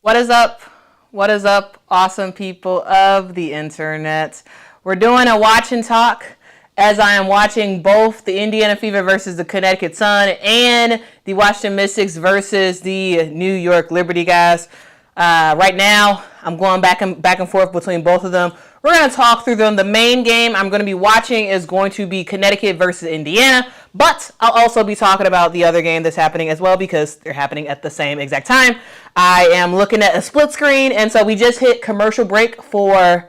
What is up? What is up, awesome people of the internet? We're doing a watch and talk as I am watching both the Indiana Fever versus the Connecticut Sun and the Washington Mystics versus the New York Liberty, guys. Right now, I'm going back and forth between both of them. We're going to talk through them. The main game I'm going to be watching is going to be Connecticut versus Indiana, but I'll also be talking about the other game that's happening as well because they're happening at the same exact time. I am looking at a split screen, and so we just hit commercial break for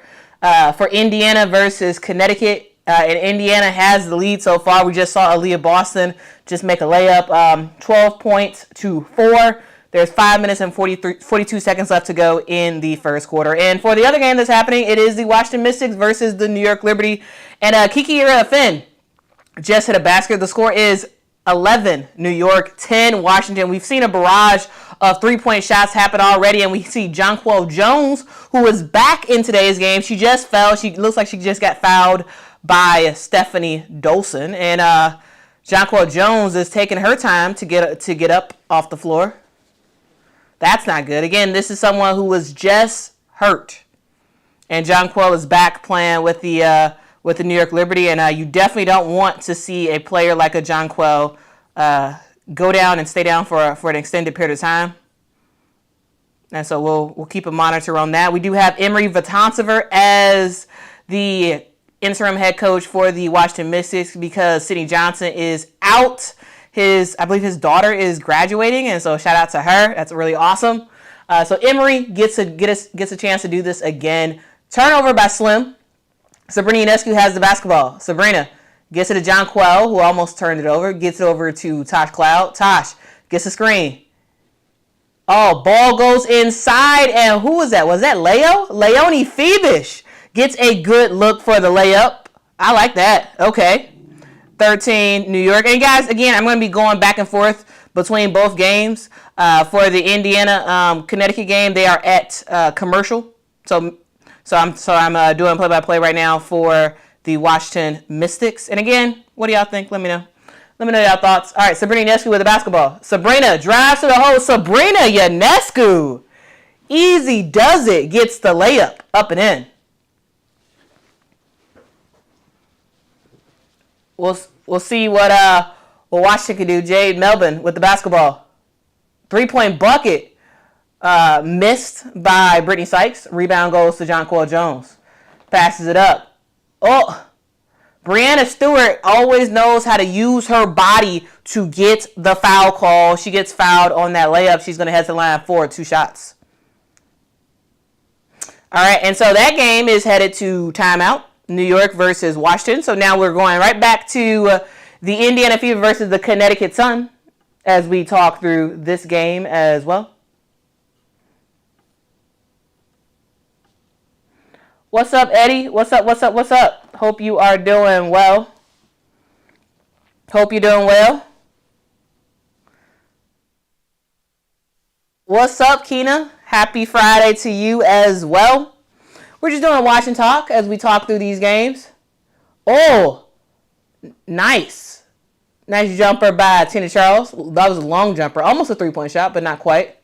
Indiana versus Connecticut. And Indiana has the lead so far. We just saw Aaliyah Boston just make a layup, 12 points to 4. There's 5 minutes and 42 seconds left to go in the first quarter. And for the other game that's happening, it is the Washington Mystics versus the New York Liberty. And Kiki Finn just hit a basket. The score is 11 New York, 10 Washington. We've seen a barrage of three-point shots happen already, and we see Jonquel Jones, who is back in today's game. She just fell. She looks like she just got fouled by Stephanie Dolson. And Jonquel Jones is taking her time to get up off the floor. That's not good. Again, this is someone who was just hurt. And Jonquel is back playing with the New York Liberty. And you definitely don't want to see a player like a Jonquel go down and stay down for an extended period of time. And so we'll keep a monitor on that. We do have Emery Vatansever as the interim head coach for the Washington Mystics because Sydney Johnson is out. I believe his daughter is graduating, and so shout out to her. That's really awesome. So Emery gets a chance to do this again. Turnover by Slim. Sabrina Ionescu has the basketball. Sabrina gets it to Jonquel, who almost turned it over. Gets it over to Tosh Cloud. Tosh gets a screen. Oh, ball goes inside, and who was that? Was that Leo? Leonie Phoebish gets a good look for the layup. I like that. Okay. 13 New York. And guys, again, I'm going to be going back and forth between both games. For the Indiana Connecticut game, they are at commercial. So I'm doing play-by-play right now for the Washington Mystics. And again, what do y'all think? Let me know. Let me know y'all thoughts. All right, Sabrina Ionescu with the basketball. Sabrina drives to the hole. Sabrina Ionescu, easy does it. Gets the layup up and in. We'll see what Washington can do. Jade Melvin with the basketball. 3-point bucket missed by Brittany Sykes. Rebound goes to Jonquel Jones. Passes it up. Oh, Brianna Stewart always knows how to use her body to get the foul call. She gets fouled on that layup. She's going to head to the line for 2 shots. All right, and so that game is headed to timeout. New York versus Washington. So now we're going right back to the Indiana Fever versus the Connecticut Sun as we talk through this game as well. What's up, Eddie? What's up? Hope you are doing well. Hope you're doing well. What's up, Keena? Happy Friday to you as well. We're just doing a watch and talk as we talk through these games. Oh, nice. Nice jumper by Tina Charles. That was a long jumper. Almost a 3-point shot, but not quite.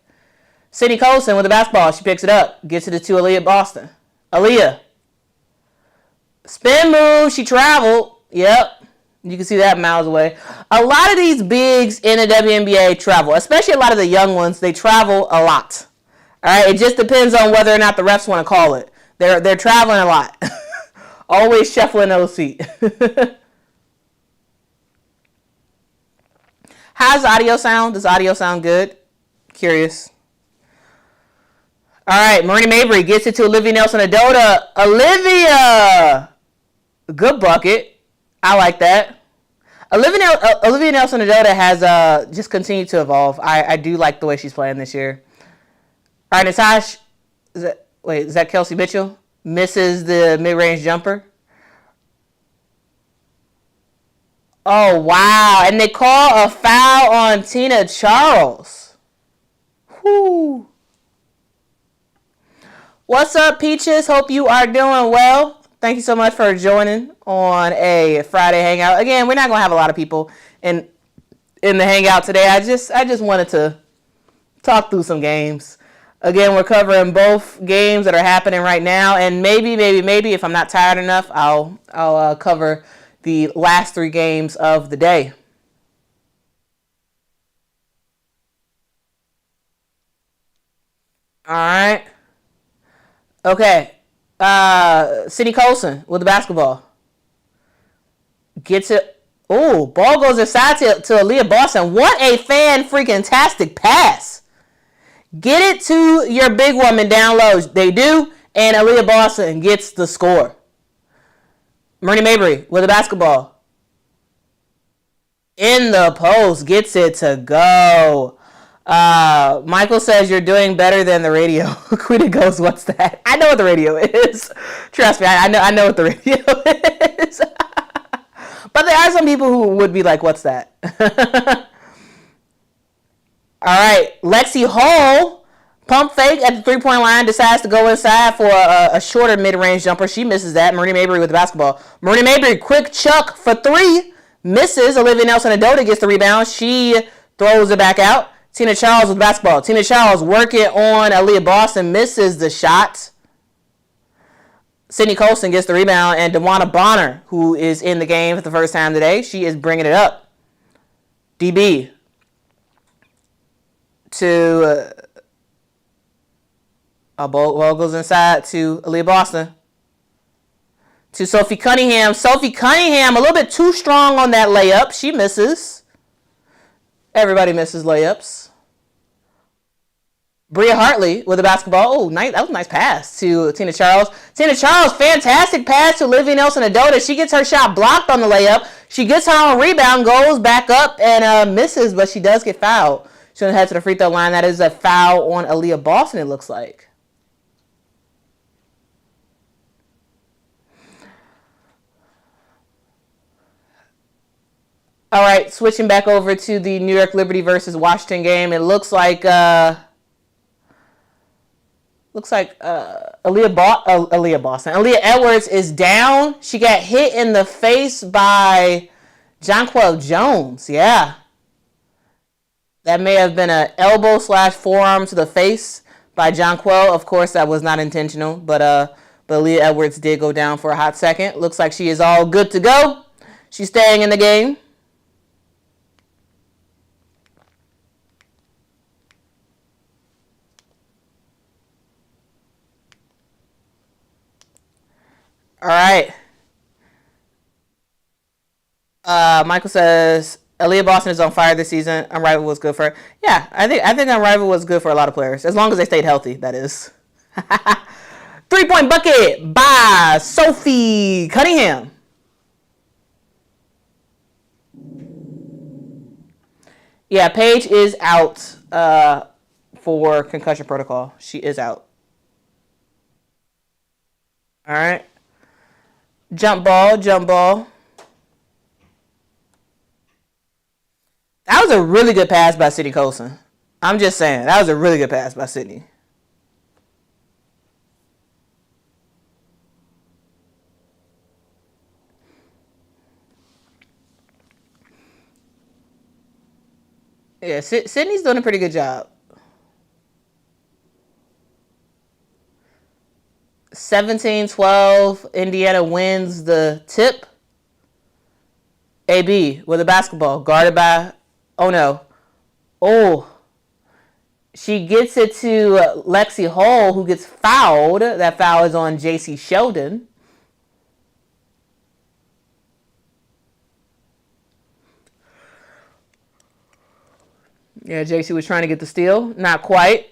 Sydney Colson with the basketball. She picks it up. Gets it to Aaliyah Boston. Aaliyah. Spin move. She traveled. Yep. You can see that miles away. A lot of these bigs in the WNBA travel, especially a lot of the young ones. They travel a lot. All right. It just depends on whether or not the refs want to call it. They're traveling a lot. Always shuffling those feet. How's the audio sound? Does audio sound good? Curious. All right, Marina Mabry gets it to Olivia Nelson-Adota. Olivia! Good bucket. I like that. Olivia Nelson-Adota has just continued to evolve. I do like the way she's playing this year. All right, Natasha. Is that Kelsey Mitchell? Misses the mid-range jumper. Oh, wow. And they call a foul on Tina Charles. Whoo. What's up, Peaches? Hope you are doing well. Thank you so much for joining on a Friday hangout. Again, we're not going to have a lot of people in the hangout today. I just wanted to talk through some games. Again, we're covering both games that are happening right now, and maybe, if I'm not tired enough, I'll cover the last 3 games of the day. All right. Okay. Sydney Colson with the basketball. Gets it. Oh, ball goes inside to Aaliyah Boston. What a fan-freaking-tastic pass. Get it to your big woman down low. They do, and Aaliyah Boston gets the score. Marnie Mabry with the basketball. In the post, gets it to go. Michael says you're doing better than the radio. Quita goes, what's that? I know what the radio is. Trust me, I know what the radio is. But there are some people who would be like, what's that? All right, Lexi Hall, pump fake at the 3-point line, decides to go inside for a shorter mid-range jumper. She misses that. Marnie Mabry with the basketball. Marnie Mabry, quick chuck for 3, misses. Olivia Nelson-Adota gets the rebound. She throws it back out. Tina Charles with the basketball. Tina Charles working on Aaliyah Boston, misses the shot. Sydney Colson gets the rebound, and DeWanna Bonner, who is in the game for the first time today, she is bringing it up. DB to ball goes inside to Aaliyah Boston. To Sophie Cunningham. Sophie Cunningham, a little bit too strong on that layup. She misses. Everybody misses layups. Bria Hartley with the basketball. Oh, nice. That was a nice pass to Tina Charles. Tina Charles, fantastic pass to Olivia Nelson-Adota. She gets her shot blocked on the layup. She gets her on rebound, goes back up and misses, but she does get fouled. She's going to head to the free throw line. That is a foul on Aaliyah Boston, it looks like. All right, switching back over to the New York Liberty versus Washington game. It looks like Aaliyah Edwards is down. She got hit in the face by Jonquel Jones. Yeah. That may have been an elbow/forearm to the face by Jonquel. Of course, that was not intentional, but Aaliyah Edwards did go down for a hot second. Looks like she is all good to go. She's staying in the game. All right. Michael says Aaliyah Boston is on fire this season. Unrivaled was good for her. Yeah, I think Unrivaled was good for a lot of players, as long as they stayed healthy. That is. 3-point bucket by Sophie Cunningham. Yeah, Paige is out for concussion protocol. She is out. All right. Jump ball. That was a really good pass by Sydney Colson. I'm just saying, that was a really good pass by Sydney. Yeah, Sydney's doing a pretty good job. 17-12, Indiana wins the tip. AB with a basketball, guarded by, oh no. Oh, she gets it to Lexi Hall, who gets fouled. That foul is on J.C. Sheldon. Yeah, J.C. was trying to get the steal. Not quite.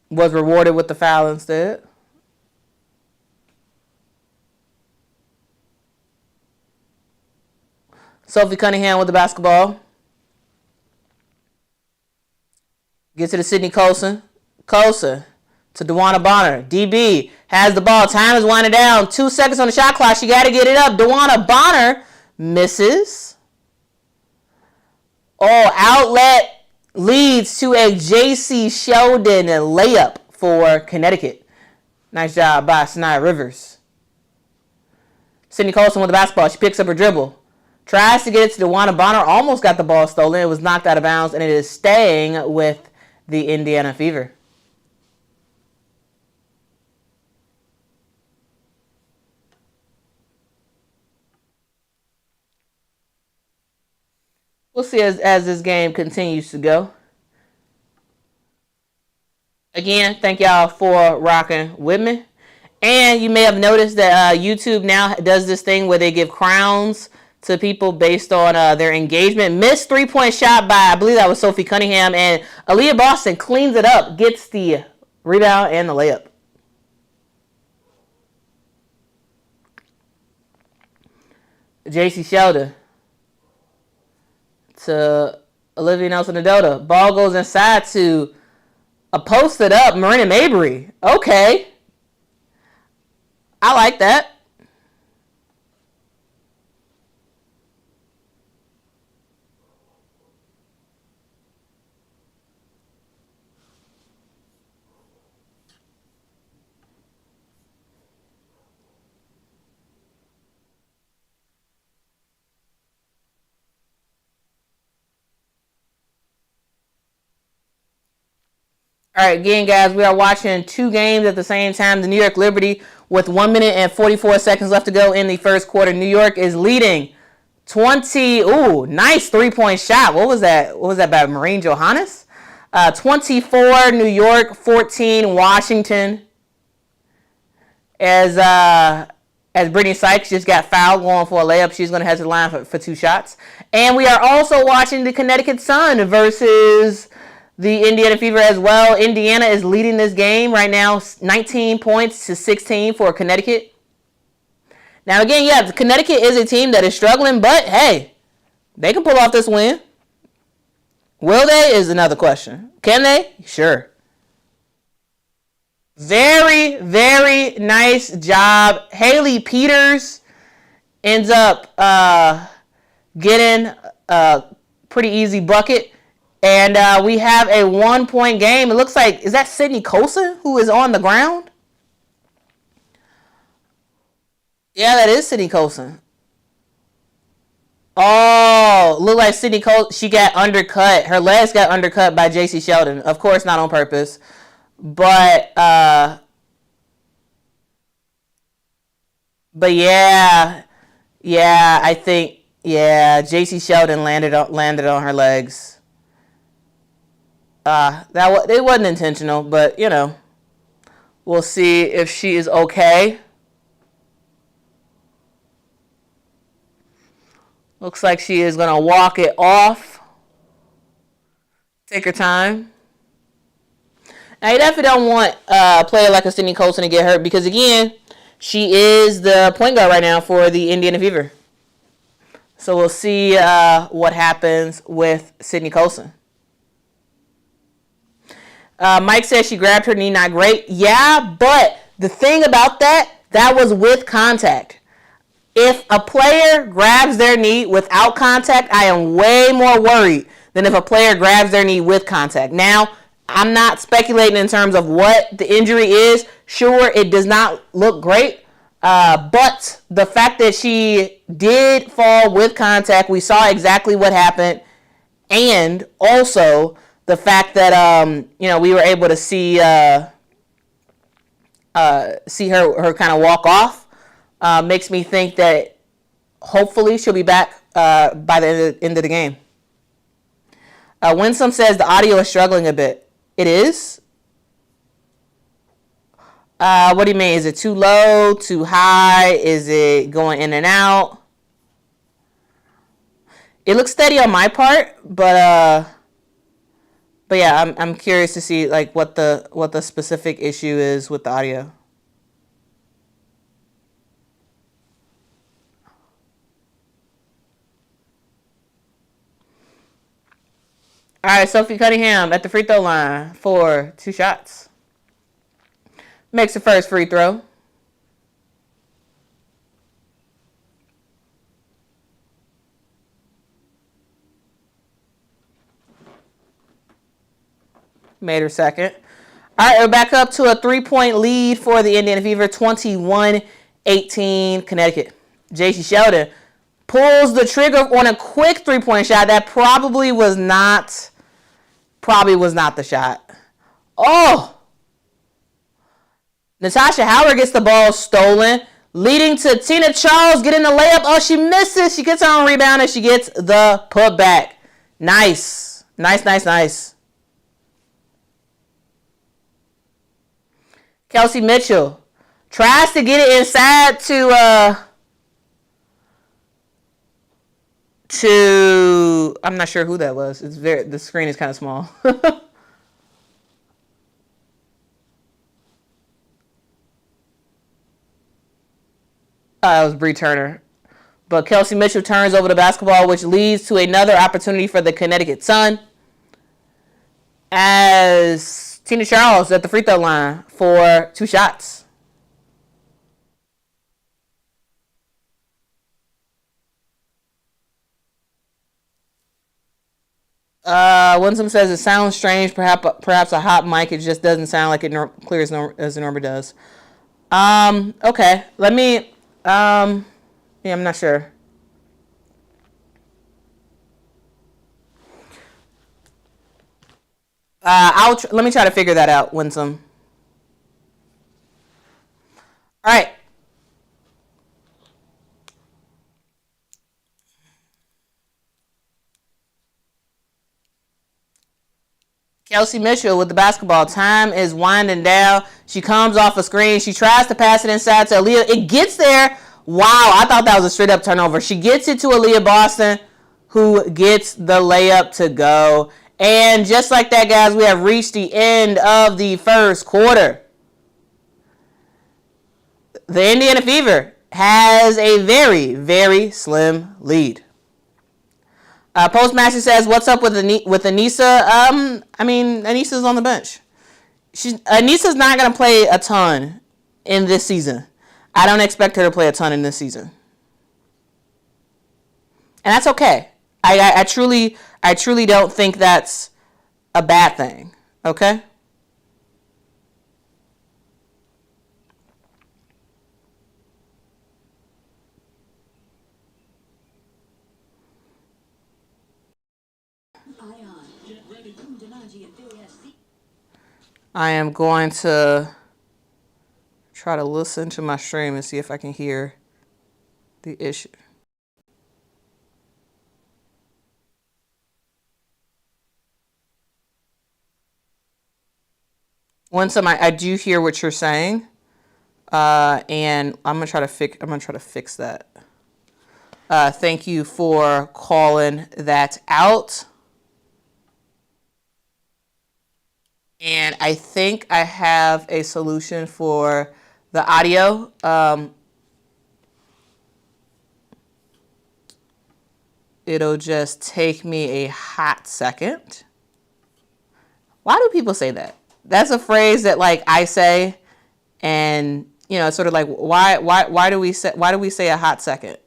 Was rewarded with the foul instead. Sophie Cunningham with the basketball. Gets it to Sydney Colson. Colson to DeWanna Bonner. DB has the ball. Time is winding down. 2 seconds on the shot clock. She got to get it up. DeWanna Bonner misses. Oh, outlet leads to a J.C. Sheldon layup for Connecticut. Nice job by Sanaya Rivers. Sydney Colson with the basketball. She picks up her dribble. Tries to get it to DeWanna Bonner. Almost got the ball stolen. It was knocked out of bounds, and it is staying with the Indiana Fever. We'll see as this game continues to go. Again, thank y'all for rocking with me. And you may have noticed that YouTube now does this thing where they give crowns to people based on their engagement. Missed 3-point shot by, I believe that was Sophie Cunningham. And Aaliyah Boston cleans it up, gets the rebound and the layup. JC Sheldon to Olivia Nelson-Adota. Ball goes inside to a posted up Marina Mabry. Okay. I like that. All right, again, guys, we are watching two games at the same time. The New York Liberty with 1 minute and 44 seconds left to go in the first quarter. New York is leading 20. Ooh, nice 3-point shot. What was that? What was that by Maureen Johannes? 24 New York, 14 Washington. As Brittany Sykes just got fouled going for a layup, she's going to head to the line for 2 shots. And we are also watching the Connecticut Sun versus the Indiana Fever as well. Indiana is leading this game right now, 19 points to 16 for Connecticut. Now, again, yeah, Connecticut is a team that is struggling, but hey, they can pull off this win. Will they is another question. Can they? Sure. Very, very nice job. Haley Peters ends up getting a pretty easy bucket. And we have a 1-point game. It looks like, is that Sydney Colson who is on the ground? Yeah, that is Sydney Colson. Oh, look like Sydney Colson. She got undercut. Her legs got undercut by JC Sheldon. Of course, not on purpose. But yeah, I think, yeah, JC Sheldon landed on her legs. It wasn't intentional, but you know, we'll see if she is okay. Looks like she is gonna walk it off. Take her time. Now you definitely don't want a player like a Sydney Colson to get hurt because again, she is the point guard right now for the Indiana Fever. So we'll see what happens with Sydney Colson. Mike says she grabbed her knee, not great. Yeah, but the thing about that was with contact. If a player grabs their knee without contact, I am way more worried than if a player grabs their knee with contact. Now, I'm not speculating in terms of what the injury is. Sure, it does not look great. But the fact that she did fall with contact, we saw exactly what happened. And also the fact that we were able to see her kind of walk off makes me think that hopefully she'll be back by the end of the game. Winsome says the audio is struggling a bit. It is? What do you mean? Is it too low, too high? Is it going in and out? It looks steady on my part, but yeah, I'm curious to see like what the specific issue is with the audio. All right, Sophie Cunningham at the free throw line for 2 shots. Makes the first free throw. Made her second. All right, we're back up to a 3-point lead for the Indiana Fever, 21-18 Connecticut. JC Sheldon pulls the trigger on a quick 3-point shot. That probably was not the shot. Oh! Natasha Howard gets the ball stolen, leading to Tina Charles getting the layup. Oh, she misses. She gets her own rebound and she gets the putback. Nice. Nice, nice, nice. Kelsey Mitchell tries to get it inside to I'm not sure who that was. It's very the screen is kind of small. It was Bree Turner. But Kelsey Mitchell turns over the basketball, which leads to another opportunity for the Connecticut Sun as Tina Charles at the free throw line for 2 shots. Winsome says it sounds strange. Perhaps a hot mic. It just doesn't sound like it clear as it normally does. Okay. Let me. Yeah, I'm not sure. Let me try to figure that out, Winsome. All right. Kelsey Mitchell with the basketball. Time is winding down. She comes off a screen. She tries to pass it inside to Aaliyah. It gets there. Wow, I thought that was a straight up turnover. She gets it to Aaliyah Boston, who gets the layup to go. And just like that, guys, we have reached the end of the first quarter. The Indiana Fever has a very, very slim lead. Postmaster says, "What's up with Anissa?" I mean, Anissa's on the bench. Anissa's not gonna play a ton in this season. I don't expect her to play a ton in this season, and that's okay. I truly don't think that's a bad thing. Okay. I am going to try to listen to my stream and see if I can hear the issue. I do hear what you're saying, and I'm gonna try to fix that. Thank you for calling that out. And I think I have a solution for the audio. It'll just take me a hot second. Why do people say that? That's a phrase that like I say, and it's sort of like why do we say a hot second?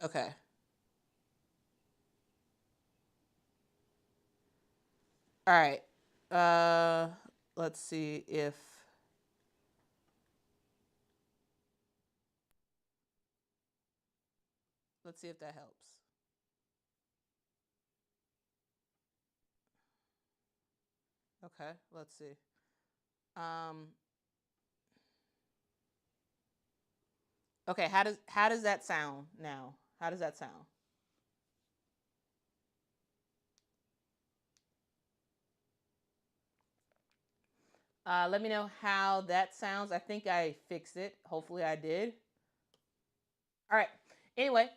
Okay. All right. Uh, let's see if that helps. Okay. Let's see. Um. Okay. How does that sound now? How does that sound? Let me know how that sounds. I think I fixed it. Hopefully, I did. All right. Anyway,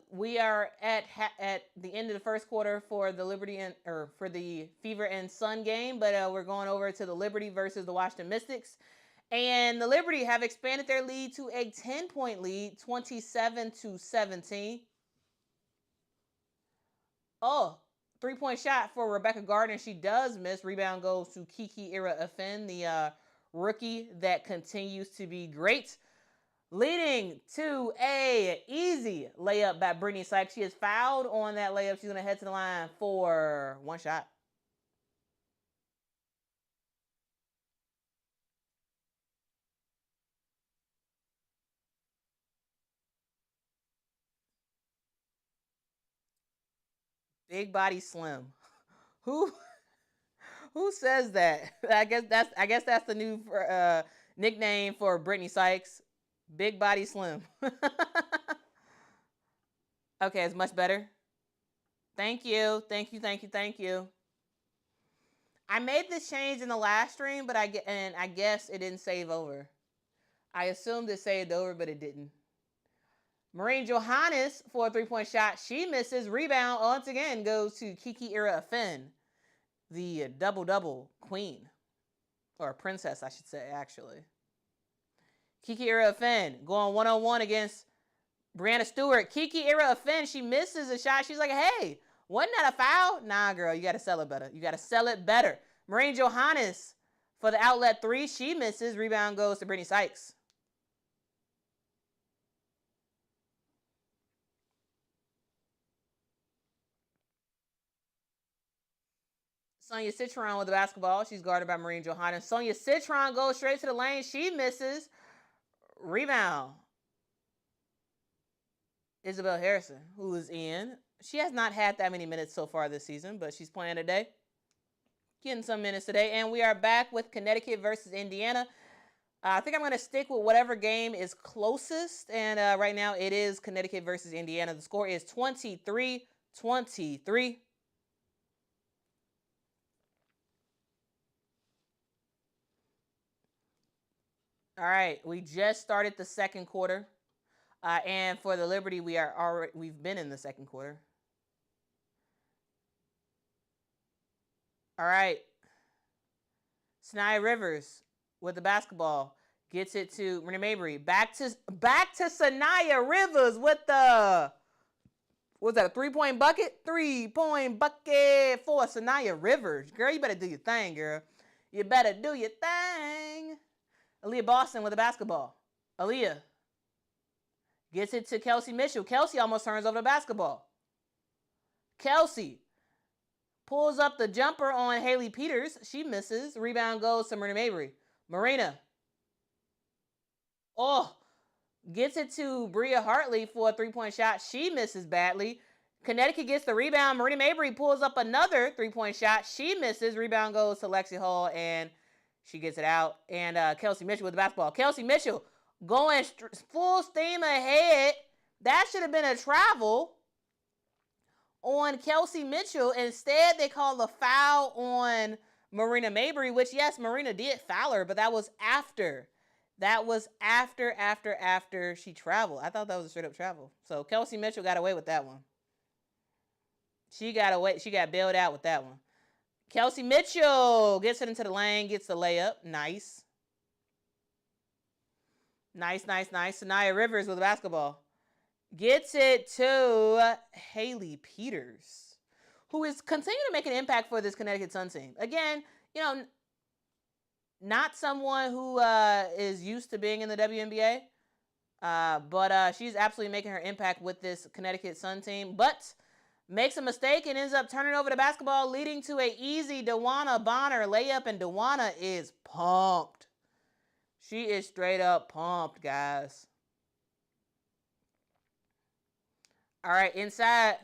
we are at the end of the first quarter for the Liberty or for the Fever and Sun game, but we're going over to the Liberty versus the Washington Mystics, and the Liberty have expanded their lead to a 10-point lead, 27-17. Oh, 3-point shot for Rebecca Gardner. She does miss. Rebound goes to Kiki Ira-Afen, the rookie that continues to be great, leading to a easy layup by Brittany Sykes. She is fouled on that layup. She's going to head to the line for one shot. Big body slim. Who Who says that? I guess that's the new nickname for Brittany Sykes. Big body slim. Okay, it's much better. Thank you. Thank you. Thank you. Thank you. I made this change in the last stream, but I guess it didn't save over. I assumed it saved over, but it didn't. Maureen Johannes for a 3-point shot. She misses. Rebound once again goes to Kiki Ira-Finn, the double-double queen. Or princess, I should say, actually. Kiki Ira-Finn going one-on-one against Brianna Stewart. Kiki Ira-Finn, she misses a shot. She's like, hey, wasn't that a foul? Nah, girl, you got to sell it better. You got to sell it better. Maureen Johannes for the outlet three. She misses. Rebound goes to Brittany Sykes. Sonia Citron with the basketball. She's guarded by Maureen Johannes. Sonia Citron goes straight to the lane. She misses. Rebound. Isabel Harrison, who is in. She has not had that many minutes so far this season, but she's playing today. Getting some minutes today. And we are back with Connecticut versus Indiana. I think I'm going to stick with whatever game is closest. And right now it is Connecticut versus Indiana. The score is 23-23. All right, we just started the second quarter. And for the Liberty, we've been in the second quarter. All right. Sanaya Rivers with the basketball gets it to Marina Mabry. Back to Sanaya Rivers with the, what's that, a 3-point bucket? 3-point bucket for Sanaya Rivers. Girl, you better do your thing, girl. You better do your thing. Aaliyah Boston with the basketball. Aaliyah gets it to Kelsey Mitchell. Kelsey almost turns over the basketball. Kelsey pulls up the jumper on Haley Peters. She misses. Rebound goes to Marina Mabry. Marina. Gets it to Bria Hartley for a 3-point shot. She misses badly. Connecticut gets the rebound. Marina Mabry pulls up another 3-point shot. She misses. Rebound goes to Lexi Hall, and she gets it out. And Kelsey Mitchell with the basketball. Kelsey Mitchell going full steam ahead. That should have been a travel on Kelsey Mitchell. Instead, they call the foul on Marina Mabry, which, yes, Marina did foul her, but that was after. That was after she traveled. I thought that was a straight-up travel. So Kelsey Mitchell got away with that one. She got away. She got bailed out with that one. Kelsey Mitchell gets it into the lane, gets the layup. Nice. Nice. Sanaya Rivers with the basketball. Gets it to Haley Peters, who is continuing to make an impact for this Connecticut Sun team. Again, not someone who is used to being in the WNBA, but she's absolutely making her impact with this Connecticut Sun team. But makes a mistake and ends up turning over the basketball, leading to an easy DeWanna Bonner layup, and DeWanna is pumped. She is straight up pumped, guys. All right, inside.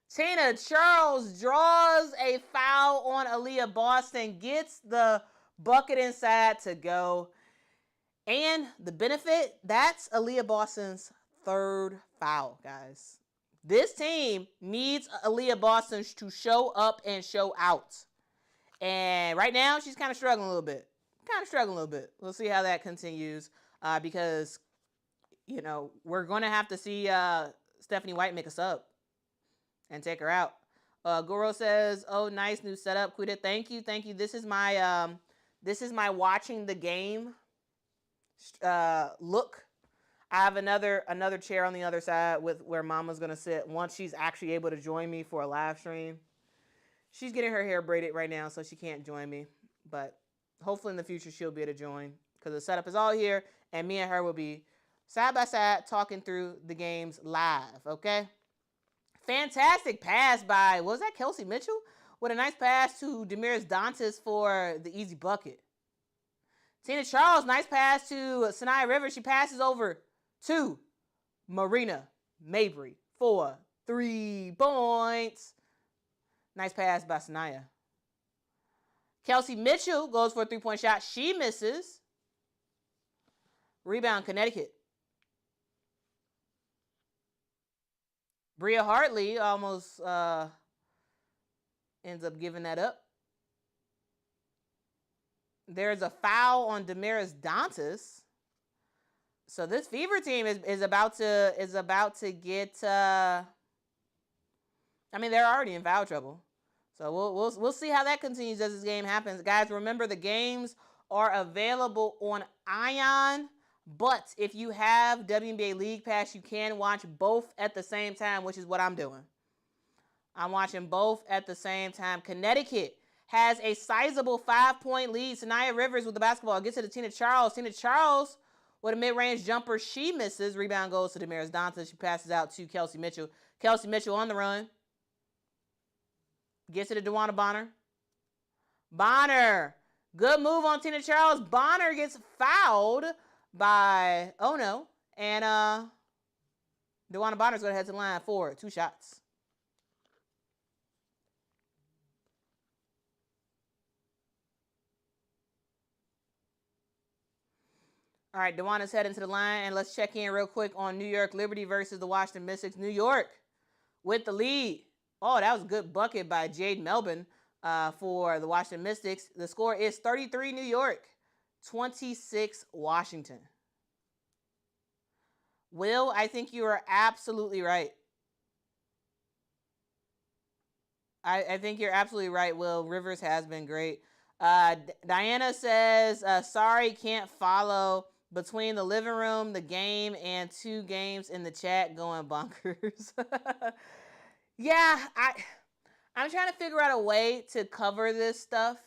Tina Charles draws a foul on Aaliyah Boston, gets the bucket inside to go. And the benefit, that's Aaliyah Boston's third foul, guys. This team needs Aaliyah Boston to show up and show out. And right now, she's kind of struggling a little bit. We'll see how that continues because, we're going to have to see Stephanie White make a sub and take her out. Goro says, "Oh, nice new setup, Quita. Thank you. This is my watching the game look. I have another chair on the other side with where Mama's gonna sit once she's actually able to join me for a live stream. She's getting her hair braided right now, so she can't join me. But hopefully in the future she'll be able to join because the setup is all here, and me and her will be side by side talking through the games live. Okay." Fantastic pass by, was that Kelsey Mitchell? With a nice pass to Demiris Dantas for the easy bucket. Tina Charles, nice pass to Sanaya Rivers. She passes over to Marina Mabry for 3 points. Nice pass by Sanaya. Kelsey Mitchell goes for a three-point shot. She misses. Rebound, Connecticut. Bria Hartley almost ends up giving that up. There's a foul on Damaris Dantas. So this Fever team is about to get. I mean, they're already in foul trouble. So we'll see how that continues as this game happens, guys. Remember, the games are available on Ion. But if you have WNBA League Pass, you can watch both at the same time, which is what I'm doing. I'm watching both at the same time. Connecticut has a sizable 5-point lead. Sanaya Rivers with the basketball gets it to Tina Charles. Tina Charles with a mid-range jumper. She misses. Rebound goes to Damaris Dantas. She passes out to Kelsey Mitchell. Kelsey Mitchell on the run. Gets it to DeWanna Bonner. Bonner. Good move on Tina Charles. Bonner gets fouled by Ono. And DeWanna Bonner's going to head to the line for 2 shots. All right, DeWanna's heading to the line, and let's check in real quick on New York Liberty versus the Washington Mystics. New York with the lead. Oh, that was a good bucket by Jade Melbourne for the Washington Mystics. The score is 33 New York, 26 Washington. Will, I think you are absolutely right. I think you're absolutely right, Will. Rivers has been great. Diana says, sorry, can't follow between the living room, the game, and 2 games in the chat going bonkers. Yeah, I'm trying to figure out a way to cover this stuff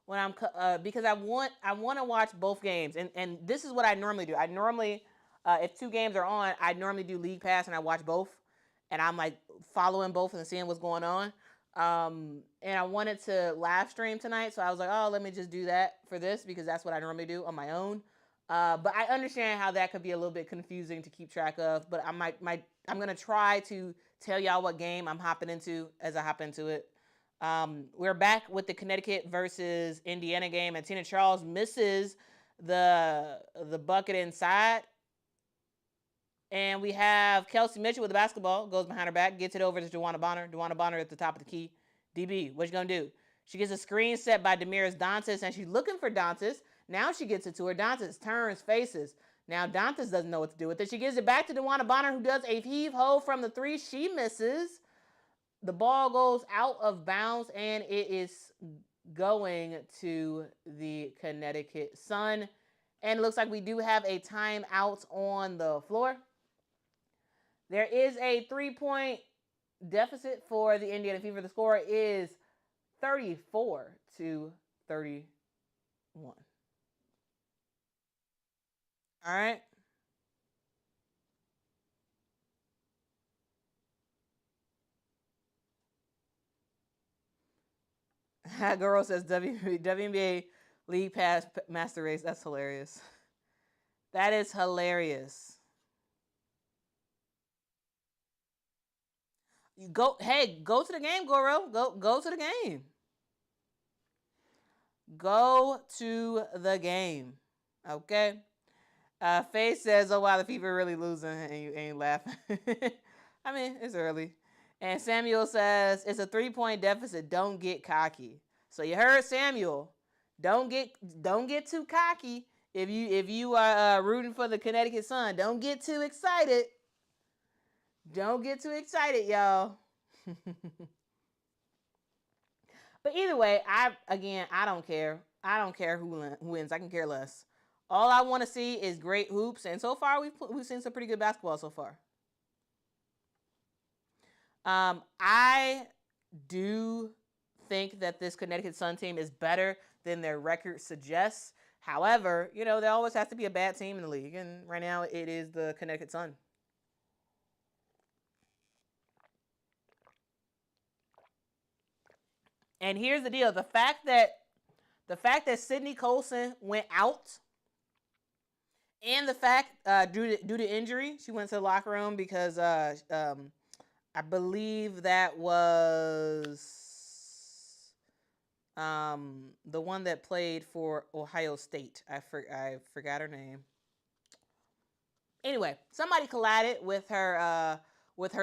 when I'm because I want to watch both games, and this is what I normally do. I normally if 2 games are on, I normally do League Pass and I watch both, and I'm like following both and seeing what's going on. And I wanted to live stream tonight, so I was like, oh, let me just do that for this because that's what I normally do on my own. But I understand how that could be a little bit confusing to keep track of. But I'm gonna try to tell y'all what game I'm hopping into as I hop into it. We're back with the Connecticut versus Indiana game, and Tina Charles misses the bucket inside. And we have Kelsey Mitchell with the basketball, goes behind her back, gets it over to DeWanna Bonner. DeWanna Bonner at the top of the key. DB, what you gonna do? She gets a screen set by Damaris Dantas, and she's looking for Dantas. Now she gets it to her. Dantas turns, faces. Now Dantas doesn't know what to do with it. She gives it back to DeWanna Bonner, who does a heave-ho from the 3. She misses. The ball goes out of bounds, and it is going to the Connecticut Sun. And it looks like we do have a timeout on the floor. There is a 3-point deficit for the Indiana Fever. The score is 34 to 31. All right. Girl says WNBA League Pass Master Race. That's hilarious. That is hilarious. You go to the game, Goro. Go to the game. Go to the game. Okay. Faye says, oh wow, the Fever really losing, and you ain't laughing. I mean, it's early. And Samuel says, it's a 3-point deficit. Don't get cocky. So you heard Samuel. Don't get too cocky. If you are rooting for the Connecticut Sun, don't get too excited. Don't get too excited, y'all. But either way, I don't care. I don't care who wins. I can care less. All I want to see is great hoops, and so far we've seen some pretty good basketball so far. I do think that this Connecticut Sun team is better than their record suggests. However, there always has to be a bad team in the league, and right now it is the Connecticut Sun. And here's the deal: the fact that Sydney Colson went out, and the fact due to injury, she went to the locker room because I believe that was The one that played for Ohio State. I forgot her name. Anyway, somebody collided with her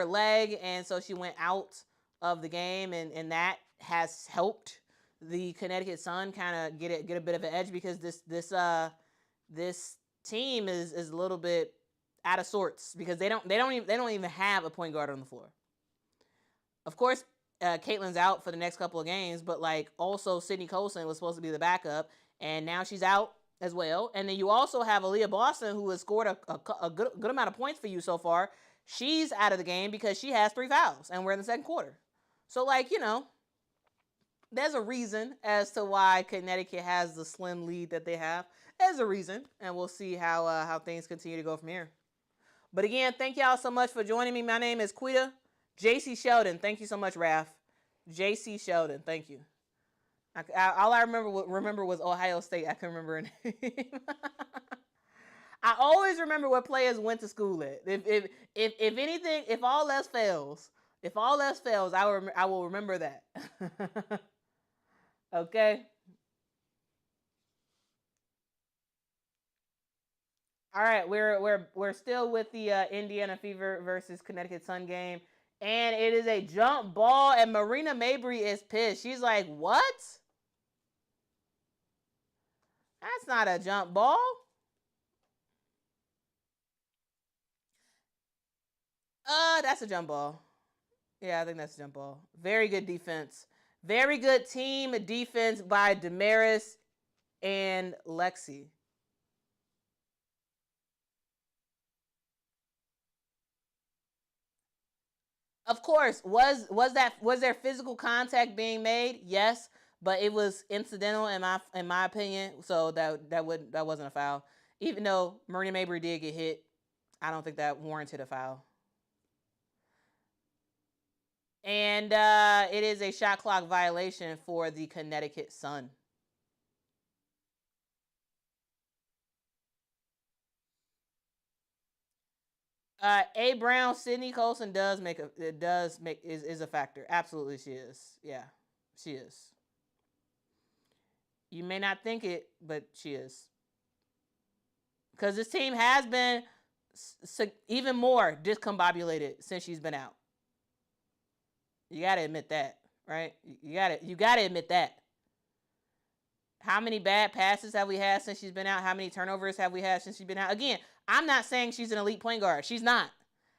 leg, and so she went out of the game, and that has helped the Connecticut Sun kind of get a bit of an edge, because this team is a little bit out of sorts, because they don't even have a point guard on the floor. Of course, Caitlin's out for the next couple of games, but like also Sydney Colson was supposed to be the backup, and now she's out as well. And then you also have Aaliyah Boston, who has scored a good amount of points for you so far. She's out of the game because she has 3 fouls, and we're in the second quarter. So like, there's a reason as to why Connecticut has the slim lead that they have. There's a reason, and we'll see how things continue to go from here. But again, thank y'all so much for joining me. My name is Quita. JC Sheldon, thank you so much, Raph. JC Sheldon, thank you. All I remember was Ohio State. I couldn't remember her name. I always remember what players went to school at. If anything, if all else fails, I will remember that. Okay. All right, we're still with the Indiana Fever versus Connecticut Sun game, and it is a jump ball, and Marina Mabry is pissed. She's like, "What? That's not a jump ball." That's a jump ball. Yeah, I think that's a jump ball. Very good defense. Very good team defense by Damaris and Lexi. Of course, was there physical contact being made? Yes, but it was incidental in my opinion. So that wasn't a foul. Even though Marina Mabry did get hit, I don't think that warranted a foul. And it is a shot clock violation for the Connecticut Sun. A Brown, Sydney Colson is a factor. Absolutely, she is. Yeah, she is. You may not think it, but she is. Because this team has been even more discombobulated since she's been out. You got to admit that, right? You got to admit that. How many bad passes have we had since she's been out? How many turnovers have we had since she's been out? Again, I'm not saying she's an elite point guard. She's not.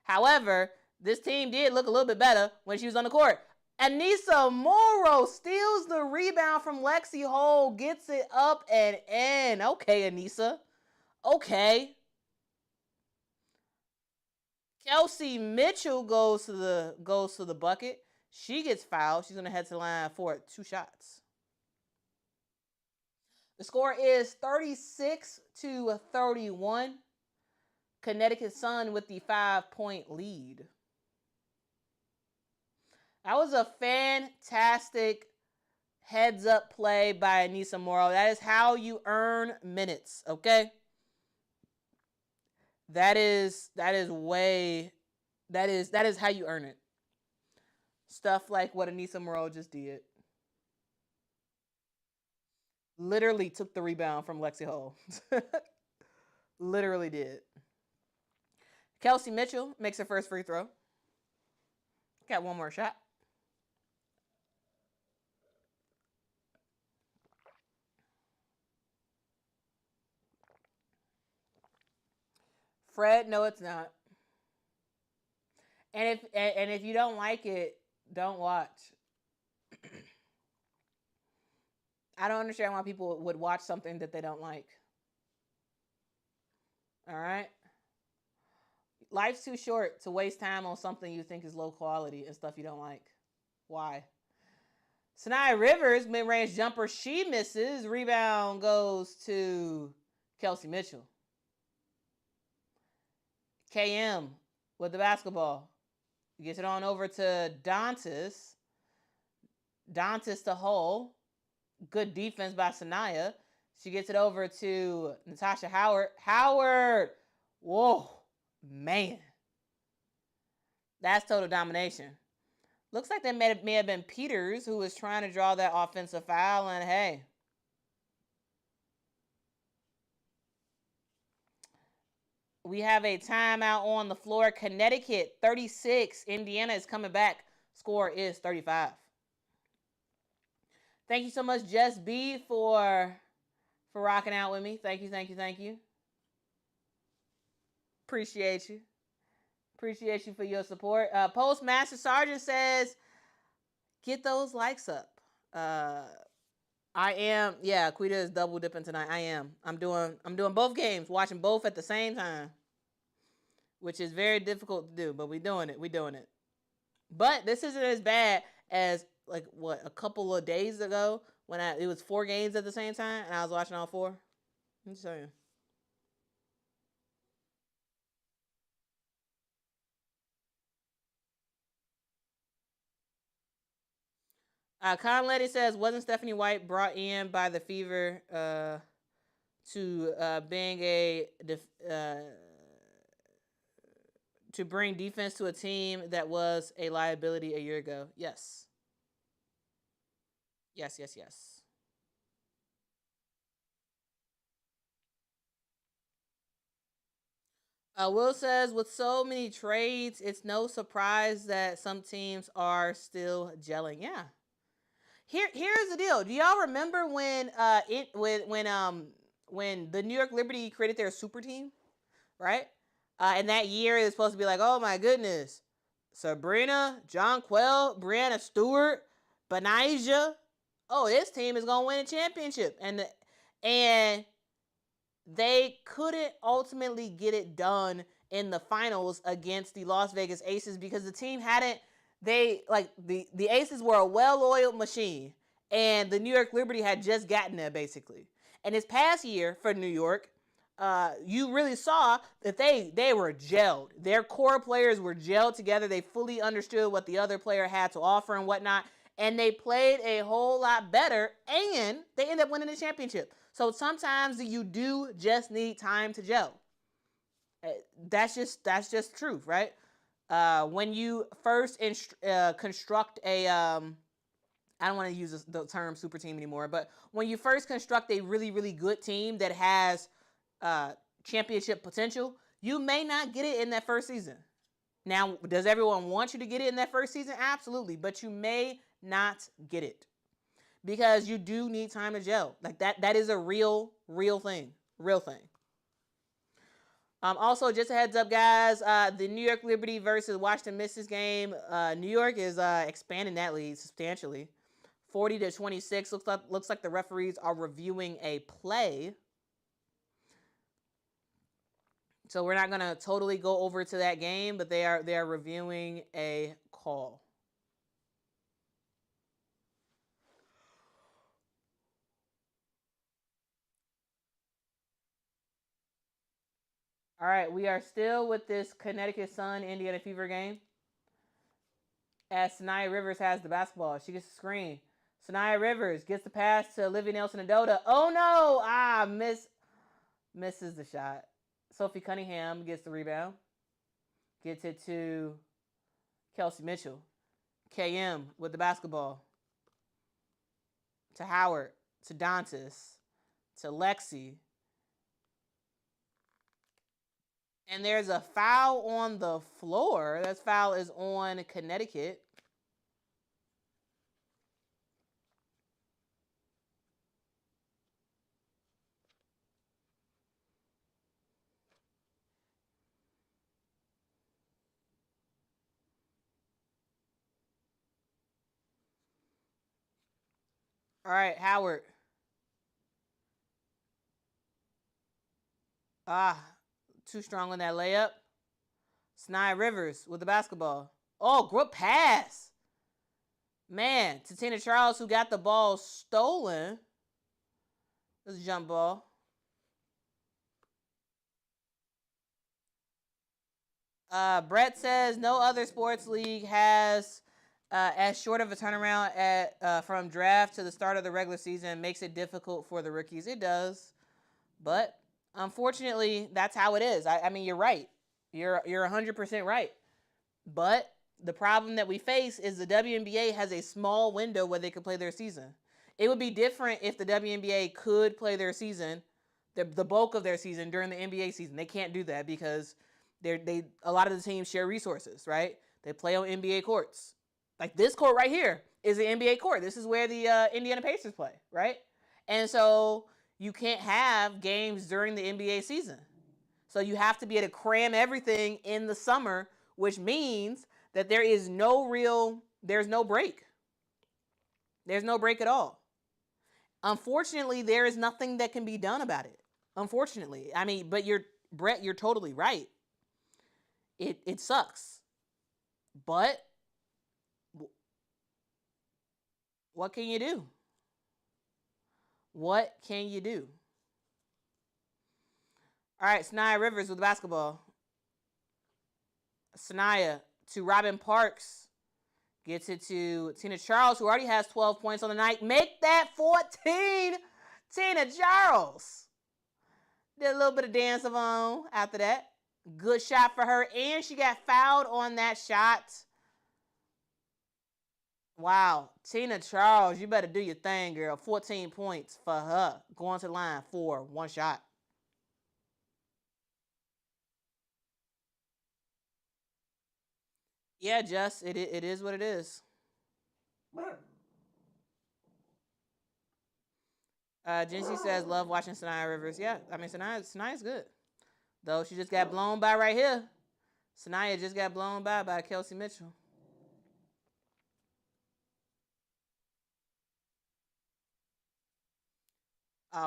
However, this team did look a little bit better when she was on the court. Anissa Morrow steals the rebound from Lexi Hole, gets it up and in. Okay, Anissa. Okay. Kelsey Mitchell goes to the bucket. She gets fouled. She's gonna head to the line for 2 shots. The score is 36-31. Connecticut Sun with the 5-point lead. That was a fantastic heads up play by Anissa Morrow. That is how you earn minutes, okay? That is how you earn it. Stuff like what Anissa Morrow just did. Literally took the rebound from Lexi Hull. Literally did. Kelsey Mitchell makes her first free throw. Got one more shot. Fred, no, it's not. And if you don't like it, don't watch. I don't understand why people would watch something that they don't like. All right? Life's too short to waste time on something you think is low quality and stuff you don't like. Why? Sanaya Rivers, mid-range jumper, she misses. Rebound goes to Kelsey Mitchell. KM with the basketball. Gets it on over to Dantas. Dantas to Hull. Good defense by Sanaya. She gets it over to Natasha Howard. Howard! Whoa, man. That's total domination. Looks like that may have been Peters who was trying to draw that offensive foul, and hey. We have a timeout on the floor. Connecticut 36. Indiana is coming back. Score is 35. Thank you so much, Jess B, for rocking out with me. Thank you, thank you, thank you. Appreciate you. Appreciate you for your support. Postmaster Sergeant says, get those likes up. I am, yeah, Quita is double dipping tonight. I am. I'm doing both games, watching both at the same time, which is very difficult to do, but we're doing it. We're doing it. But this isn't as bad as like what a couple of days ago when it was 4 games at the same time and I was watching all 4. I'm just saying. Con Letty says, wasn't Stephanie White brought in by the Fever to being to bring defense to a team that was a liability a year ago? Yes. Yes, yes, yes. Will says, with so many trades, it's no surprise that some teams are still gelling. Yeah. Here's the deal. Do y'all remember when the New York Liberty created their super team, right? And that year it was supposed to be like, oh my goodness, Sabrina, Jonquel, Brianna Stewart, Benijah. Oh, this team is gonna win a championship, and they couldn't ultimately get it done in the finals against the Las Vegas Aces because the team hadn't. They like the Aces were a well-oiled machine, and the New York Liberty had just gotten there basically. And this past year for New York, you really saw that they were gelled. Their core players were gelled together. They fully understood what the other player had to offer and whatnot, and they played a whole lot better, and they ended up winning the championship. So sometimes you do just need time to gel. That's just truth, right? When you first construct a I don't want to use the term super team anymore, but when you first construct a really, really good team that has championship potential, you may not get it in that first season. Now, does everyone want you to get it in that first season? Absolutely, but you may not get it because you do need time to gel. Like that is a real thing. Real thing. Also, just a heads up, guys. The New York Liberty versus Washington Mystics game. New York is expanding that lead substantially. 40-26. Looks like the referees are reviewing a play. So we're not gonna totally go over to that game, but they are reviewing a call. All right, we are still with this Connecticut Sun Indiana Fever game. As Sanaya Rivers has the basketball, she gets the screen. Sanaya Rivers gets the pass to Olivia Nelson-Adota. Oh no! Misses the shot. Sophie Cunningham gets the rebound. Gets it to Kelsey Mitchell. KM with the basketball. To Howard. To Dantas. To Lexi. And there's a foul on the floor. That foul is on Connecticut. All right, Howard. Too strong on that layup. Sanaya Rivers with the basketball. Oh, good pass. Man, to Tina Charles, who got the ball stolen. This is a jump ball. Brett says no other sports league has as short of a turnaround from draft to the start of the regular season. Makes it difficult for the rookies. It does, but unfortunately, that's how it is. I mean, you're right. You're 100% right. But The problem that we face is the WNBA has a small window where they could play their season. It would be different if the WNBA could play their season, the bulk of their season during the NBA season. They can't do that because a lot of the teams share resources, right? They play on NBA courts. Like this court right here is the NBA court. This is where the Indiana Pacers play, right? And so you can't have games during the NBA season. So you have to be able to cram everything in the summer, which means that there's no break. There's no break at all. Unfortunately, there is nothing that can be done about it. Unfortunately. I mean, but Brett, you're totally right. It sucks. But what can you do? What can you do? All right, Sanaya Rivers with the basketball. Sanaya to Robin Parks. Gets it to Tina Charles, who already has 12 points on the night. Make that 14. Tina Charles. Did a little bit of dance of on after that. Good shot for her. And she got fouled on that shot. Wow. Tina Charles, you better do your thing, girl. 14 points for her. Going to the line for one shot. Yeah, Jess, it is what it is. Jincy says, love watching Sanaya Rivers. Yeah, I mean, Sanaya's good. Though she just got blown by right here. Sanaya just got blown by Kelsey Mitchell.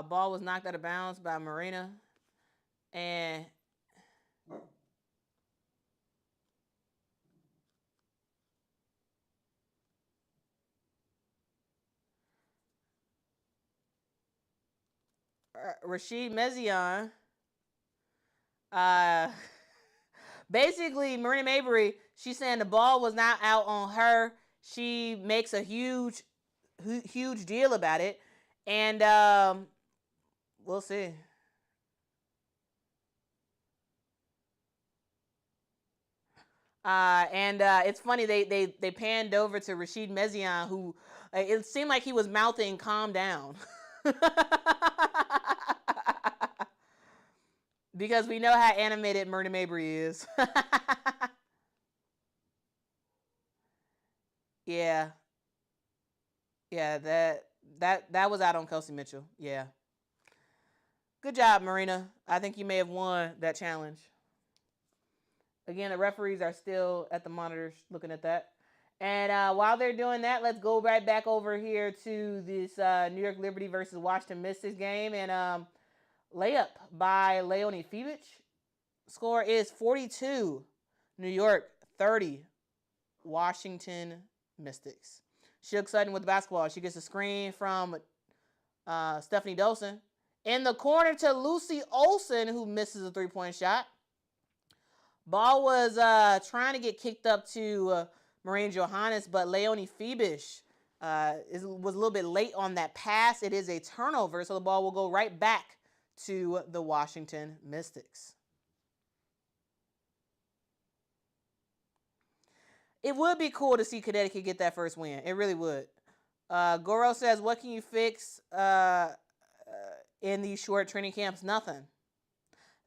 Ball was knocked out of bounds by Marina. And Rashid Mezion, uh, basically, Marina Mabry, she's saying the ball was not out on her. She makes a huge deal about it. And we'll see. And it's funny, they panned over to Rashid Mezion, who it seemed like he was mouthing, calm down. Because we know how animated Marina Mabry is. Yeah. Yeah, that was out on Kelsey Mitchell. Yeah. Good job, Marina. I think you may have won that challenge. Again, the referees are still at the monitors looking at that. And while they're doing that, let's go right back over here to this New York Liberty versus Washington Mystics game. And layup by Leonie Fibich. Score is 42. New York 30. Washington Mystics. Shook Sutton with the basketball. She gets a screen from Stephanie Dolson. In the corner to Lucy Olson, who misses a three-point shot. Ball was trying to get kicked up to Marine Johannes, but Leonie Fibich was a little bit late on that pass. It is a turnover, so the ball will go right back to the Washington Mystics. It would be cool to see Connecticut get that first win. It really would. Goro says, what can you fix in these short training camps? Nothing.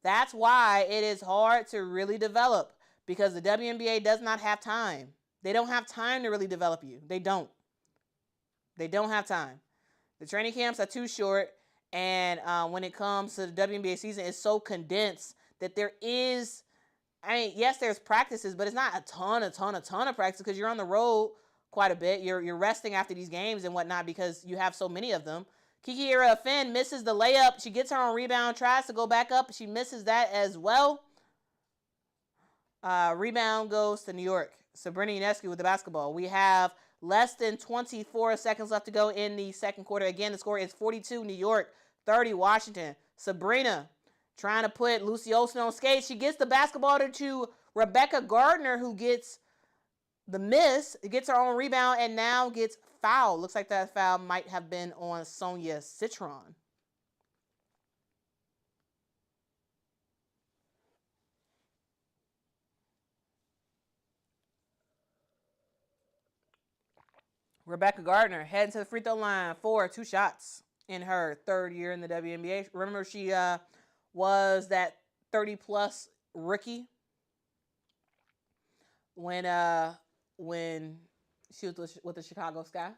That's why it is hard to really develop, because the WNBA does not have time. They don't have time to really develop you. They don't. They don't have time. The training camps are too short, and when it comes to the WNBA season, it's so condensed that there is, I mean, yes, there's practices, but it's not a ton of practice because you're on the road quite a bit. You're resting after these games and whatnot because you have so many of them. Kikiera Finn misses the layup. She gets her own rebound, tries to go back up. She misses that as well. Rebound goes to New York. Sabrina Ionescu with the basketball. We have less than 24 seconds left to go in the second quarter. Again, the score is 42 New York, 30 Washington. Sabrina trying to put Lucy Olsen on skates. She gets the basketball to Rebecca Gardner, who gets the miss. It gets her own rebound and now gets fouled. Looks like that foul might have been on Sonia Citron. Rebecca Gardner heading to the free throw line for 2 shots in her third year in the WNBA. Remember, she was that 30-plus rookie when she was with the Chicago Sky.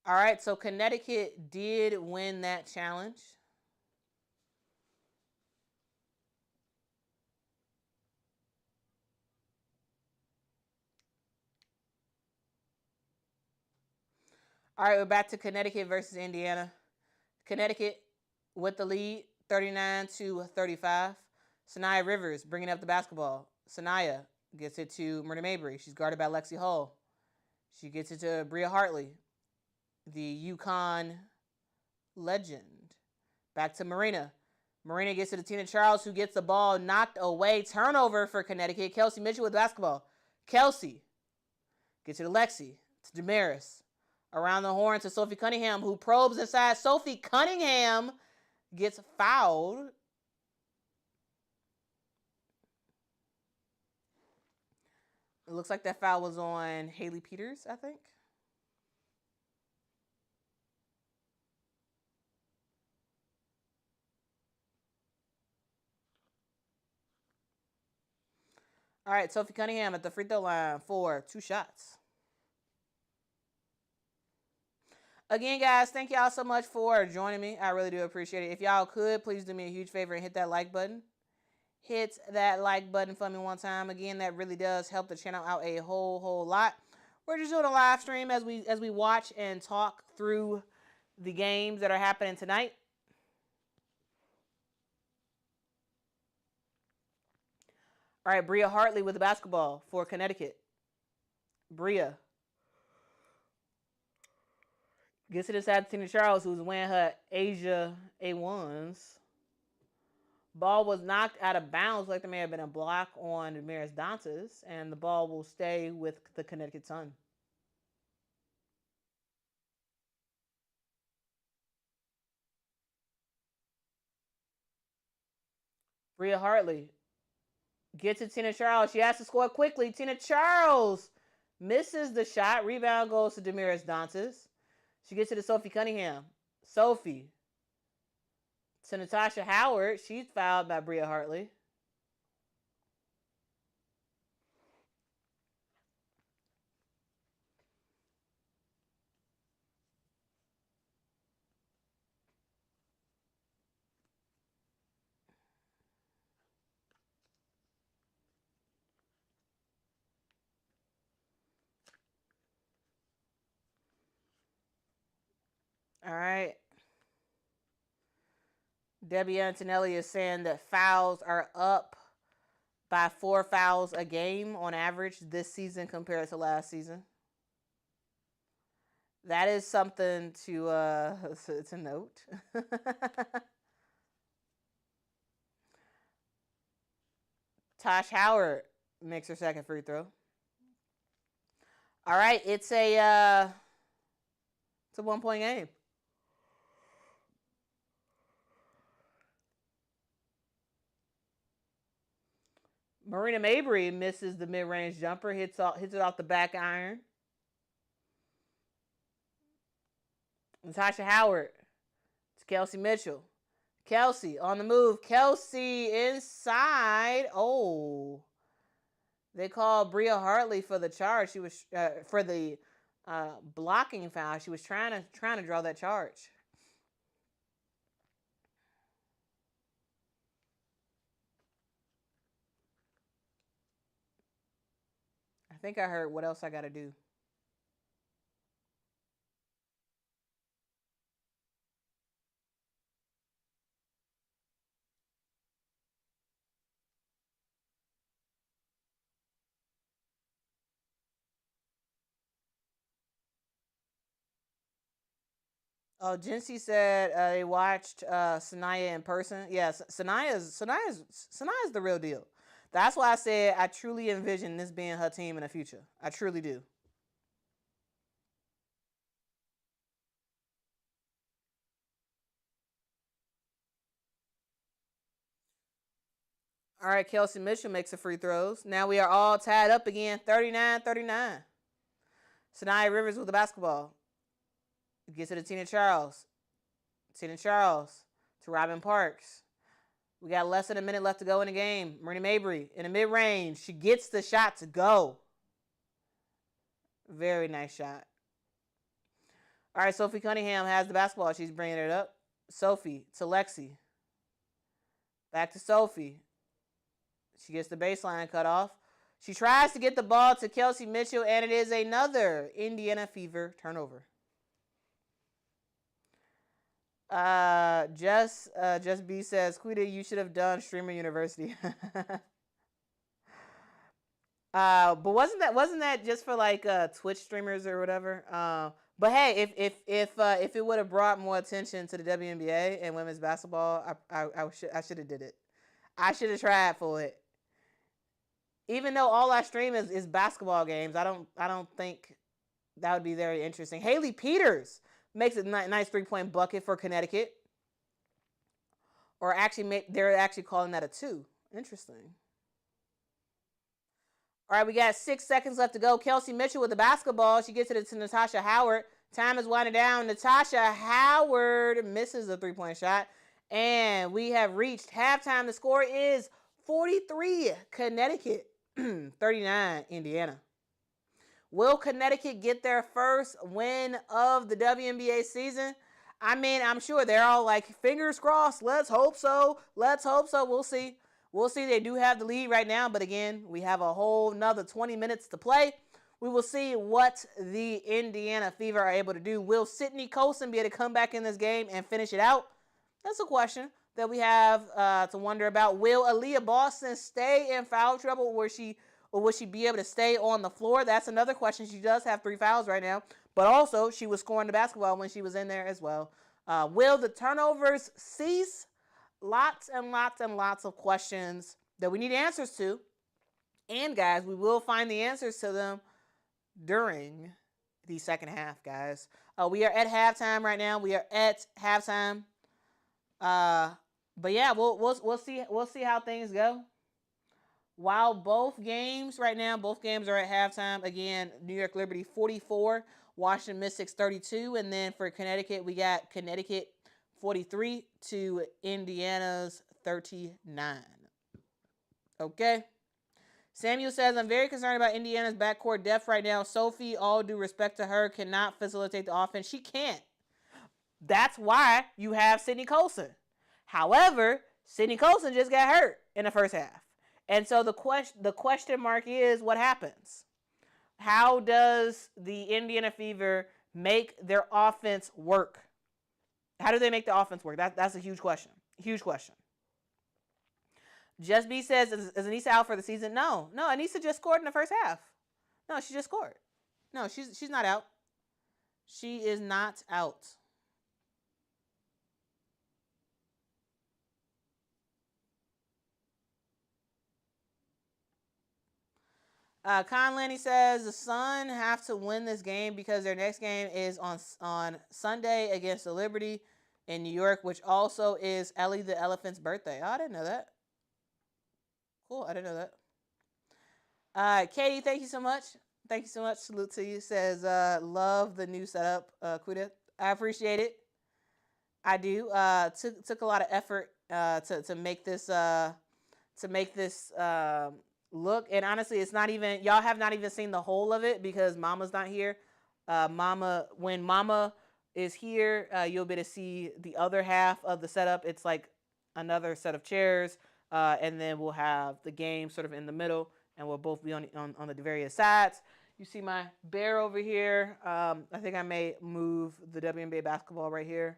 All right, so Connecticut did win that challenge. All right, we're back to Connecticut versus Indiana. Connecticut with the lead, 39-35. Sanaya Rivers bringing up the basketball. Sanaya gets it to Myrna Mabry. She's guarded by Lexi Hull. She gets it to Bria Hartley, the UConn legend. Back to Marina. Marina gets it to Tina Charles, who gets the ball knocked away. Turnover for Connecticut. Kelsey Mitchell with basketball. Kelsey gets it to Lexi, to Damaris. Around the horn to Sophie Cunningham, who probes inside. Sophie Cunningham gets fouled. It looks like that foul was on Haley Peters, I think. All right, Sophie Cunningham at the free throw line for 2 shots. Again, guys, thank y'all so much for joining me. I really do appreciate it. If y'all could, please do me a huge favor and hit that like button. Hit that like button for me one time. Again, that really does help the channel out a whole lot. We're just doing a live stream as we watch and talk through the games that are happening tonight. All right, Bria Hartley with the basketball for Connecticut. Bria gets it inside to Tina Charles, who's wearing her Asia A1s. Ball was knocked out of bounds, like there may have been a block on Damaris Dantas, and the ball will stay with the Connecticut Sun. Bria Hartley gets it to Tina Charles. She has to score quickly. Tina Charles misses the shot. Rebound goes to Damaris Dantas. She gets it to Sophie Cunningham. Sophie to Natasha Howard. She's fouled by Bria Hartley. All right. Debbie Antonelli is saying that fouls are up by 4 fouls a game on average this season compared to last season. That is something to note. Tosh Howard makes her second free throw. All right, it's a 1-point game. Marina Mabry misses the mid-range jumper, hits it off the back iron. Natasha Howard to Kelsey Mitchell. Kelsey on the move. Kelsey inside. Oh, they called Bria Hartley for the charge. She was for the blocking foul. She was trying to draw that charge. I think I heard what else I got to do. Oh, Jincy said they watched Sanaya in person. Yes, Sanaya's the real deal. That's why I said I truly envision this being her team in the future. I truly do. All right, Kelsey Mitchell makes the free throws. Now we are all tied up again, 39-39. Sanaya Rivers with the basketball. Gets it to Tina Charles. Tina Charles to Robin Parks. We got less than a minute left to go in the game. Marina Mabry in the mid-range. She gets the shot to go. Very nice shot. All right, Sophie Cunningham has the basketball. She's bringing it up. Sophie to Lexi. Back to Sophie. She gets the baseline cut off. She tries to get the ball to Kelsey Mitchell, and it is another Indiana Fever turnover. Just B says, Quita, you should have done Streamer University. But wasn't that just for like Twitch streamers or whatever? But hey, if it would have brought more attention to the WNBA and women's basketball, I should have did it. I should have tried for it. Even though all I stream is basketball games, I don't think that would be very interesting. Haley Peters makes a nice 3-point bucket for Connecticut. Or actually, they're actually calling that a 2. Interesting. All right, we got 6 seconds left to go. Kelsey Mitchell with the basketball. She gets it to Natasha Howard. Time is winding down. Natasha Howard misses a 3-point shot. And we have reached halftime. The score is 43 Connecticut, 39 Indiana. Will Connecticut get their first win of the WNBA season? I mean, I'm sure they're all like, fingers crossed. Let's hope so. Let's hope so. We'll see. We'll see. They do have the lead right now. But again, we have a whole nother 20 minutes to play. We will see what the Indiana Fever are able to do. Will Sydney Colson be able to come back in this game and finish it out? That's a question that we have to wonder about. Will Aaliyah Boston stay in foul trouble, or will she be able to stay on the floor? That's another question. She does have 3 fouls right now, but also she was scoring the basketball when she was in there as well. Will the turnovers cease? Lots and lots and lots of questions that we need answers to. And guys, we will find the answers to them during the second half, guys. We are at halftime right now. We are at halftime. But yeah, we'll see how things go. While both games right now, both games are at halftime. Again, New York Liberty 44, Washington Mystics 32, and then for Connecticut, we got Connecticut 43 to Indiana's 39. Okay. Samuel says, I'm very concerned about Indiana's backcourt depth right now. Sophie, all due respect to her, cannot facilitate the offense. She can't. That's why you have Sydney Colson. However, Sydney Colson just got hurt in the first half. And so the question mark is, what happens? How does the Indiana Fever make their offense work? How do they make the offense work? That's a huge question. Huge question. Just B says, is Anissa out for the season? No, Anissa just scored in the first half. No, she just scored. No, she's not out. She is not out. Conlandy says the Sun have to win this game because their next game is on Sunday against the Liberty in New York, which also is Ellie the Elephant's birthday. Oh, I didn't know that. Cool, I didn't know that. Katie, thank you so much. Thank you so much. Salute to you. Says, love the new setup, Quita. I appreciate it. I do. Took a lot of effort to make this look, and honestly, it's not even, y'all have not even seen the whole of it because Mama's not here. When Mama is here, you'll be able to see the other half of the setup. It's like another set of chairs, and then we'll have the game sort of in the middle, and we'll both be on the various sides. You see my bear over here. I think I may move the WNBA basketball right here.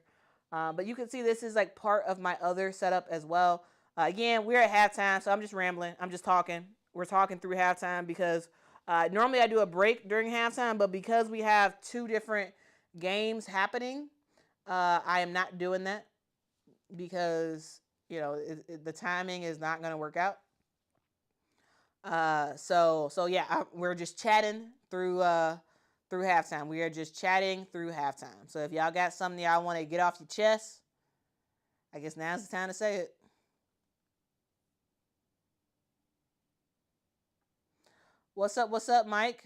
But you can see this is like part of my other setup as well. Again, we're at halftime, so I'm just rambling. I'm just talking. We're talking through halftime because normally I do a break during halftime, but because we have 2 different games happening, I am not doing that because, you know, the timing is not going to work out. So yeah, we're just chatting through halftime. We are just chatting through halftime. So if y'all got something y'all want to get off your chest, I guess now's the time to say it. What's up? What's up, Mike?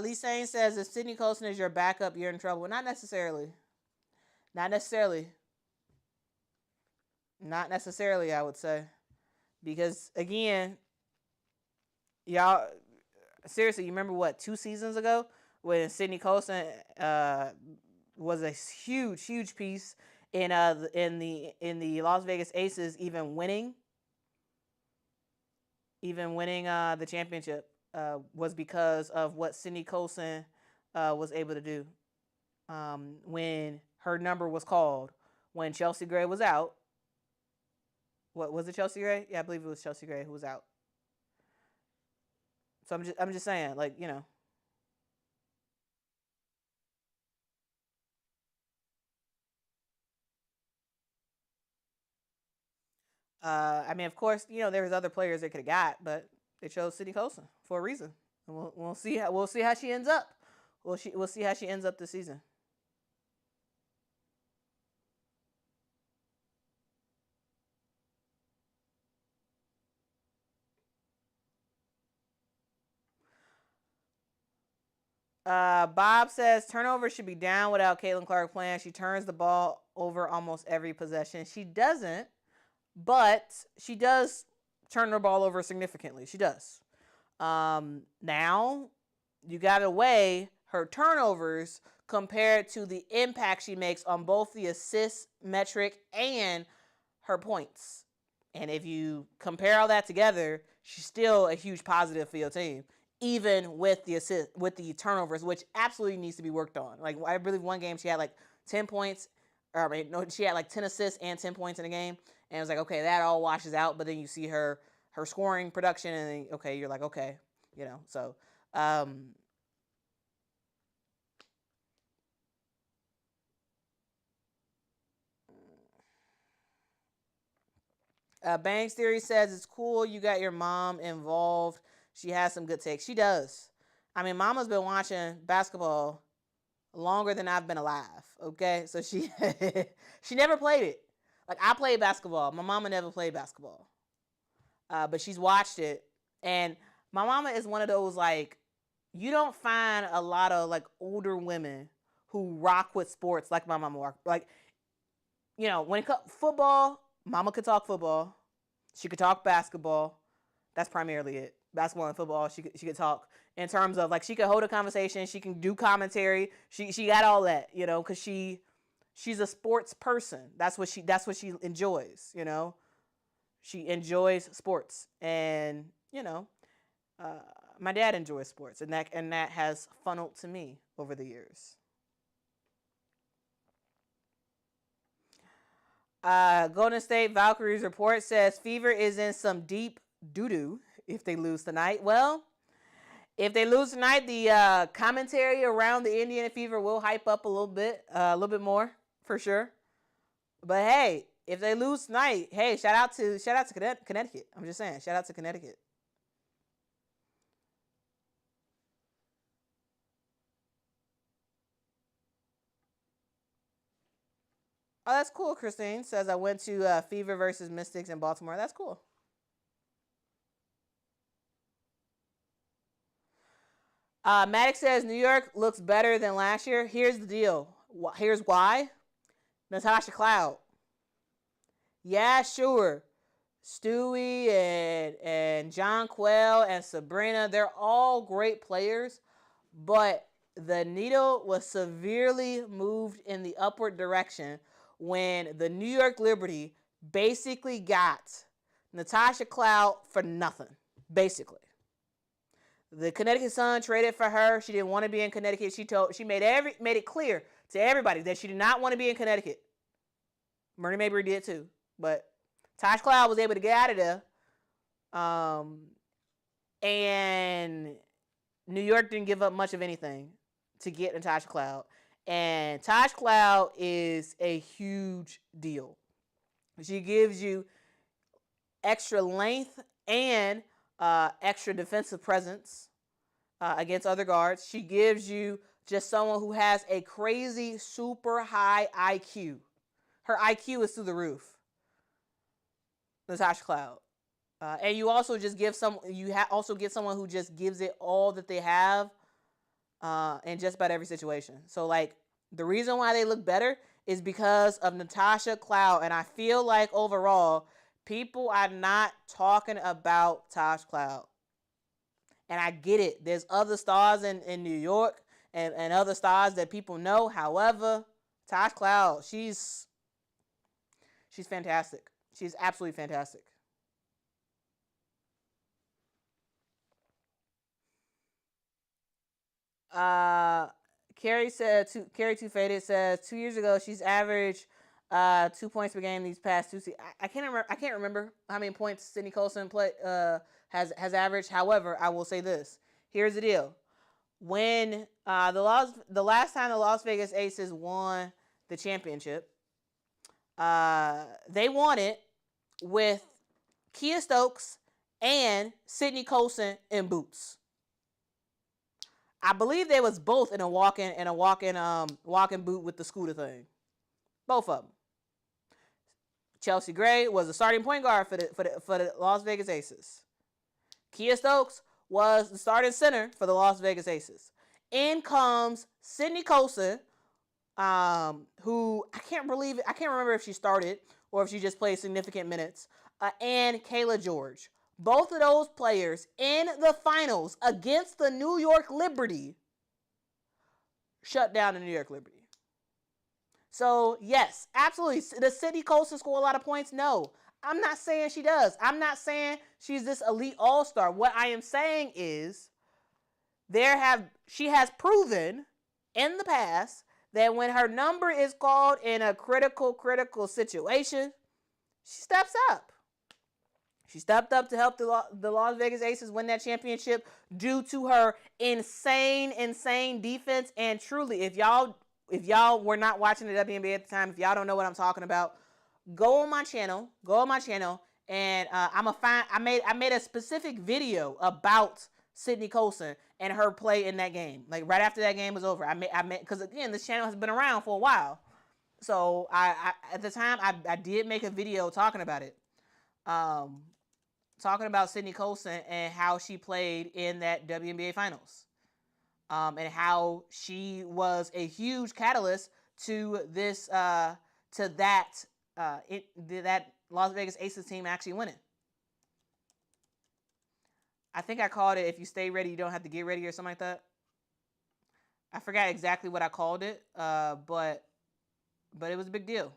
Lee Sane says if Sydney Colson is your backup, you're in trouble. Not necessarily. Not necessarily. Not necessarily, I would say. Because again, y'all seriously, you remember what, 2 seasons ago when Sydney Colson was a huge, huge piece in the Las Vegas Aces even winning the championship was because of what Sydney Colson was able to do when her number was called when Chelsea Gray was out. What was it, Chelsea Gray? Yeah, I believe it was Chelsea Gray who was out. So I'm just saying, like, I mean, of course, there was other players they could have got, but they chose Sydney Colson for a reason. And we'll see how she ends up. We'll see how she ends up this season. Bob says turnover should be down without Caitlin Clark playing. She turns the ball over almost every possession. She doesn't, but she does turn her ball over significantly. She does. Now, you got to weigh her turnovers compared to the impact she makes on both the assist metric and her points. And if you compare all that together, she's still a huge positive for your team, even with the turnovers, which absolutely needs to be worked on. Like, I believe one game she had like 10 points, or I mean, no, she had like 10 assists and 10 points in a game, and it was like, okay, that all washes out. But then you see her scoring production, and then, okay, you're like, okay, so. Bangs Theory says it's cool you got your mom involved. She has some good takes. She does. I mean, Mama's been watching basketball longer than I've been alive. Okay, so she she never played it. Like, I played basketball. My mama never played basketball, but she's watched it. And my mama is one of those, like, you don't find a lot of like older women who rock with sports like my mama rock. Like, when it comes football, mama could talk football. She could talk basketball. That's primarily it. Basketball and football, she could talk in terms of, like, she could hold a conversation. She can do commentary. She got all that, because she's a sports person. That's what she enjoys. She enjoys sports, and my dad enjoys sports, and that has funneled to me over the years. Golden State Valkyries report says Fever is in some deep doo-doo if they lose tonight. Well, if they lose tonight, the commentary around the Indiana Fever will hype up a little bit more, for sure. But hey, if they lose tonight, hey, shout out to Connecticut. I'm just saying, shout out to Connecticut. Oh, that's cool. Christine says I went to Fever versus Mystics in Baltimore. That's cool. Maddox says New York looks better than last year. Here's the deal. Here's why. Natasha Cloud. Yeah, sure. Stewie and John Quell and Sabrina, they're all great players, but the needle was severely moved in the upward direction when the New York Liberty basically got Natasha Cloud for nothing, basically. The Connecticut Sun traded for her. She didn't want to be in Connecticut. She made it clear to everybody that she did not want to be in Connecticut. Myrna Mabry did too, but Tosh Cloud was able to get out of there. And New York didn't give up much of anything to get Natasha Cloud. And Tosh Cloud is a huge deal. She gives you extra length and extra defensive presence against other guards. She gives you just someone who has a crazy, super high IQ. Her IQ is through the roof. Natasha Cloud. And you also just give also get someone who just gives it all that they have in just about every situation. So like the reason why they look better is because of Natasha Cloud. And I feel like overall, people are not talking about Tosh Cloud. And I get it. There's other stars in New York and other stars that people know. However, Tosh Cloud, she's fantastic. She's absolutely fantastic. Uh, Carrie Too Faded says 2 years ago she's averaged 2 points per game these past two seasons. I can't remember. I can't remember how many points Sydney Colson has averaged. However, I will say this. Here's the deal. When the last time the Las Vegas Aces won the championship, they won it with Kia Stokes and Sydney Colson in boots. I believe they was both in a walk-in boot with the scooter thing. Both of them. Chelsea Gray was the starting point guard for the Las Vegas Aces. Kia Stokes was the starting center for the Las Vegas Aces. In comes Sydney Colson, who I can't remember if she started or if she just played significant minutes, and Kayla George. Both of those players in the finals against the New York Liberty shut down the New York Liberty. So, yes, absolutely. Does Sydney Colson score a lot of points? No. I'm not saying she does. I'm not saying she's this elite all-star. What I am saying is she has proven in the past that when her number is called in a critical situation, she steps up. She stepped up to help the Las Vegas Aces win that championship due to her insane defense. And truly, if y'all were not watching the WNBA at the time, if y'all don't know what I'm talking about, go on my channel, and I made a specific video about Sydney Colson and her play in that game. Like right after that game was over, I made because again this channel has been around for a while, so I at the time I did make a video talking about it. Talking about Sydney Colson and how she played in that WNBA finals. And how she was a huge catalyst to that Las Vegas Aces team actually winning. I think I called it, if you stay ready, you don't have to get ready or something like that. I forgot exactly what I called it, but it was a big deal.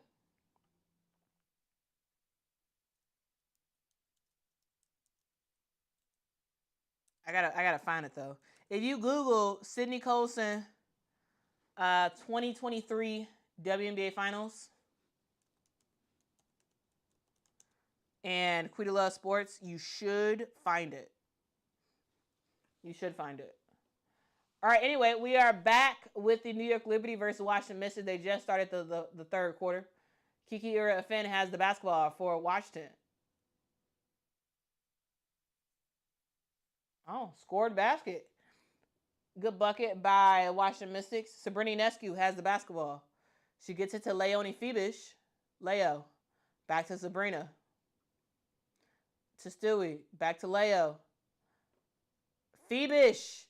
I gotta find it though. If you Google Sydney Colson 2023 WNBA Finals and Quita Loves Sports, you should find it. You should find it. All right, anyway, we are back with the New York Liberty versus Washington Mystics. They just started the third quarter. Kiki Ira-Finn has the basketball for Washington. Oh, scored basket. Good bucket by Washington Mystics. Sabrina Ionescu has the basketball. She gets it to Leonie Fibish. Leo. Back to Sabrina. To Stewie. Back to Leo. Fibish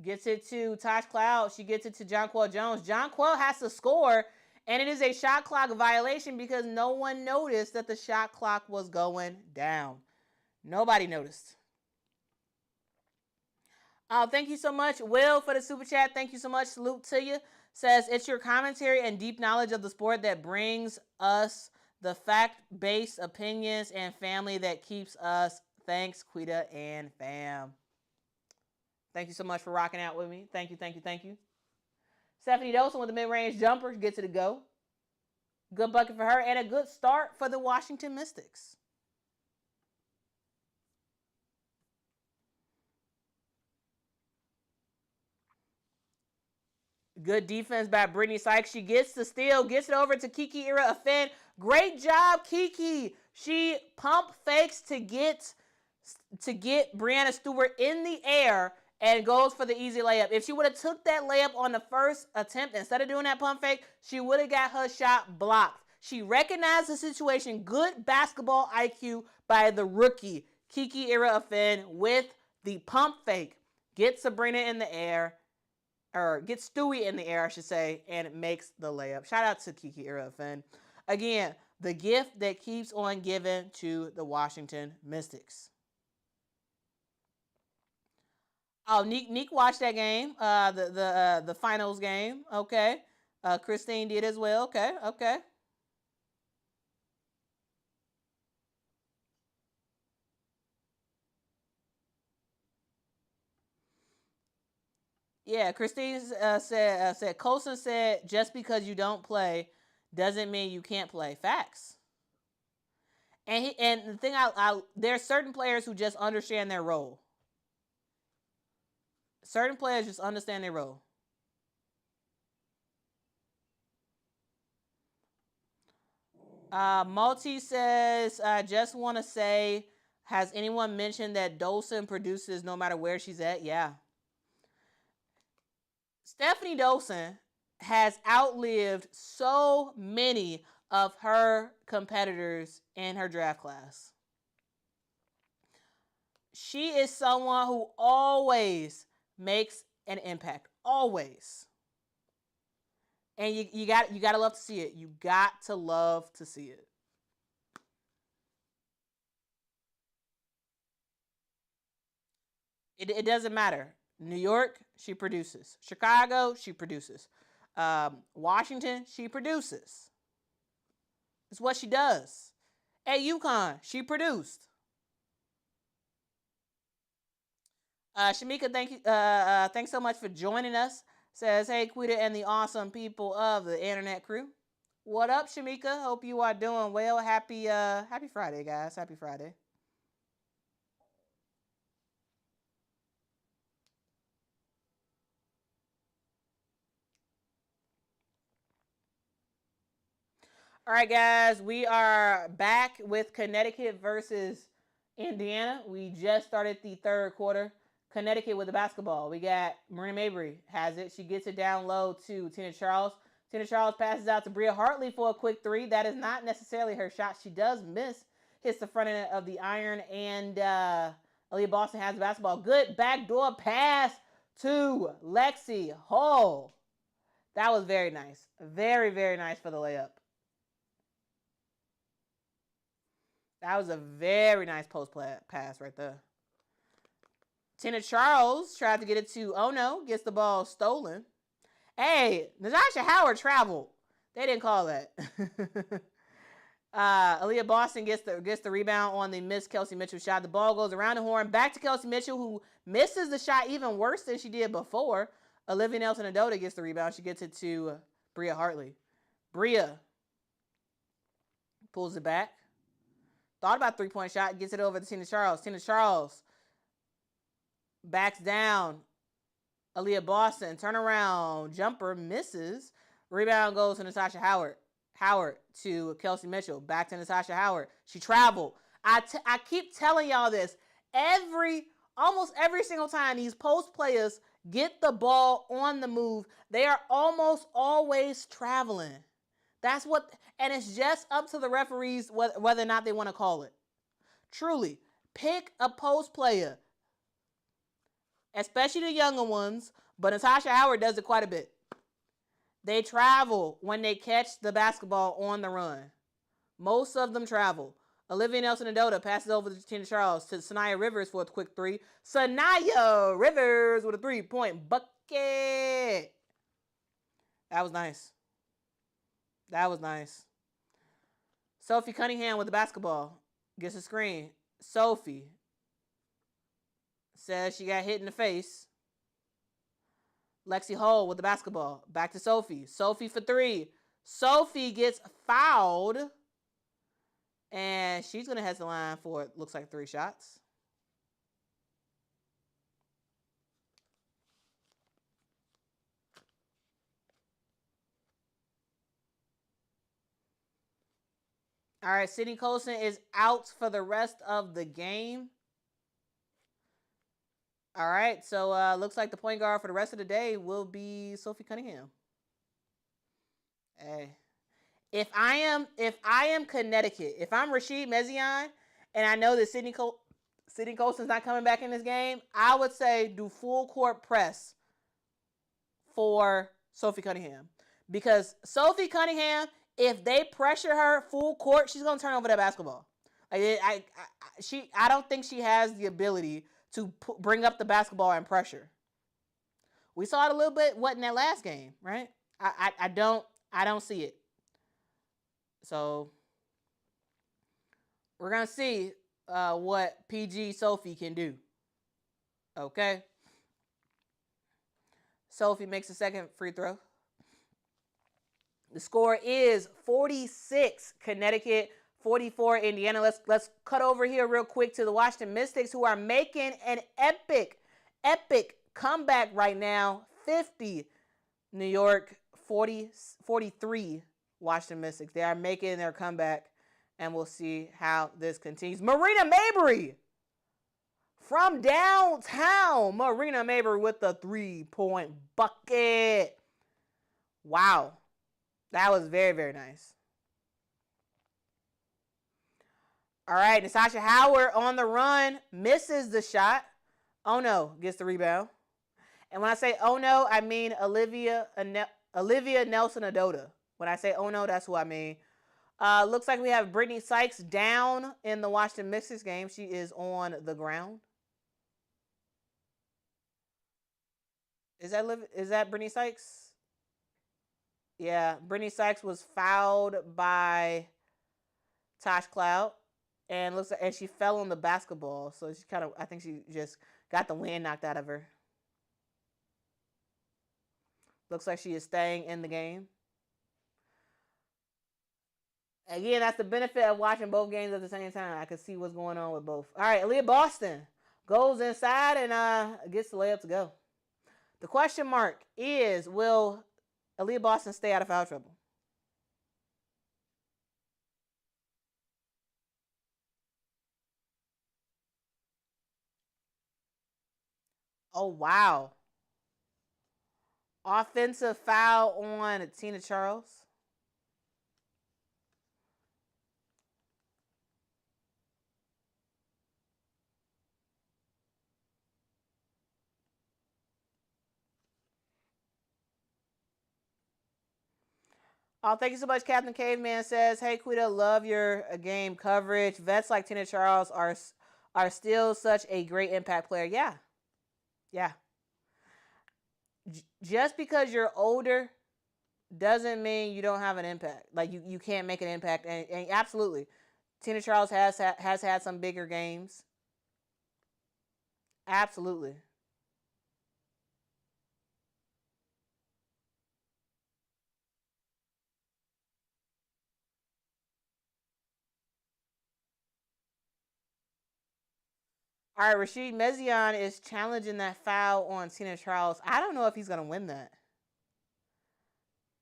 gets it to Tosh Cloud. She gets it to Jonquel Jones. Jonquel has to score, and it is a shot clock violation because no one noticed that the shot clock was going down. Nobody noticed. Thank you so much, Will, for the super chat. Thank you so much. Salute to you. Says, it's your commentary and deep knowledge of the sport that brings us the fact-based opinions and family that keeps us. Thanks, Quita and fam. Thank you so much for rocking out with me. Thank you. Stephanie Dolson with the mid-range jumper gets it to go. Good bucket for her and a good start for the Washington Mystics. Good defense by Brittany Sykes. She gets the steal, gets it over to Kiki Ira-Finn. Great job, Kiki. She pump fakes to get Breanna Stewart in the air and goes for the easy layup. If she would have took that layup on the first attempt instead of doing that pump fake, she would have got her shot blocked. She recognized the situation. Good basketball IQ by the rookie, Kiki Ira-Offin, with the pump fake. Get Sabrina in the air, or get Stewie in the air, I should say, and it makes the layup. Shout out to Kiki Ira-Offin. Again, the gift that keeps on giving to the Washington Mystics. Oh, Neek watched that game, the finals game. Okay, Christine did as well. Okay, okay. Yeah, Christine said Colson said just because you don't play doesn't mean you can't play. Facts. And the thing there are certain players who just understand their role. Certain players just understand their role. Multi says, I just want to say, has anyone mentioned that Dolson produces no matter where she's at? Yeah. Stephanie Dolson has outlived so many of her competitors in her draft class. She is someone who always makes an impact. Always. And you gotta love to see it. You got to love to see it. It doesn't matter. New York, she produces. Chicago, she produces. Washington, she produces. It's what she does. At UConn, she produced. Shamika, thanks so much for joining us. Says, hey, Quita and the awesome people of the internet crew. What up, Shamika? Hope you are doing well. Happy Friday, guys. Happy Friday. All right, guys, we are back with Connecticut versus Indiana. We just started the third quarter. Connecticut with the basketball. We got Marina Mabry has it. She gets it down low to Tina Charles. Tina Charles passes out to Bria Hartley for a quick three. That is not necessarily her shot. She does miss. Hits the front end of the iron, and Aaliyah Boston has the basketball. Good backdoor pass to Lexi Hall. That was very nice. Very, very nice for the layup. That was a very nice post pass right there. Tina Charles tried to get it to no, gets the ball stolen. Hey, Natasha Howard traveled. They didn't call that. Aaliyah Boston gets the rebound on the missed Kelsey Mitchell shot. The ball goes around the horn back to Kelsey Mitchell, who misses the shot even worse than she did before. Olivia Nelson-Adota gets the rebound. She gets it to Bria Hartley. Bria pulls it back. Thought about three-point shot. Gets it over to Tina Charles. Tina Charles backs down. Aaliyah Boston, turnaround, jumper, misses. Rebound goes to Natasha Howard. Howard to Kelsey Mitchell. Back to Natasha Howard. She traveled. I keep telling y'all this. Almost every single time these post players get the ball on the move, they are almost always traveling. That's what, and it's just up to the referees whether or not they want to call it. Truly, pick a post player, especially the younger ones, but Natasha Howard does it quite a bit. They travel when they catch the basketball on the run. Most of them travel. Olivia Nelson-Adota passes over to Tina Charles to Sanaya Rivers for a quick three. Sanaya Rivers with a three-point bucket. That was nice. That was nice. Sophie Cunningham with the basketball. Gets a screen. Sophie says she got hit in the face. Lexi Hull with the basketball. Back to Sophie. Sophie for three. Sophie gets fouled. And she's going to head to the line for, it looks like, 3 shots. All right, Sydney Colson is out for the rest of the game. All right, so looks like the point guard for the rest of the day will be Sophie Cunningham. Hey. If I am Connecticut, if I'm Rashid Mezion, and I know that Sydney Colson's not coming back in this game, I would say do full court press for Sophie Cunningham. Because Sophie Cunningham, if they pressure her full court, she's gonna turn over that basketball. I don't think she has the ability to bring up the basketball and pressure. We saw it a little bit. What in that last game, right? I don't see it. So we're gonna see what PG Sophie can do. Okay. Sophie makes a second free throw. The score is 46 Connecticut, 44 Indiana. Let's cut over here real quick to the Washington Mystics, who are making an epic comeback right now. 50 New York, 43 Washington Mystics. They are making their comeback, and we'll see how this continues. Marina Mabrey from downtown. Marina Mabrey with the 3-point bucket. Wow. That was very, very nice. All right, Natasha Howard on the run, misses the shot. Oh no, gets the rebound. And when I say oh no, I mean Olivia Nelson Adota. When I say oh no, that's who I mean. Looks like we have Brittany Sykes down in the Washington Mystics game. She is on the ground. Is that Brittany Sykes? Yeah, Brittany Sykes was fouled by Tosh Cloud, and she fell on the basketball. So I think she just got the wind knocked out of her. Looks like she is staying in the game. Again, that's the benefit of watching both games at the same time. I can see what's going on with both. All right, Aaliyah Boston goes inside and gets the layup to go. The question mark is, will Aaliyah Boston stay out of foul trouble? Oh, wow. Offensive foul on Tina Charles. Oh, thank you so much. Captain Caveman says, hey, Quita, love your game coverage. Vets like Tina Charles are still such a great impact player. Yeah. Yeah. Just because you're older doesn't mean you don't have an impact. Like, you can't make an impact. And absolutely, Tina Charles has had some bigger games. Absolutely. All right, Rashid Mezion is challenging that foul on Tina Charles. I don't know if he's going to win that.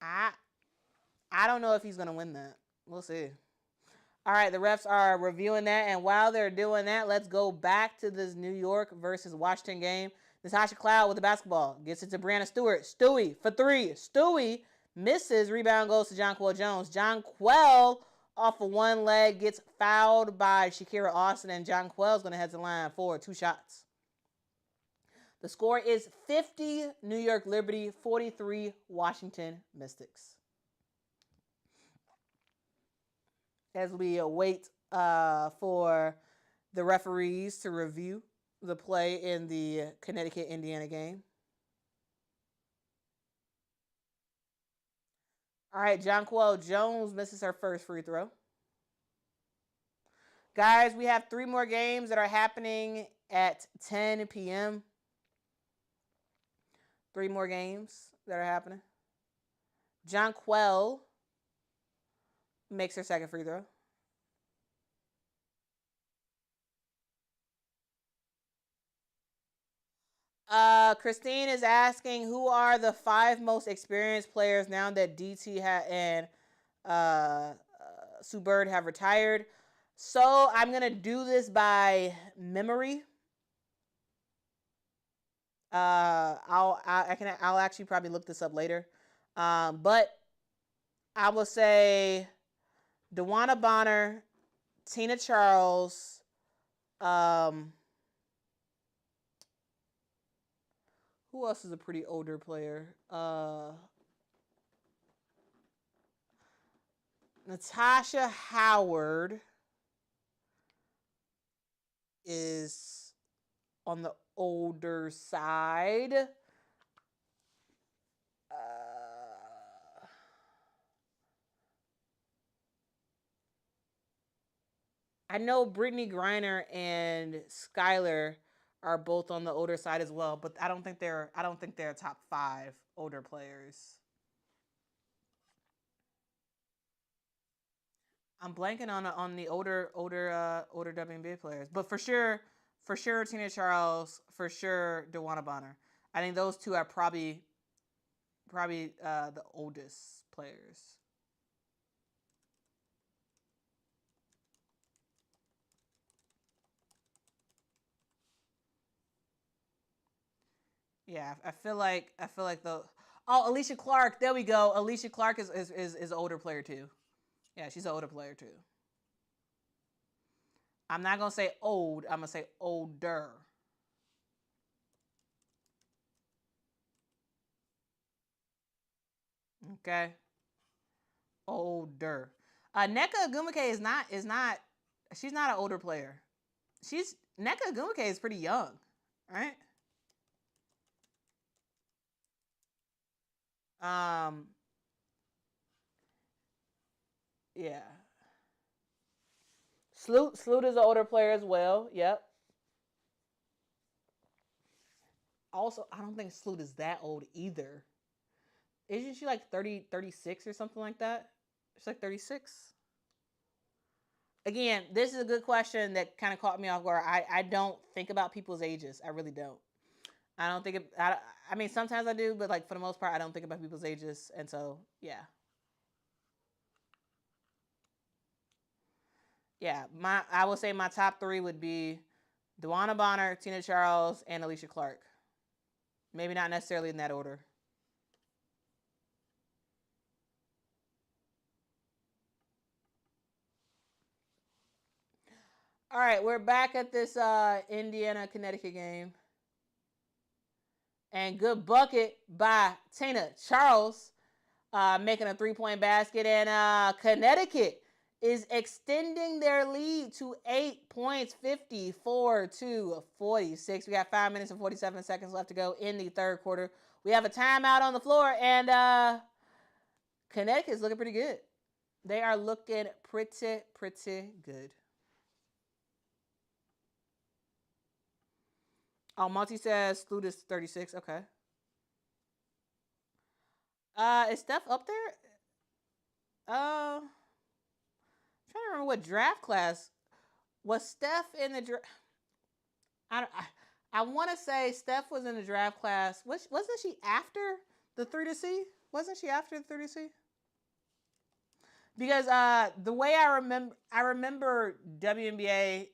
I don't know if he's going to win that. We'll see. All right, the refs are reviewing that, and while they're doing that, let's go back to this New York versus Washington game. Natasha Cloud with the basketball. Gets it to Brianna Stewart. Stewie for three. Stewie misses. Rebound goes to Jonquel Jones. Jonquel off of one leg gets fouled by Shakira Austin, and Jonquel's going to head to the line for 2 shots. The score is 50 New York Liberty, 43 Washington Mystics. As we await for the referees to review the play in the Connecticut-Indiana game. All right, Jonquel Jones misses her first free throw. Guys, we have 3 more games that are happening at 10 p.m. 3 more games that are happening. Jonquel makes her second free throw. Christine is asking, who are the 5 most experienced players now that DT and Sue Bird have retired? So I'm gonna do this by memory. I'll actually probably look this up later. But I will say DeWanna Bonner, Tina Charles, who else is a pretty older player? Natasha Howard is on the older side. I know Brittany Griner and Skylar are both on the older side as well, but I don't think they're top 5 older players. I'm blanking on the older WNBA players, but for sure Tina Charles, for sure DeWanna Bonner. I think those two are probably the oldest players. Yeah, I feel like the Alicia Clark. There we go. Alicia Clark is an older player too. Yeah, she's an older player too. I'm not gonna say old. I'm gonna say older. Okay, older. Nneka Ogwumike is not. She's not an older player. She's Nneka Ogwumike is pretty young, right? Um, yeah. Sloot is an older player as well. Yep. Also, I don't think Sloot is that old either. Isn't she like 30, 36 or something like that? She's like 36. Again, this is a good question that kind of caught me off guard. I don't think about people's ages. I really don't. I don't think it, I mean, sometimes I do, but like for the most part, I don't think about people's ages. And so, yeah. Yeah. I would say my top 3 would be DeWanna Bonner, Tina Charles, and Alicia Clark. Maybe not necessarily in that order. All right, we're back at this Indiana Connecticut game. And good bucket by Tina Charles, making a 3-point basket. And Connecticut is extending their lead to 8 points, 54-46. We got 5 minutes and 47 seconds left to go in the third quarter. We have a timeout on the floor, and Connecticut is looking pretty good. They are looking pretty good. Oh, Monty says Sloot is 36. Okay. Is Steph up there? I'm trying to remember what draft class was Steph in the draft. I want to say Steph was in the draft class. Wasn't she after the 3 to C? Wasn't she after the 3 to C? Because the way I remember WNBA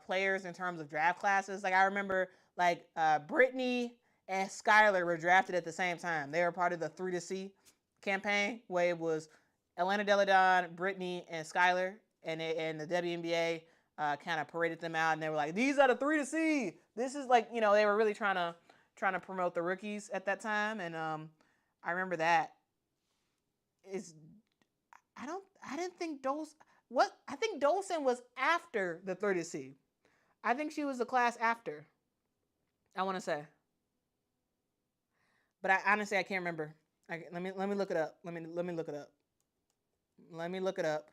players in terms of draft classes. Like I remember like Brittany and Skylar were drafted at the same time. They were part of the 3 to C campaign where it was Atlanta Deladon, Brittany, and Skylar, and the WNBA kind of paraded them out, and they were like, "These are the 3 to C." This is like they were really trying to promote the rookies at that time, and I remember that. Is I didn't think I think Dolson was after the 30 C. I think she was the class after. I want to say, but I honestly I can't remember. Let me look it up. Let me look it up. Let me look it up.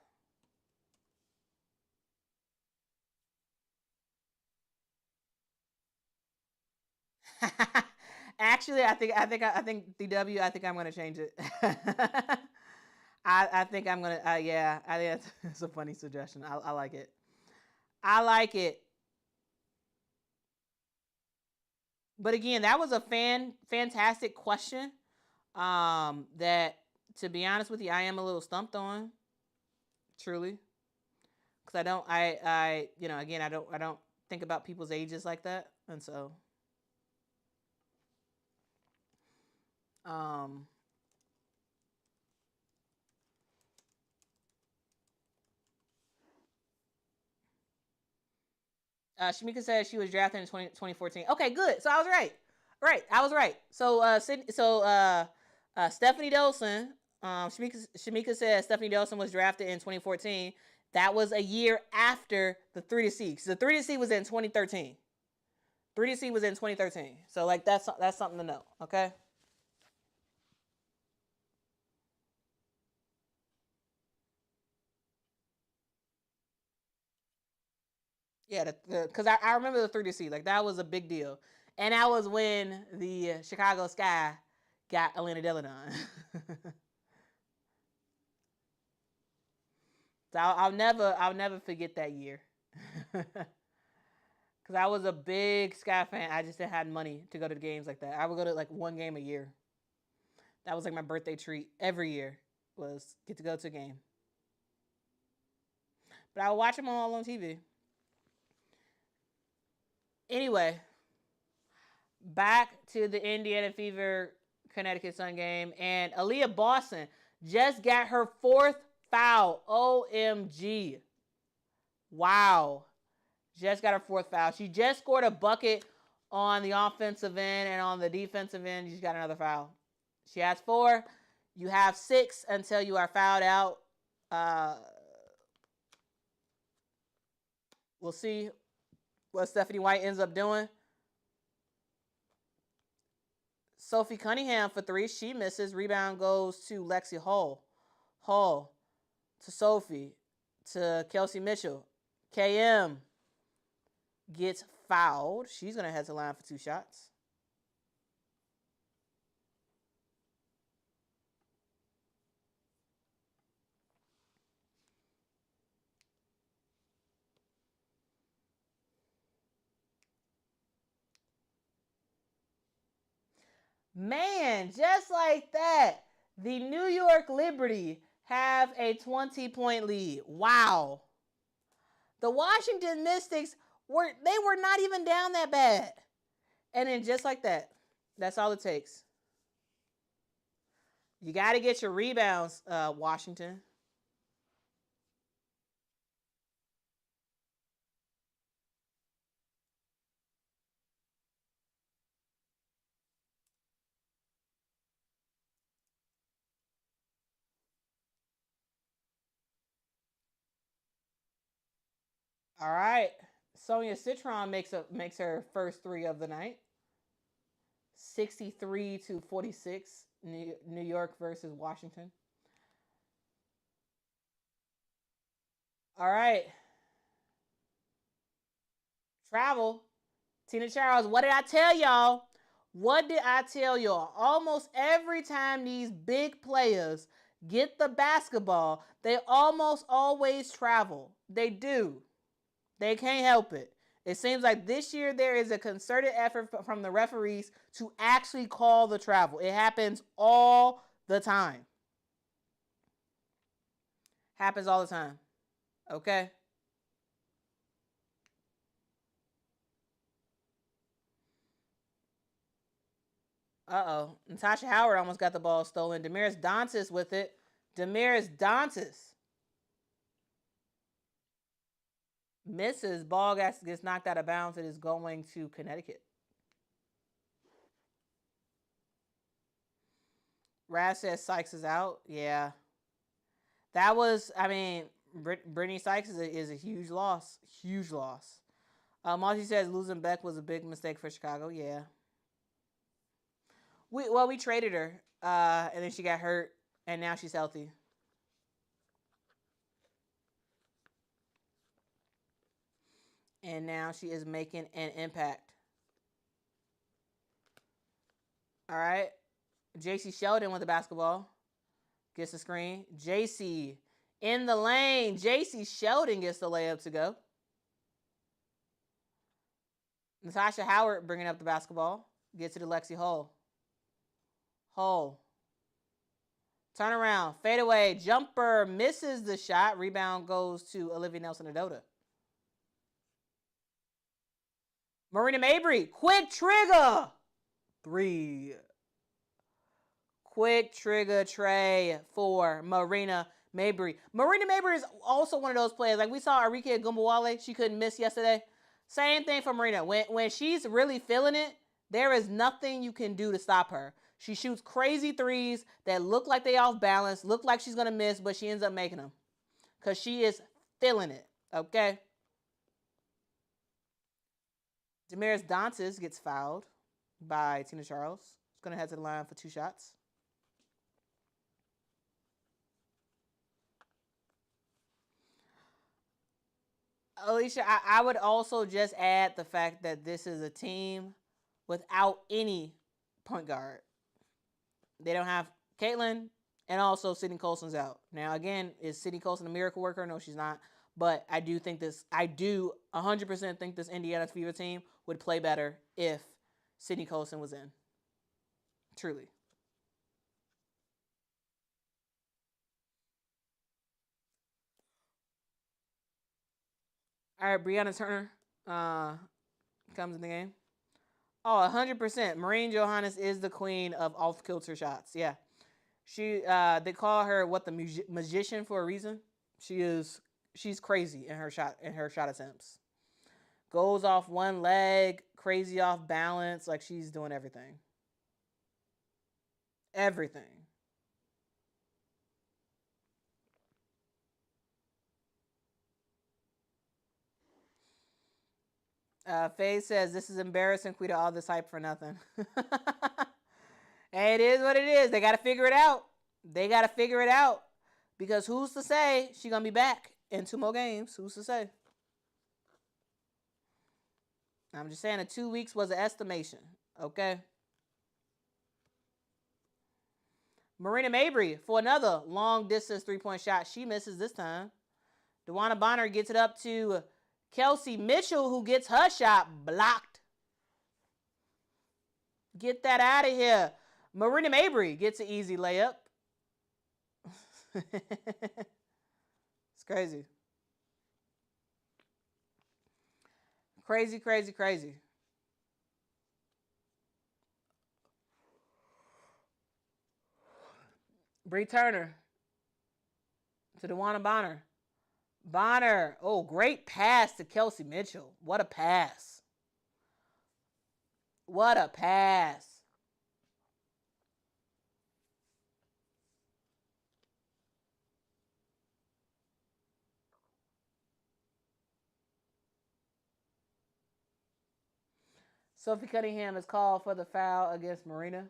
Actually, I think DW. I think I'm gonna change it. I think I'm gonna. Yeah, I think that's a funny suggestion. I like it. I like it. But again, that was a fantastic question. That to be honest with you, I am a little stumped on. Truly, because again, I don't think about people's ages like that, and so um Shamika said she was drafted in 2014. Okay, good. So I was right. Right, I was right. So Stephanie Dolson, Shamika said Stephanie Dolson was drafted in 2014. That was a year after the 3 to C. So the 3 to C was in 2013. 3 to C was in 2013. So like that's something to know. Okay. Yeah, because I remember the 3 to C. Like that was a big deal, and that was when the Chicago Sky got Elena Deladon. So I'll never forget that year. Because I was a big Sky fan. I just didn't have money to go to the games like that. I would go to like one game a year. That was like my birthday treat every year was get to go to a game. But I would watch them all on TV. Anyway, back to the Indiana Fever Connecticut Sun game. And Aaliyah Boston just got her 4th foul. OMG. Wow. Just got her 4th foul. She just scored a bucket on the offensive end, and on the defensive end, she got another foul. She has 4. You have 6 until you are fouled out. We'll see what Stephanie White ends up doing. Sophie Cunningham for 3. She misses. Rebound goes to Lexi Hull. Hull to Sophie to Kelsey Mitchell. KM gets fouled. She's going to head to the line for 2 shots. Man, just like that, the New York Liberty have a 20-point lead. Wow. The Washington Mystics were not even down that bad. And then just like that, that's all it takes. You got to get your rebounds, Washington. All right. Sonia Citron makes her first 3 of the night. 63-46, New York versus Washington. All right. Travel. Tina Charles, what did I tell y'all? What did I tell y'all? Almost every time these big players get the basketball, they almost always travel. They do. They can't help it. It seems like this year there is a concerted effort from the referees to actually call the travel. It happens all the time. Happens all the time. Okay? Uh-oh. Natasha Howard almost got the ball stolen. Damaris Dantas with it. Damaris Dantas misses. Ball gets knocked out of bounds. It is going to Connecticut. Raz says Sykes is out. Yeah. That was, I mean, Brittany Sykes is a huge loss. Huge loss. Monty says losing Beck was a big mistake for Chicago. Yeah. We traded her, and then she got hurt, and now she's healthy. And now she is making an impact. All right. JC Sheldon with the basketball. Gets the screen. JC in the lane. JC Sheldon gets the layup to go. Natasha Howard bringing up the basketball. Gets it to Lexi Hull. Hull. Turn around. Fade away. Jumper misses the shot. Rebound goes to Olivia Nelson-Adota. Marina Mabry. Quick trigger. 3. Quick trigger tray for Marina Mabry. Marina Mabry is also one of those players. Like we saw Arike Gumbawale. She couldn't miss yesterday. Same thing for Marina. When she's really feeling it, there is nothing you can do to stop her. She shoots crazy threes that look like they off balance, look like she's going to miss, but she ends up making them. Because she is feeling it. Okay? Damaris Dantas gets fouled by Tina Charles. She's going to head to the line for 2 shots. Alicia, I would also just add the fact that this is a team without any point guard. They don't have Caitlin, and also Sydney Colson's out. Now, again, is Sydney Colson a miracle worker? No, she's not. But I do 100% think this Indiana Fever team would play better if Sydney Colson was in. Truly. All right, Brianna Turner comes in the game. Oh, 100%. Maureen Johannes is the queen of off-kilter shots. Yeah. They call her the magician for a reason. She's crazy in her shot attempts. Goes off one leg, crazy off balance, like she's doing everything. Everything. Faye says, this is embarrassing, Quita, all this hype for nothing. Hey, it is what it is. They got to figure it out. Because who's to say she's going to be back in 2 more games? Who's to say? I'm just saying 2 weeks was an estimation. Okay? Marina Mabry for another long-distance 3-point shot. She misses this time. DeWanna Bonner gets it up to Kelsey Mitchell, who gets her shot blocked. Get that out of here. Marina Mabry gets an easy layup. It's crazy. Crazy, crazy, crazy. Bree Turner to DeWanna Bonner. Bonner. Oh, great pass to Kelsey Mitchell. What a pass. What a pass. Sophie Cunningham is called for the foul against Marina.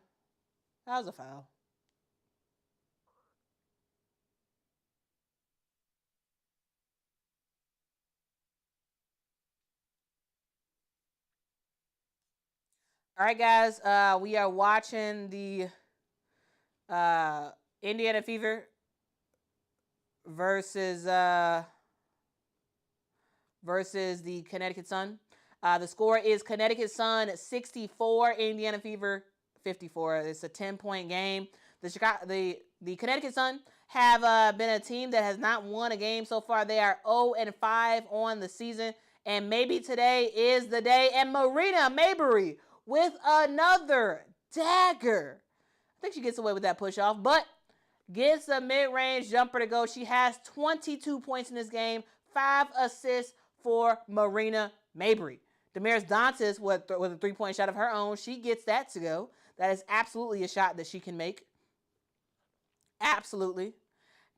That was a foul. All right, guys. We are watching the Indiana Fever versus the Connecticut Sun. The score is Connecticut Sun 64, Indiana Fever 54. It's a 10-point game. The Connecticut Sun have been a team that has not won a game so far. They are 0-5 on the season, and maybe today is the day. And Marina Mabry with another dagger. I think she gets away with that push-off, but gets a mid-range jumper to go. She has 22 points in this game, 5 assists for Marina Mabry. Damaris Dantas with a 3-point shot of her own. She gets that to go. That is absolutely a shot that she can make. Absolutely.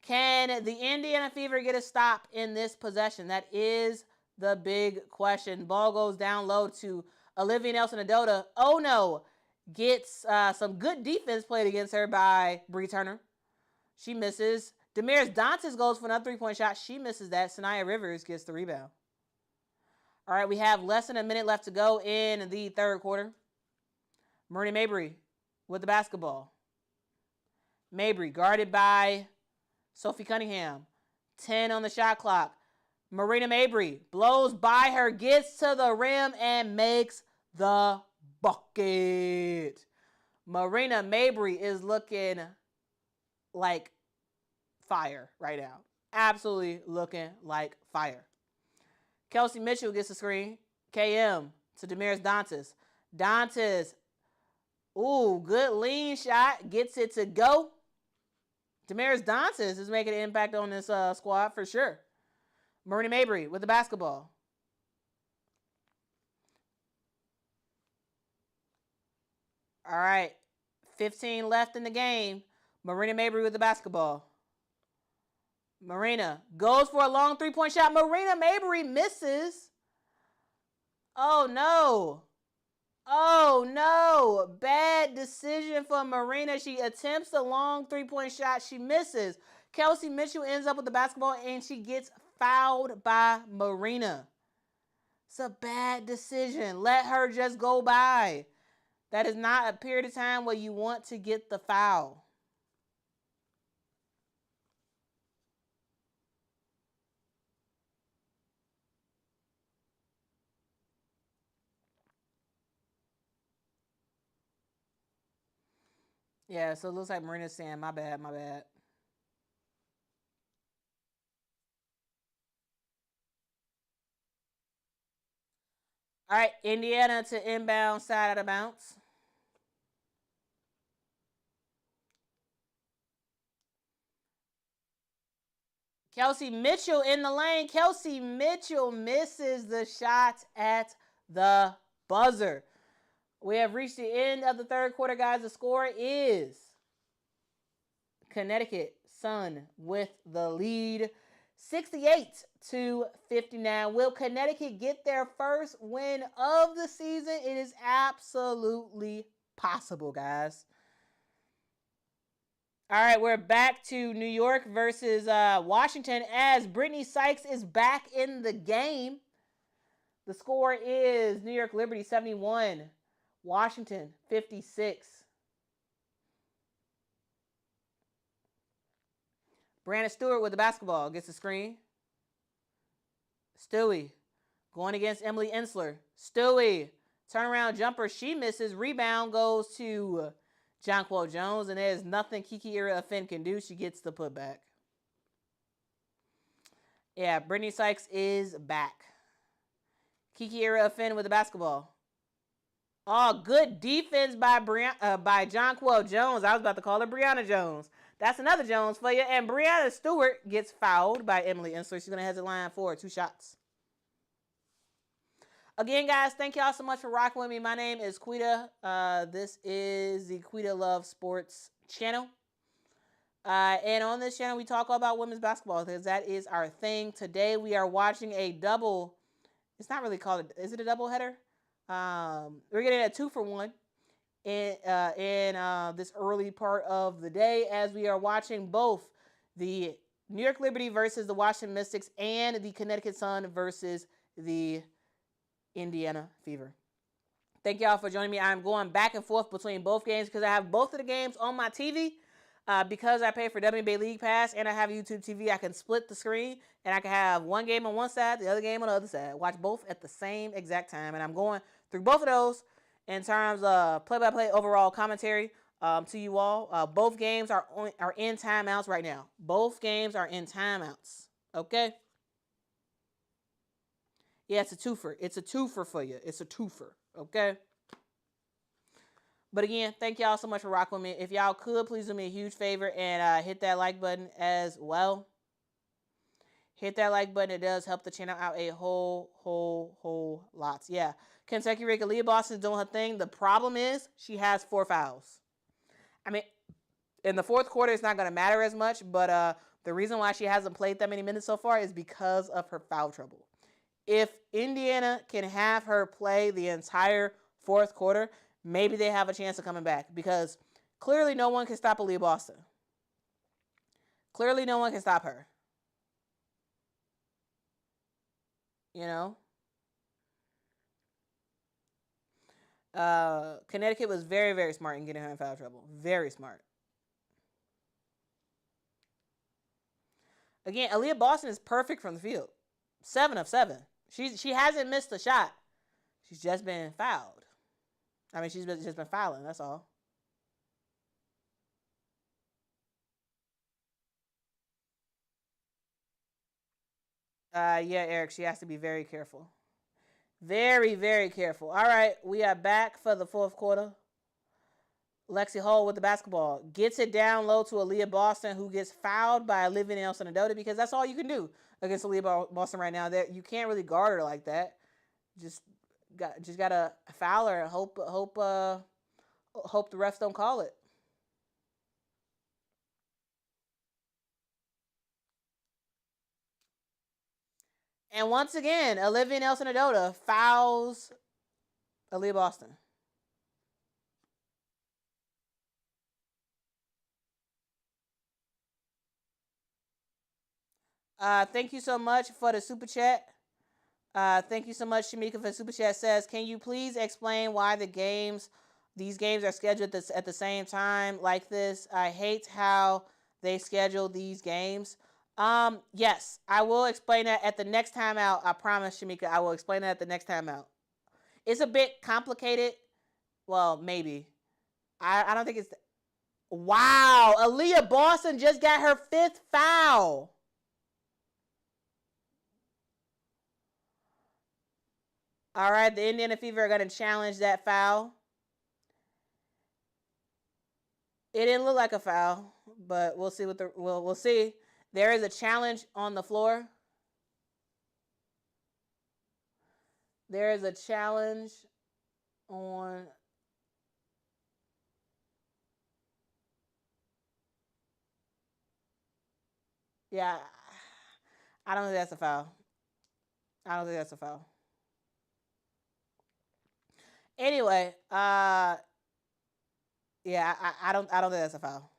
Can the Indiana Fever get a stop in this possession? That is the big question. Ball goes down low to Olivia Nelson-Adota. Oh no. Gets some good defense played against her by Bree Turner. She misses. Damaris Dantas goes for another 3-point shot. She misses that. Sanaya Rivers gets the rebound. All right, we have less than a minute left to go in the third quarter. Marina Mabry with the basketball. Mabry guarded by Sophie Cunningham. 10 on the shot clock. Marina Mabry blows by her, gets to the rim, and makes the bucket. Marina Mabry is looking like fire right now. Absolutely looking like fire. Kelsey Mitchell gets the screen. KM to Damaris Dantas. Dantas, ooh, good lean shot. Gets it to go. Damaris Dantas is making an impact on this squad for sure. Marina Mabry with the basketball. All right. 15 left in the game. Marina Mabrey with the basketball. Marina goes for a long three-point shot. Marina Mabrey misses. Oh, no. Oh, no. Bad decision for Marina. She attempts a long three-point shot. She misses. Kelsey Mitchell ends up with the basketball, and she gets fouled by Marina. It's a bad decision. Let her just go by. That is not a period of time where you want to get the foul. Yeah, so it looks like Marina's saying, my bad, my bad. All right, Indiana to inbound side of the bounce. Kelsey Mitchell in the lane. Kelsey Mitchell misses the shot at the buzzer. We have reached the end of the third quarter, guys. The score is Connecticut Sun with the lead, 68-59. Will Connecticut get their first win of the season? It is absolutely possible, guys. All right, we're back to New York versus Washington as Brittany Sykes is back in the game. The score is New York Liberty 71, Washington 56. Brandon Stewart with the basketball gets the screen. Stewie going against Emily Ensler. Stewie, turnaround jumper. She misses. Rebound goes to Jonquel Jones, and there's nothing Kiki Ira-Finn can do. She gets the putback. Yeah, Brittany Sykes is back. Kiki Ira-Finn with the basketball. Oh, good defense by Jonquel Jones. I was about to call her Brianna Jones. That's another Jones for you. And Brianna Stewart gets fouled by Emily Ensler. She's going to head to the line for 2 shots. Again, guys, thank y'all so much for rocking with me. My name is Quita. This is the Quita Loves Sports channel. And on this channel, we talk all about women's basketball because that is our thing. Today, we are watching a double. It's not really called, is it a double header? We're getting a 2-for-1 in this early part of the day as we are watching both the New York Liberty versus the Washington Mystics and the Connecticut Sun versus the Indiana Fever. Thank y'all for joining me. I'm going back and forth between both games because I have both of the games on my TV. Because I pay for WNBA League Pass and I have YouTube TV, I can split the screen and I can have one game on one side, the other game on the other side. Watch both at the same exact time. And I'm going through both of those in terms of play-by-play overall commentary to you all. Both games are in timeouts right now. Both games are in timeouts. Okay? Yeah, it's a twofer. It's a twofer for you. It's a twofer. Okay? But again, thank y'all so much for rocking with me. If y'all could, please do me a huge favor and hit that like button as well. Hit that like button. It does help the channel out a whole lot. Yeah. Kentucky Rick Aaliyah Boston's doing her thing. The problem is she has 4 fouls. I mean, in the fourth quarter, it's not going to matter as much. But the reason why she hasn't played that many minutes so far is because of her foul trouble. If Indiana can have her play the entire fourth quarter, maybe they have a chance of coming back because clearly no one can stop Aaliyah Boston. Clearly no one can stop her. You know? Connecticut was very, very smart in getting her in foul trouble. Very smart. Again, Aaliyah Boston is perfect from the field. 7 of 7. She hasn't missed a shot. She's just been fouled. I mean, she's just been fouling. That's all. Yeah, Eric, she has to be very careful. Very, very careful. All right, we are back for the fourth quarter. Lexi Hall with the basketball. Gets it down low to Aaliyah Boston, who gets fouled by Olivia Nelson-Adota because that's all you can do against Aaliyah Boston right now. You can't really guard her like that. Just gotta foul her and hope Hope the refs don't call it. And once again, Olivia Nelson-Ododa fouls Aaliyah Boston. Thank you so much for the super chat. Thank you so much, Shamika, for the super chat. Says, can you please explain why these games are scheduled at the same time like this? I hate how they schedule these games. Yes, I will explain that at the next time out. I promise, Shamika, I will explain that at the next time out. It's a bit complicated. Well, maybe. I don't think it's. Wow, Aaliyah Boston just got her 5th foul. All right, the Indiana Fever are going to challenge that foul. It didn't look like a foul, but we'll see we'll see. There is a challenge on the floor. There is a challenge on. Yeah, I don't think that's a foul. I don't think that's a foul. Anyway, yeah, I don't think that's a foul.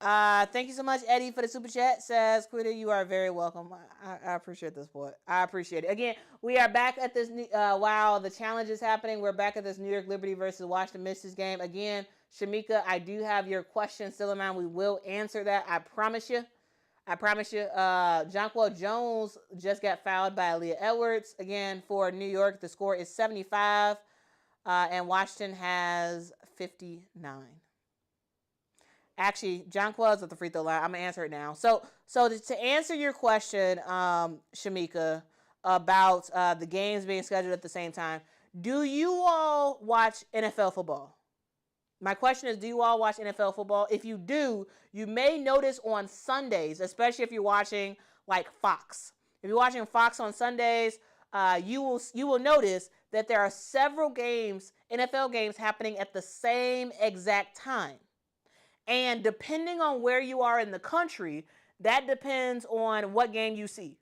Thank you so much, Eddie, for the super chat. Says, Quita, you are very welcome. I appreciate this, boy. I appreciate it. Again, we are back at this, while the challenge is happening, we're back at this New York Liberty versus Washington Mystics game. Again, Shamika, I do have your question still in mind. We will answer that. I promise you. I promise you. Jonquel Jones just got fouled by Aaliyah Edwards. Again, for New York, the score is 75, and Washington has 59. Actually, John Quell's at the free throw line. I'm gonna answer it now. So to answer your question, Shamika, about the games being scheduled at the same time, do you all watch NFL football? My question is, do you all watch NFL football? If you do, you may notice on Sundays, especially if you're watching like Fox. If you're watching Fox on Sundays, you will notice that there are several games, NFL games, happening at the same exact time. And depending on where you are in the country, that depends on what game you see.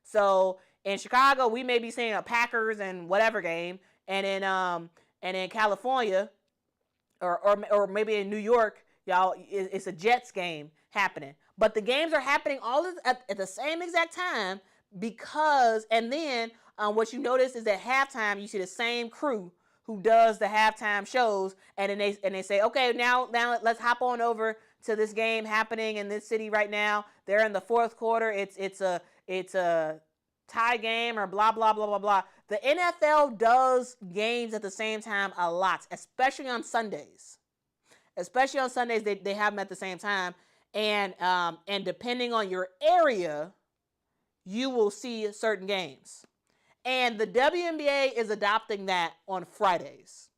So in Chicago, we may be seeing a Packers and whatever game, and in California, or maybe in New York, y'all, it's a Jets game happening. But the games are happening all at the same exact time because, and then what you notice is at halftime you see the same crew who does the halftime shows, and then they say, okay, now let's hop on over to this game happening in this city right now. They're in the fourth quarter. It's a tie game or blah blah blah blah blah. The NFL does games at the same time a lot, especially on Sundays. Especially on Sundays, they have them at the same time, and depending on your area, you will see certain games. And the WNBA is adopting that on Fridays.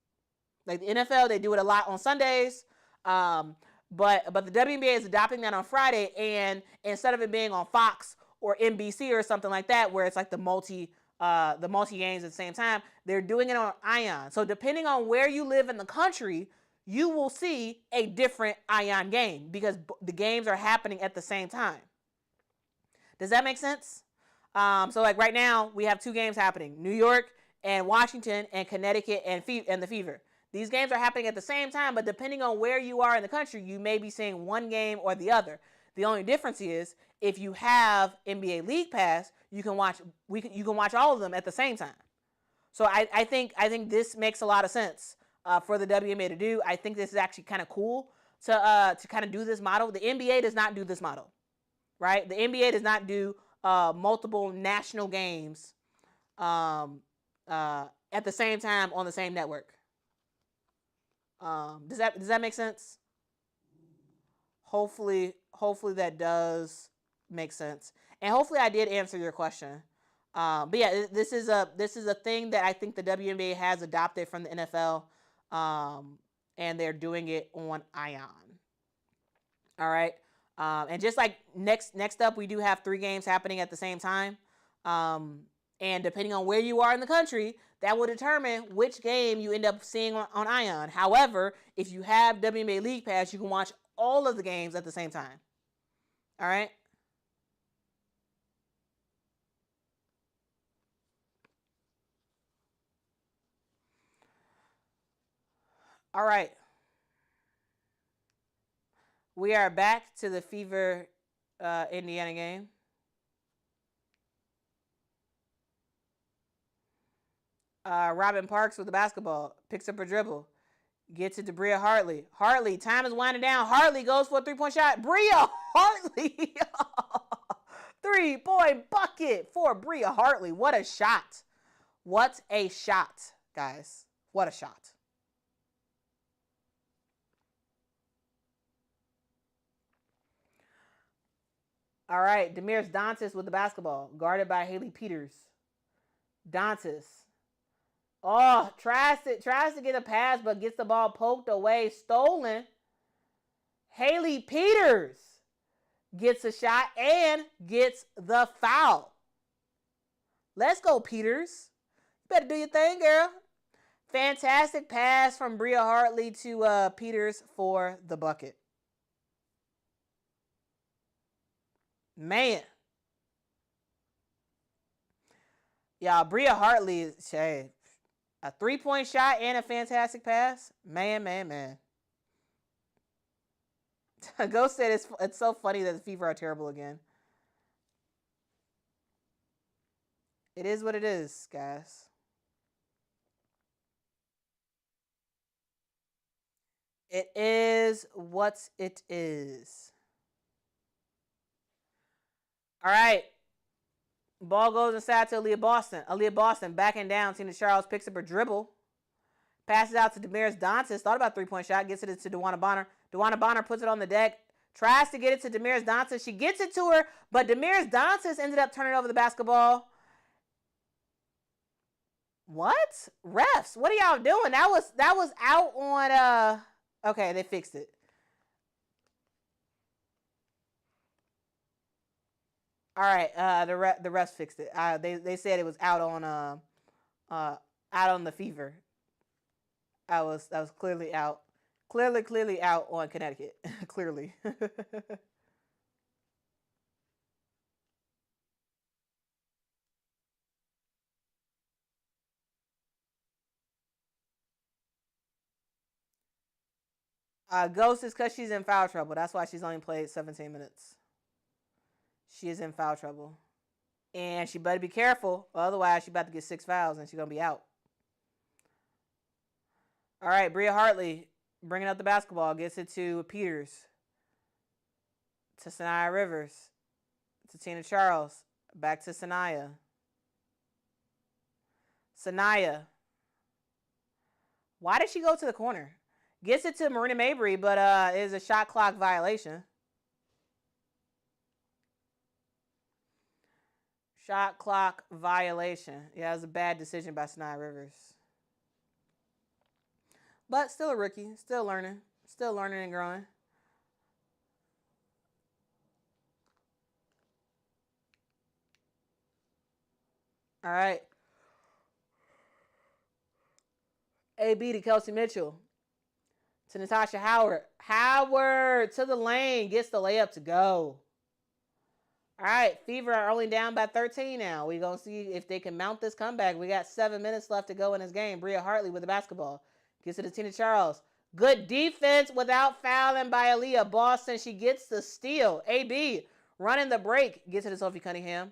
Like the NFL, they do it a lot on Sundays. But the WNBA is adopting that on Friday, and instead of it being on Fox or NBC or something like that, where it's like the multi games at the same time, they're doing it on Ion. So depending on where you live in the country, you will see a different Ion game because the games are happening at the same time. Does that make sense? So like right now, we have 2 games happening: New York and Washington, and Connecticut and the Fever. These games are happening at the same time, but depending on where you are in the country, you may be seeing one game or the other. The only difference is if you have NBA League Pass, you can watch all of them at the same time. So I think this makes a lot of sense for the WNBA to do. I think this is actually kind of cool to kind of do this model. The NBA does not do this model, right? The NBA does not do multiple national games at the same time on the same network. Does that make sense? Hopefully that does make sense, and hopefully I did answer your question. But yeah, this is a thing that I think the WNBA has adopted from the NFL, and they're doing it on Ion. All right, and just like next up, we do have 3 games happening at the same time, And depending on where you are in the country, that will determine which game you end up seeing on Ion. However, if you have WNBA League Pass, you can watch all of the games at the same time. All right? All right. We are back to the Fever Indiana game. Robin Parks with the basketball. Picks up her dribble. Gets it to Bria Hartley. Hartley, time is winding down. Hartley goes for a three-point shot. Bria Hartley. 3-point bucket for Bria Hartley. What a shot. What a shot, guys. What a shot. All right, Demiris Dantas with the basketball. Guarded by Haley Peters. Dantas. Oh, tries to get a pass, but gets the ball poked away. Stolen. Haley Peters gets a shot and gets the foul. Let's go, Peters. You better do your thing, girl. Fantastic pass from Bria Hartley to Peters for the bucket. Man. Y'all, Bria Hartley is a 3-point shot and a fantastic pass. Man. Ghost said it's so funny that the Fever are terrible again. It is what it is, guys. It is what it is. All right. Ball goes inside to Aaliyah Boston. Aaliyah Boston backing down. Tina Charles picks up her dribble. Passes out to Demiris Dantas. Thought about 3-point shot. Gets it to DeWanna Bonner. DeWanna Bonner puts it on the deck. Tries to get it to Demiris Dantas. She gets it to her, but Demiris Dantas ended up turning over the basketball. What? Refs, what are y'all doing? That was out on okay, they fixed it. All right, the refs fixed it. They said it was out on the Fever. That was clearly out. Clearly out on Connecticut. Clearly. Ghost is because she's in foul trouble. That's why she's only played 17 minutes. She is in foul trouble. And she better be careful. Otherwise, she's about to get 6 fouls and she's going to be out. All right, Bria Hartley bringing up the basketball. Gets it to Peters. To Sanaya Rivers. To Tina Charles. Back to Sanaya. Sanaya. Why did she go to the corner? Gets it to Marina Mabry, but is a shot clock violation. Shot clock violation. Yeah, it was a bad decision by Sanaya Rivers. But still a rookie. Still learning. Still learning and growing. All right. AB to Kelsey Mitchell. To Natasha Howard. Howard to the lane. Gets the layup to go. All right. Fever are only down by 13 now. We're going to see if they can mount this comeback. We got 7 minutes left to go in this game. Bria Hartley with the basketball. Gets it to Tina Charles. Good defense without fouling by Aaliyah Boston. She gets the steal. AB running the break. Gets it to Sophie Cunningham.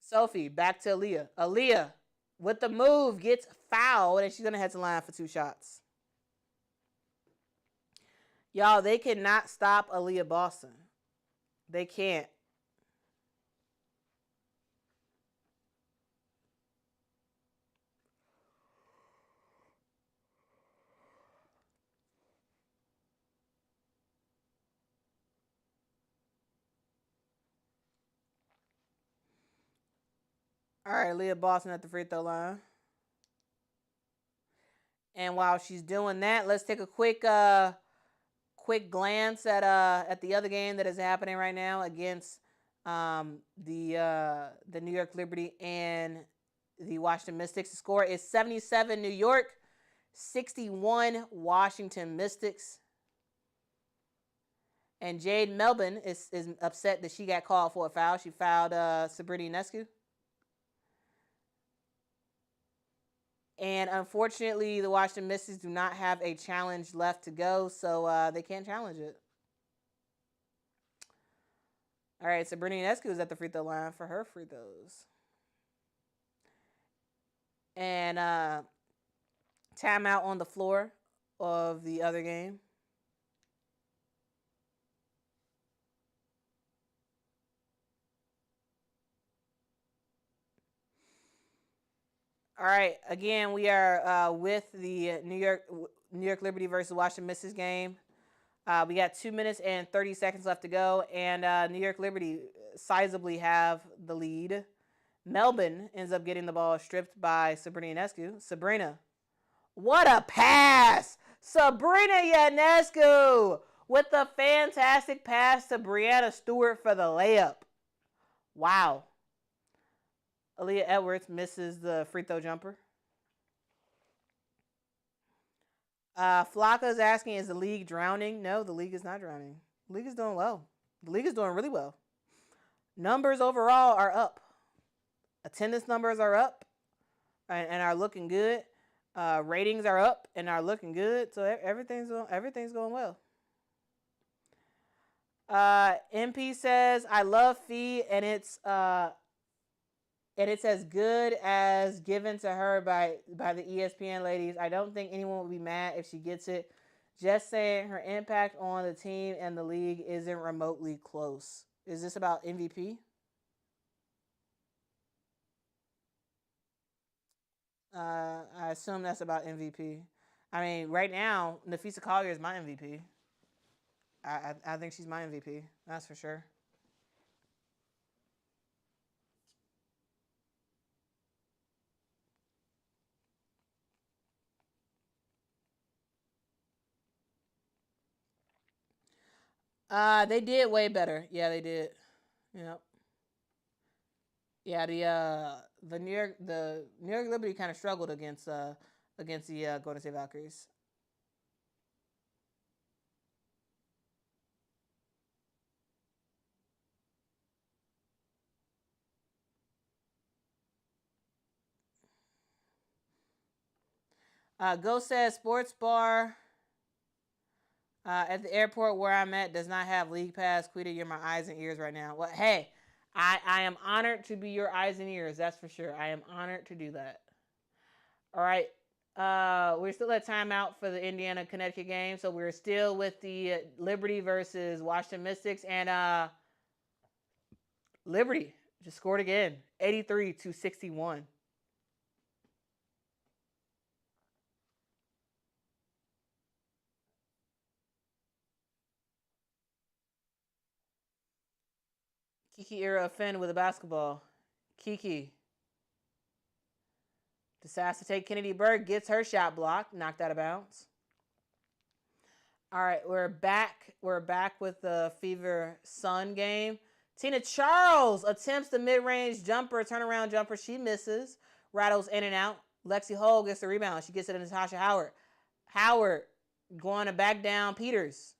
Sophie back to Aaliyah. Aaliyah with the move gets fouled and she's going to head to the line for 2 shots. Y'all, they cannot stop Aaliyah Boston. They can't. All right, Leah Boston at the free throw line. And while she's doing that, let's take a quick glance at the other game that is happening right now against the New York Liberty and the Washington Mystics. The score is 77 New York, 61 Washington Mystics. And Jade Melbourne is upset that she got called for a foul. She fouled Sabrina Ionescu. And unfortunately, the Washington Mystics do not have a challenge left to go, so they can't challenge it. All right, Sabrina Ionescu is at the free throw line for her free throws. And timeout on the floor of the other game. All right, again, we are with the New York Liberty versus Washington Mystics game. We got 2 minutes and 30 seconds left to go, and New York Liberty sizably have the lead. Melbourne ends up getting the ball stripped by Sabrina Ionescu. Sabrina, what a pass! Sabrina Ionescu with the fantastic pass to Brianna Stewart for the layup. Wow. Aaliyah Edwards misses the free throw jumper. Flocka is asking, is the league drowning? No, the league is not drowning. The league is doing well. The league is doing really well. Numbers overall are up. Attendance numbers are up and are looking good. Ratings are up and are looking good. So everything's going well. MP says, I love Fee and it's as good as given to her by the ESPN ladies. I don't think anyone will be mad if she gets it. Just saying her impact on the team and the league isn't remotely close. Is this about MVP? I assume that's about MVP. I mean, right now, Nafisa Collier is my MVP. I think she's my MVP. That's for sure. They did way better. Yeah, they did. Yep. Yeah, the New York Liberty kind of struggled against the Golden State Valkyries. Go says sports bar at the airport where I'm at does not have league pass. Quita, you're my eyes and ears right now. Well, hey, I am honored to be your eyes and ears. That's for sure. I am honored to do that. All right. We're still at timeout for the Indiana Connecticut game, so we're still with the Liberty versus Washington Mystics, and Liberty just scored again, 83-61. Kiki era offend with a basketball. Kiki decides to take Kennedy Berg, gets her shot blocked, knocked out of bounds. All right, we're back. We're back with the Fever Sun game. Tina Charles attempts the mid-range jumper, turnaround jumper. She misses. Rattles in and out. Lexi Hull gets the rebound. She gets it to Natasha Howard. Howard going to back down Peters.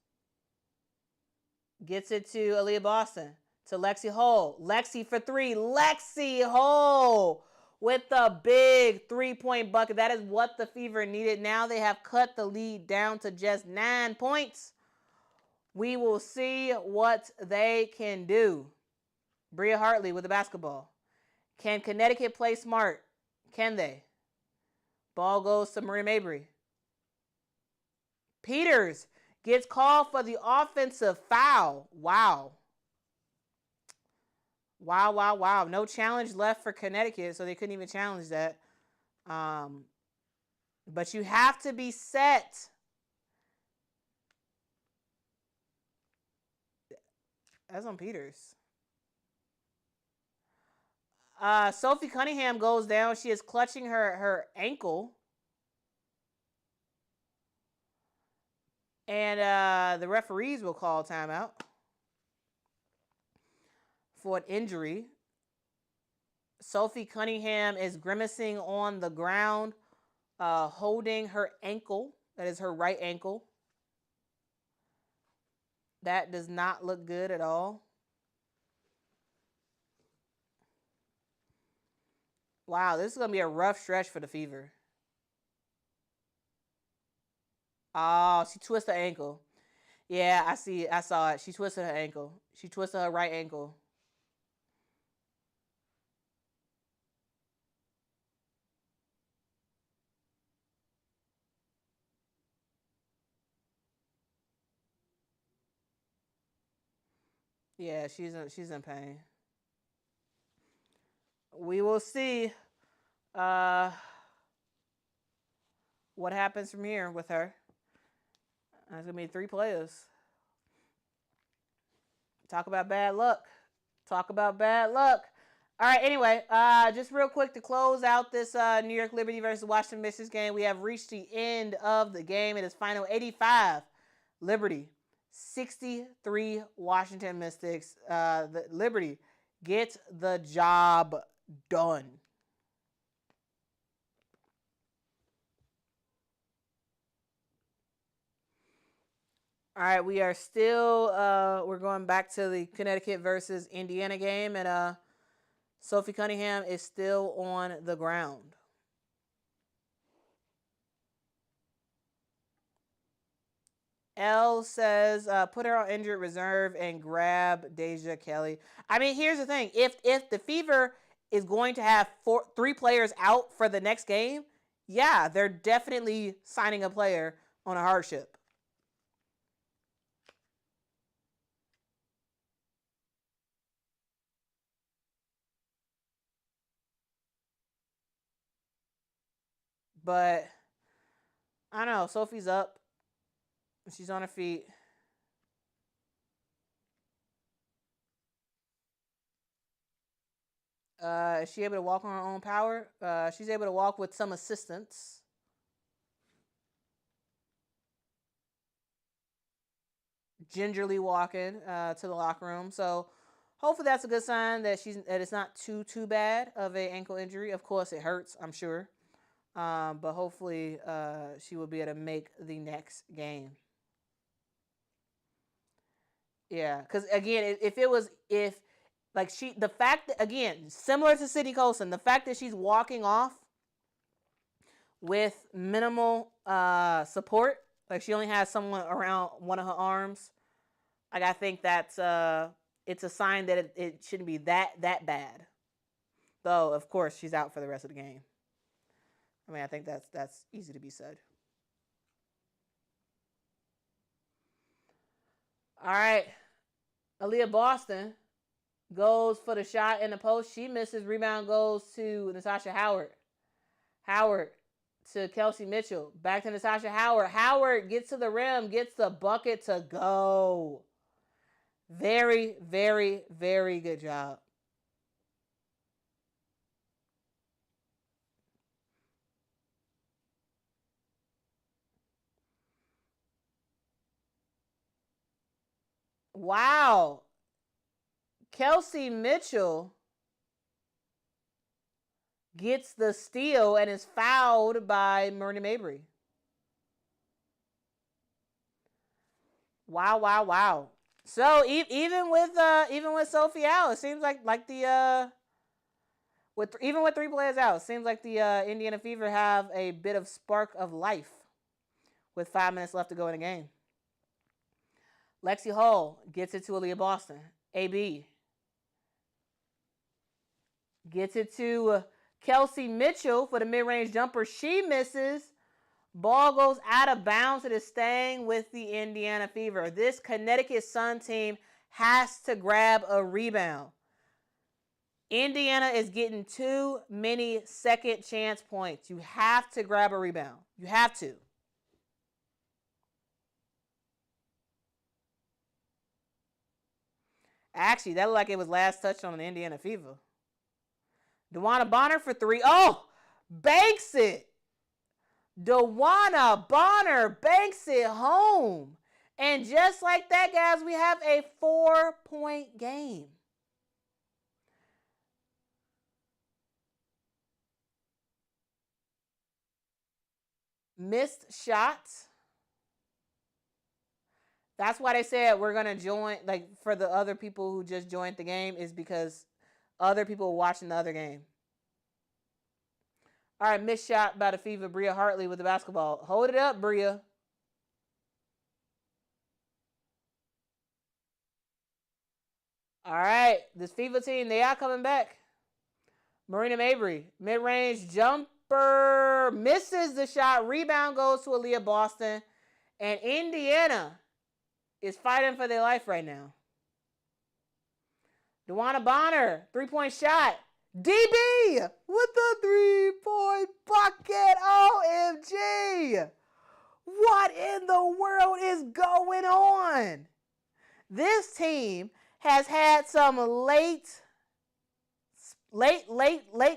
Gets it to Aaliyah Boston. To Lexi Hull. Lexi for three. Lexi Hull with the big three-point bucket. That is what the Fever needed. Now they have cut the lead down to just 9 points. We will see what they can do. Bria Hartley with the basketball. Can Connecticut play smart? Can they? Ball goes to Maria Mabry. Peters gets called for the offensive foul. Wow. Wow. No challenge left for Connecticut, so they couldn't even challenge that. But you have to be set. That's on Peters. Sophie Cunningham goes down. She is clutching her ankle. And the referees will call timeout. for an injury. Sophie Cunningham is grimacing on the ground, holding her ankle. That is her right ankle. That does not look good at all. Wow, this is going to be a rough stretch for the Fever. Oh, she twisted her ankle. Yeah, I see it. I saw it. She twisted her ankle. She twisted her right ankle. Yeah, she's in pain. We will see what happens from here with her. There's going to be 3 players. Talk about bad luck. Talk about bad luck. All right, anyway, just real quick to close out this New York Liberty versus Washington Mystics game, we have reached the end of the game. It is final 85 Liberty, 63 Washington Mystics. The Liberty gets the job done. All right, we are still, we're going back to the Connecticut versus Indiana game, and Sophie Cunningham is still on the ground. L says, put her on injured reserve and grab Deja Kelly. I mean, here's the thing. If the Fever is going to have 3 players out for the next game, yeah, they're definitely signing a player on a hardship. But I don't know. Sophie's up. She's on her feet. Is she able to walk on her own power? She's able to walk with some assistance. Gingerly walking to the locker room. So hopefully that's a good sign that it's not too bad of an ankle injury. Of course, it hurts, I'm sure. But hopefully she will be able to make the next game. Yeah, because again, the fact that, again, similar to Sydney Colson, the fact that she's walking off with minimal support, like she only has someone around one of her arms, like I think that's it's a sign that it shouldn't be that bad. Though of course she's out for the rest of the game. I mean, I think that's easy to be said. All right, Aaliyah Boston goes for the shot in the post. She misses. Rebound goes to Natasha Howard. Howard to Kelsey Mitchell. Back to Natasha Howard. Howard gets to the rim, gets the bucket to go. Very, very, very good job. Wow. Kelsey Mitchell gets the steal and is fouled by Marina Mabry. Wow. So even with Sophie out, it seems like the even with 3 players out, it seems like the Indiana Fever have a bit of spark of life with 5 minutes left to go in the game. Lexi Hall gets it to Aaliyah Boston. AB gets it to Kelsey Mitchell for the mid-range jumper. She misses. Ball goes out of bounds. It is staying with the Indiana Fever. This Connecticut Sun team has to grab a rebound. Indiana is getting too many second chance points. You have to grab a rebound. You have to. Actually, that looked like it was last touched on the Indiana Fever. DeWanna Bonner for 3. Oh, banks it. DeWanna Bonner banks it home. And just like that, guys, we have a 4-point game. Missed shot. That's why they said we're going to join, like for the other people who just joined the game, is because other people were watching the other game. All right, missed shot by the Fever. Bria Hartley with the basketball. Hold it up, Bria. All right, this Fever team, they are coming back. Marina Mabry, mid-range jumper, misses the shot. Rebound goes to Aaliyah Boston. And Indiana is fighting for their life right now. DeWanna Bonner, three-point shot. DB with the three-point bucket. OMG. What in the world is going on? This team has had some late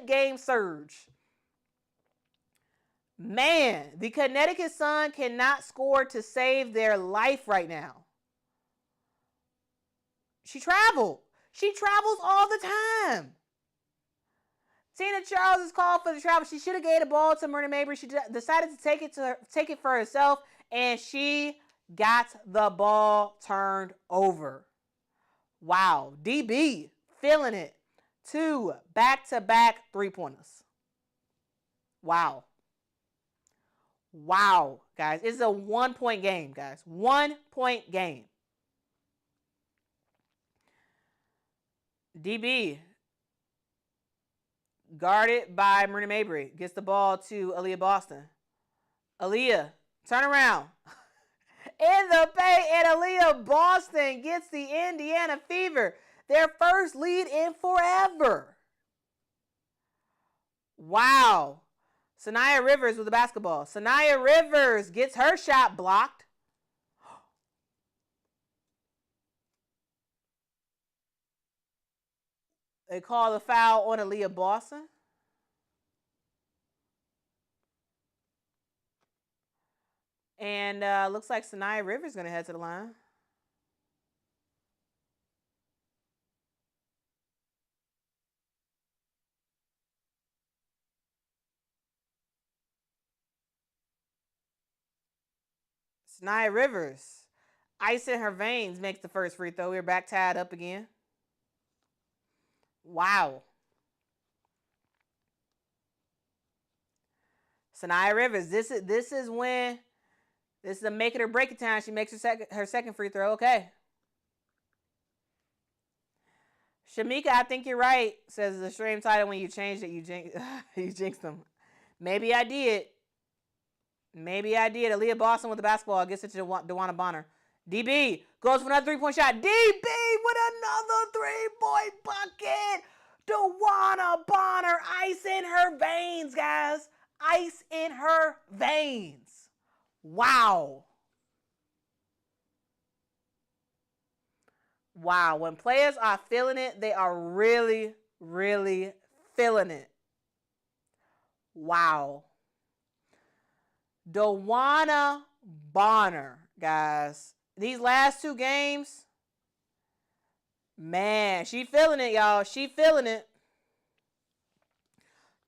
game surge. Man, the Connecticut Sun cannot score to save their life right now. She traveled. She travels all the time. Tina Charles is called for the travel. She should have gave the ball to Marina Mabry. She decided to take it for herself, and she got the ball turned over. Wow. DB feeling it. 2 back-to-back three-pointers. Wow. Wow, guys. It's a 1-point game, guys. 1-point game. DB guarded by Marina Mabry. Gets the ball to Aaliyah Boston. Aaliyah, turn around. In the paint, and Aaliyah Boston gets the Indiana Fever their first lead in forever. Wow. Sanaya Rivers with the basketball. Sanaya Rivers gets her shot blocked. They call the foul on Aaliyah Boston. And looks like Sanaya Rivers is going to head to the line. Sanaya Rivers, ice in her veins, makes the first free throw. We're back tied up again. Wow. Sanaya Rivers, this is when, this is a make it or break it time. She makes her second free throw. Okay. Shamika, I think you're right, says the stream title. When you changed it, you jinxed them. Maybe I did. Aaliyah Boston with the basketball. Gets it to DeWanna Bonner. DB goes for another three-point shot. DB with another three-point bucket. DeWanna Bonner, ice in her veins, guys. Ice in her veins. Wow. Wow. When players are feeling it, they are really, really feeling it. Wow. DeWanna Bonner, guys. These last 2 games, man, she feeling it, y'all. She feeling it.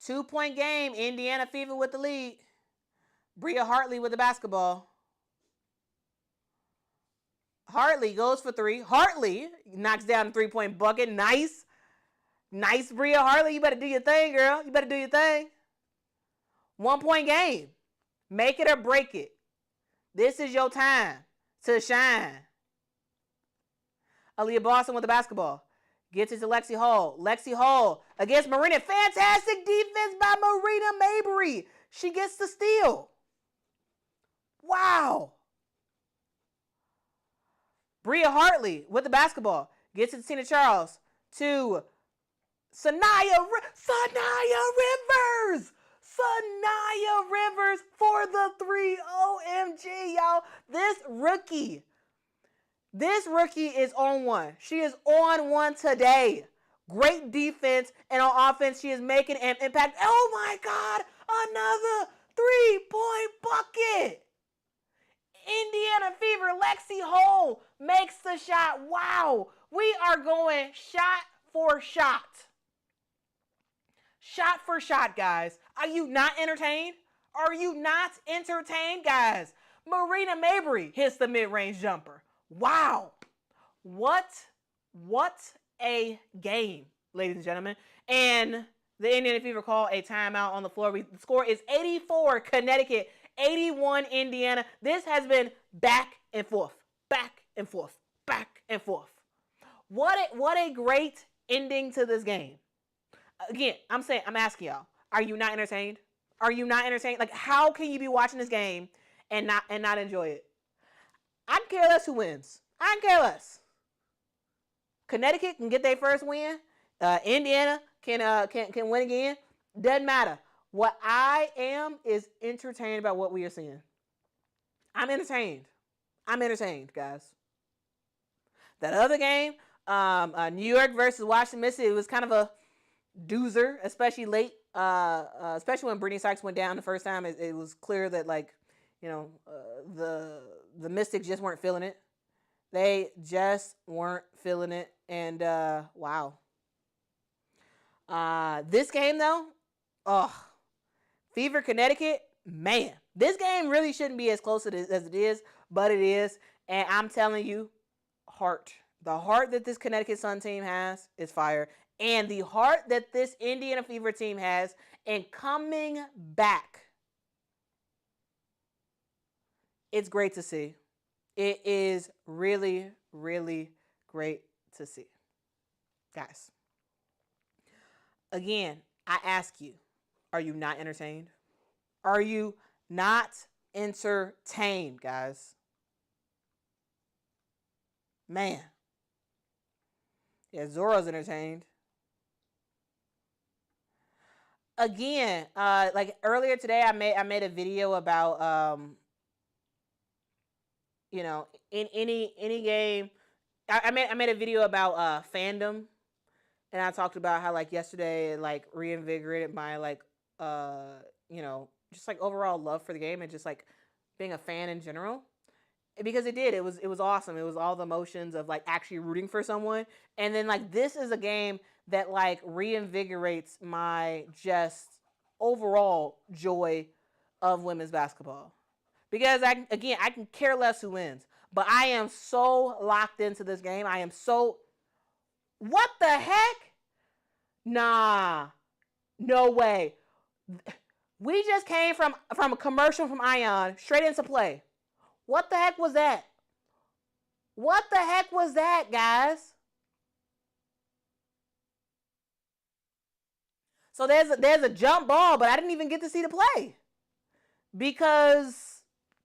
2-point game. Indiana Fever with the lead. Bria Hartley with the basketball. Hartley goes for 3. Hartley knocks down the 3-point bucket. Nice. Nice, Bria Hartley. You better do your thing, girl. You better do your thing. 1-point game. Make it or break it. This is your time to shine. Aaliyah Boston with the basketball. Gets it to Lexi Hall. Lexi Hall against Marina. Fantastic defense by Marina Mabry. She gets the steal. Wow. Bria Hartley with the basketball. Gets it to Tina Charles. To Sanaya Rivers. Sanaya Rivers for the 3. OMG, y'all. This rookie is on one. She is on one today. Great defense, and on offense, she is making an impact. Oh my God, another 3-point bucket. Indiana Fever, Lexi Hole makes the shot. Wow, we are going shot for shot. Shot for shot, guys. Are you not entertained? Are you not entertained, guys? Marina Mabrey hits the mid-range jumper. Wow. What a game, ladies and gentlemen. And the Indiana Fever call a timeout on the floor. The score is 84 Connecticut, 81 Indiana. This has been back and forth, back and forth, back and forth. What a great ending to this game. Again, I'm asking y'all, are you not entertained? Are you not entertained? Like, how can you be watching this game and not enjoy it? I can care less who wins. I can care less. Connecticut can get their first win. Indiana can win again. Doesn't matter. What I am is entertained about what we are seeing. I'm entertained. I'm entertained, guys. That other game, New York versus Washington, Mississippi, it was kind of a doozer, especially late, especially when Brittany Sykes went down the first time. It was clear that, like, you know, the Mystics just weren't feeling it. They just weren't feeling it. And wow. This game though, Fever Connecticut, man, this game really shouldn't be as close as it is, but it is. And I'm telling you, the heart that this Connecticut Sun team has is fire. And the heart that this Indiana Fever team has in coming back, it's great to see. It is really, really great to see. Guys, again, I ask you, are you not entertained? Are you not entertained, guys? Man. Yeah, Zoro's entertained. Again, like earlier today, I made a video about you know, in any game. I made a video about fandom, and I talked about how, like, yesterday it, like, reinvigorated my, like, you know, just like overall love for the game and just like being a fan in general. Because it did. It was awesome. It was all the emotions of, like, actually rooting for someone. And then, like, this is a game that, like, reinvigorates my just overall joy of women's basketball. Because I can care less who wins, but I am so locked into this game. I am so, what the heck? Nah, no way. We just came from a commercial from Ion straight into play. What the heck was that? What the heck was that, guys? So there's a jump ball, but I didn't even get to see the play because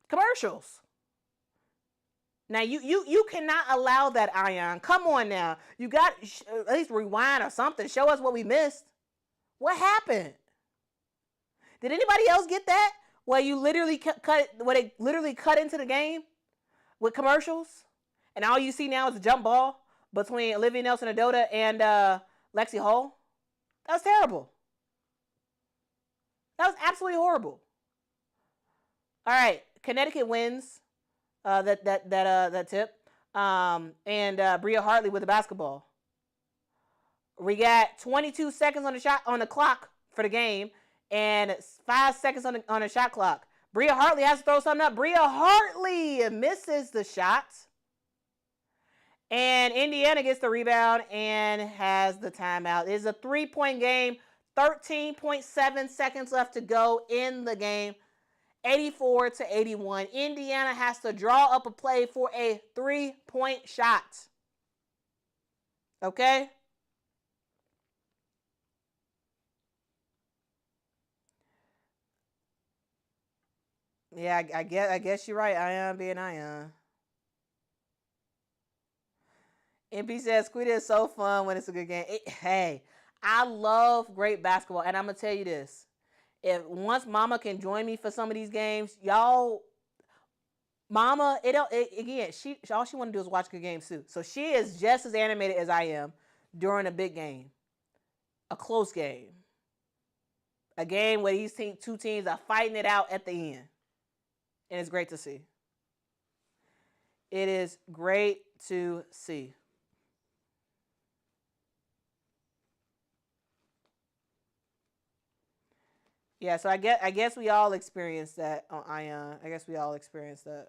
commercials. Now you cannot allow that, Ion. Come on now. You got at least rewind or something. Show us what we missed. What happened? Did anybody else get that? Where you literally where they literally cut into the game with commercials, and all you see now is a jump ball between Olivia Nelson-Adota and Lexi Hall? That was terrible. That was absolutely horrible. All right, Connecticut wins that tip, and Bria Hartley with the basketball. We got 22 seconds on the clock for the game, and 5 seconds on the shot clock. Bria Hartley has to throw something up. Bria Hartley misses the shot, and Indiana gets the rebound and has the timeout. It is a 3-point game. 13.7 seconds left to go in the game. 84-81. Indiana has to draw up a play for a 3-point shot. Okay? Yeah, I guess you're right. Ion being Ion. MP says, Quita is so fun when it's a good game. Hey, I love great basketball, and I'm going to tell you this. If once Mama can join me for some of these games, y'all, Mama, again, all she want to do is watch good games too. So she is just as animated as I am during a big game, a close game, a game where these two teams are fighting it out at the end. And it's great to see. It is great to see. Yeah, so I guess we all experienced that on Ion. I guess we all experienced that.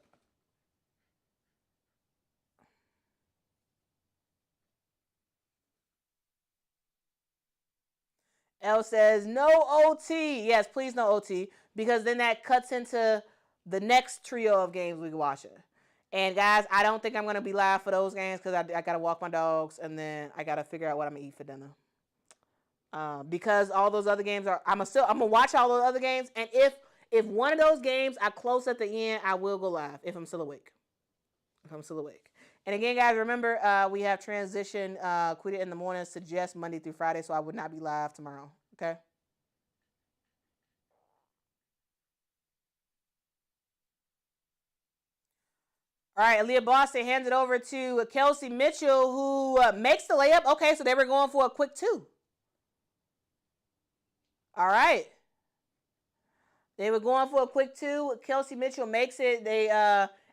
L says no OT. Yes, please no OT, because then that cuts into the next trio of games we can watch it. And guys, I don't think I'm gonna be live for those games because I gotta walk my dogs and then I gotta figure out what I'm gonna eat for dinner. Because all those other games are, I'm gonna watch all those other games, and if one of those games I close at the end, I will go live if I'm still awake. If I'm still awake. And again, guys, remember we have transition Quita in the morning, suggest Monday through Friday, so I would not be live tomorrow. Okay. All right, Aaliyah Boston hands it over to Kelsey Mitchell, who makes the layup. Okay, so they were going for a quick two. All right. They were going for a quick two. Kelsey Mitchell makes it. They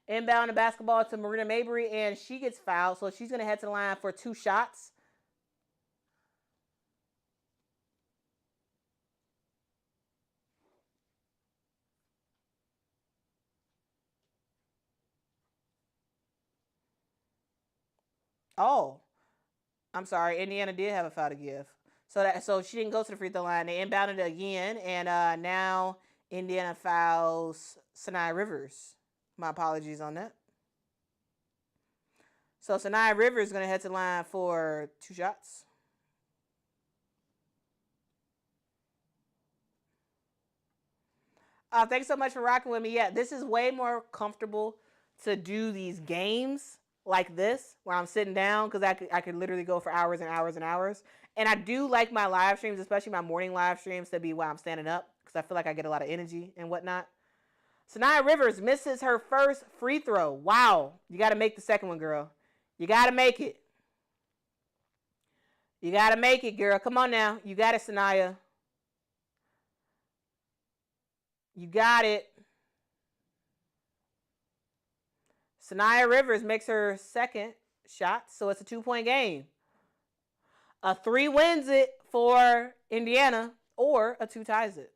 inbound the basketball to Marina Mabry, and she gets fouled, so she's going to head to the line for 2 shots. Oh, I'm sorry. Indiana did have a foul to give. So she didn't go to the free throw line. They inbounded it again, and now Indiana fouls Sanaya Rivers. My apologies on that. So Sanaya Rivers is going to head to the line for 2 shots. Thanks so much for rocking with me. Yeah, this is way more comfortable to do these games like this where I'm sitting down because I could literally go for hours and hours and hours. And I do like my live streams, especially my morning live streams, to be while I'm standing up because I feel like I get a lot of energy and whatnot. Sanaya Rivers misses her first free throw. Wow. You got to make the second one, girl. You got to make it. You got to make it, girl. Come on now. You got it, Sanaya. You got it. Sanaya Rivers makes her second shot, so it's a 2-point game. A 3 wins it for Indiana, or a 2 ties it.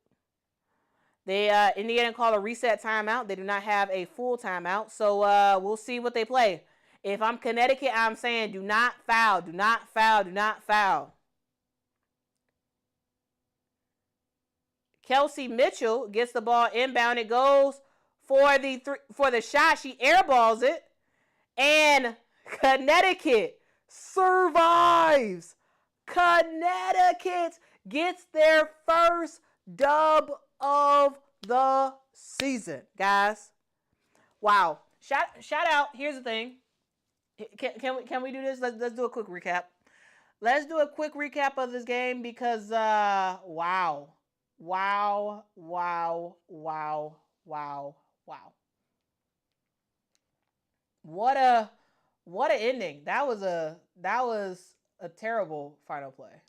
Indiana call a reset timeout. They do not have a full timeout, so we'll see what they play. If I'm Connecticut, I'm saying do not foul, do not foul, do not foul. Kelsey Mitchell gets the ball inbound. It goes for the shot. She airballs it, and Connecticut survives. Connecticut gets their first dub of the season, guys. Wow. Shout out. Here's the thing. Can we do this? Let's do a quick recap. Let's do a quick recap of this game because wow. Wow, wow, wow, wow, wow. What a ending. That was a terrible final play.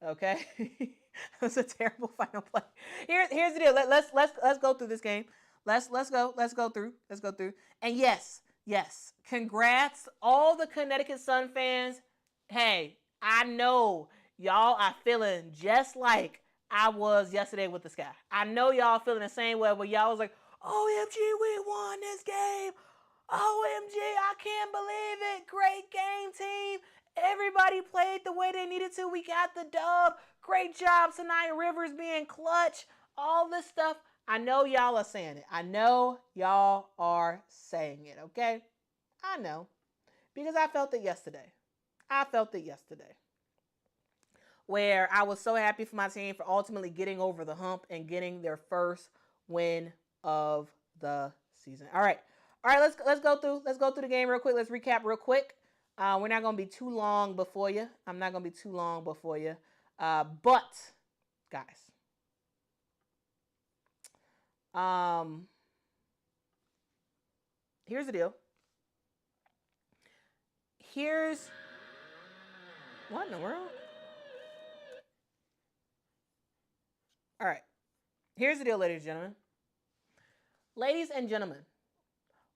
Okay? It was a terrible final play. Here's the deal. Let's go through this game. Let's go through. And yes. Congrats all the Connecticut Sun fans. Hey, I know y'all are feeling just like I was yesterday with the Sky. I know y'all feeling the same way where y'all was like, OMG, we won this game. OMG, I can't believe it. Great game, team. Everybody played the way they needed to. We got the dub. Great job, Sanaya Rivers being clutch. All this stuff. I know y'all are saying it. I know y'all are saying it, okay? I know. Because I felt it yesterday. Where I was so happy for my team for ultimately getting over the hump and getting their first win of the season. All right, let's go through the game real quick. Let's recap real quick. We're not gonna be too long before you. I'm not gonna be too long before you. But guys, here's the deal. Here's what in the world? All right. Here's the deal, ladies and gentlemen. Ladies and gentlemen,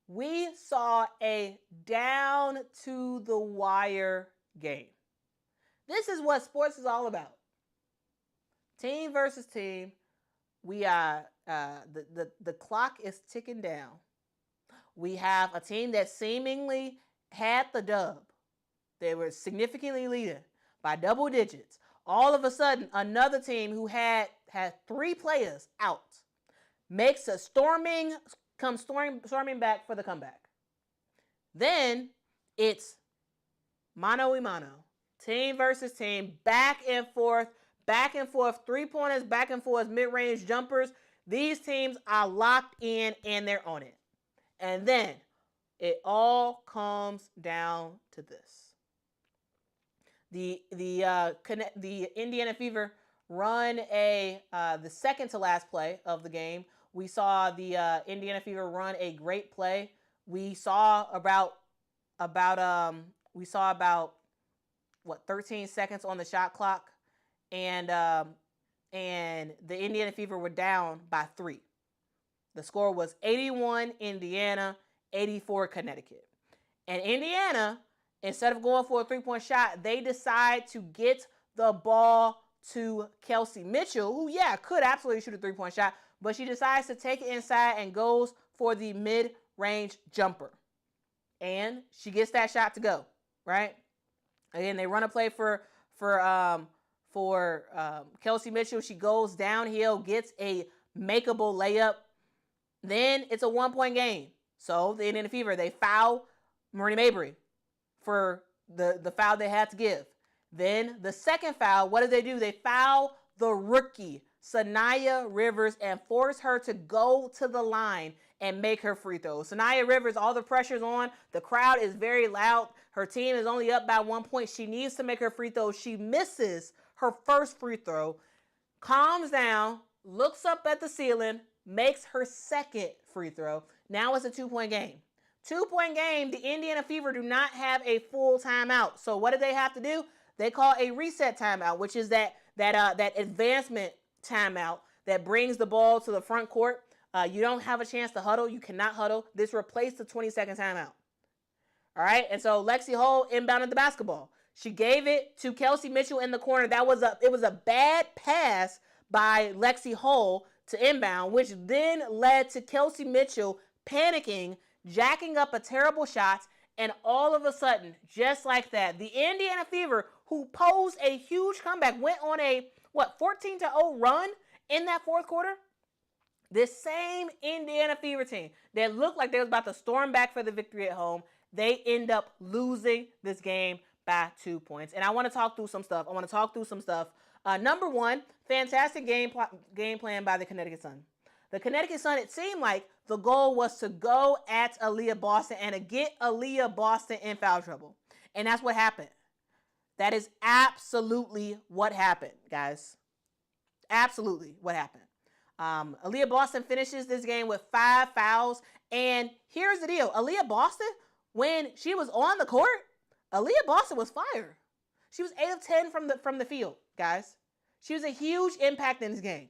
we saw a down to the wire game. This is what sports is all about. Team versus team. we are the clock is ticking down. We have a team that seemingly had the dub. They were significantly leading by double digits. All of a sudden, another team who had 3 players out makes a comes storming back for the comeback. Then it's mano a mano, team versus team, back and forth, 3-pointers, back and forth, mid-range jumpers. These teams are locked in and they're on it. And then it all comes down to this. The Indiana Fever run the second to last play of the game. We saw the Indiana Fever run a great play. We saw about 13 seconds on the shot clock, and the Indiana Fever were down by 3. The score was 81 Indiana, 84 Connecticut. And Indiana, instead of going for a 3-point shot, they decide to get the ball to Kelsey Mitchell, who, could absolutely shoot a 3-point shot, but she decides to take it inside and goes for the mid-range jumper. And she gets that shot to go, right? Again, they run a play for Kelsey Mitchell. She goes downhill, gets a makeable layup. Then it's a 1-point game. So the Indiana Fever, they foul Marie Mabry for the foul they had to give. Then the second foul, what do? They foul the rookie, Sanaya Rivers, and force her to go to the line and make her free throw. Sanaya Rivers, all the pressure's on. The crowd is very loud. Her team is only up by 1 point. She needs to make her free throw. She misses her first free throw, calms down, looks up at the ceiling, makes her second free throw. Now it's a 2-point game. 2-point game, the Indiana Fever do not have a full timeout. So what do they have to do? They call a reset timeout, which is that advancement timeout that brings the ball to the front court. You don't have a chance to huddle. You cannot huddle. This replaced the 20-second timeout. All right, and so Lexi Hull inbounded the basketball. She gave it to Kelsey Mitchell in the corner. It was a bad pass by Lexi Hull to inbound, which then led to Kelsey Mitchell panicking, jacking up a terrible shot, and all of a sudden, just like that, the Indiana Fever, who posed a huge comeback, went on a 14-0 run in that fourth quarter. This same Indiana Fever team that looked like they was about to storm back for the victory at home, they end up losing this game by 2 points. And I want to talk through some stuff. Number one, fantastic game plan by the Connecticut Sun. The Connecticut Sun, it seemed like the goal was to go at Aaliyah Boston and to get Aaliyah Boston in foul trouble. And that's what happened. That is absolutely what happened, guys. Absolutely what happened. Aaliyah Boston finishes this game with 5 fouls. And here's the deal. Aaliyah Boston, when she was on the court, Aaliyah Boston was fire. She was 8 of 10 from the field, guys. She was a huge impact in this game.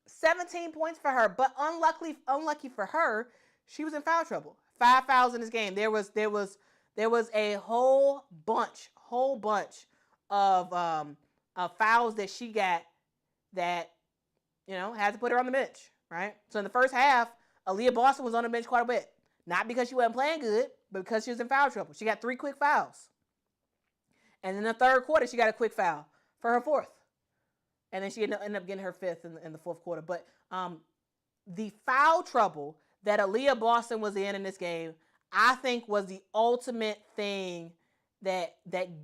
17 points for her, but unlucky for her, she was in foul trouble. 5 fouls in this game. There was a whole bunch of fouls that she got that had to put her on the bench, right? So in the first half, Aaliyah Boston was on the bench quite a bit. Not because she wasn't playing good, but because she was in foul trouble. She got 3 quick fouls. And in the third quarter, she got a quick foul for her 4th. And then she ended up getting her 5th in the fourth quarter. But the foul trouble that Aaliyah Boston was in this game, I think was the ultimate thing that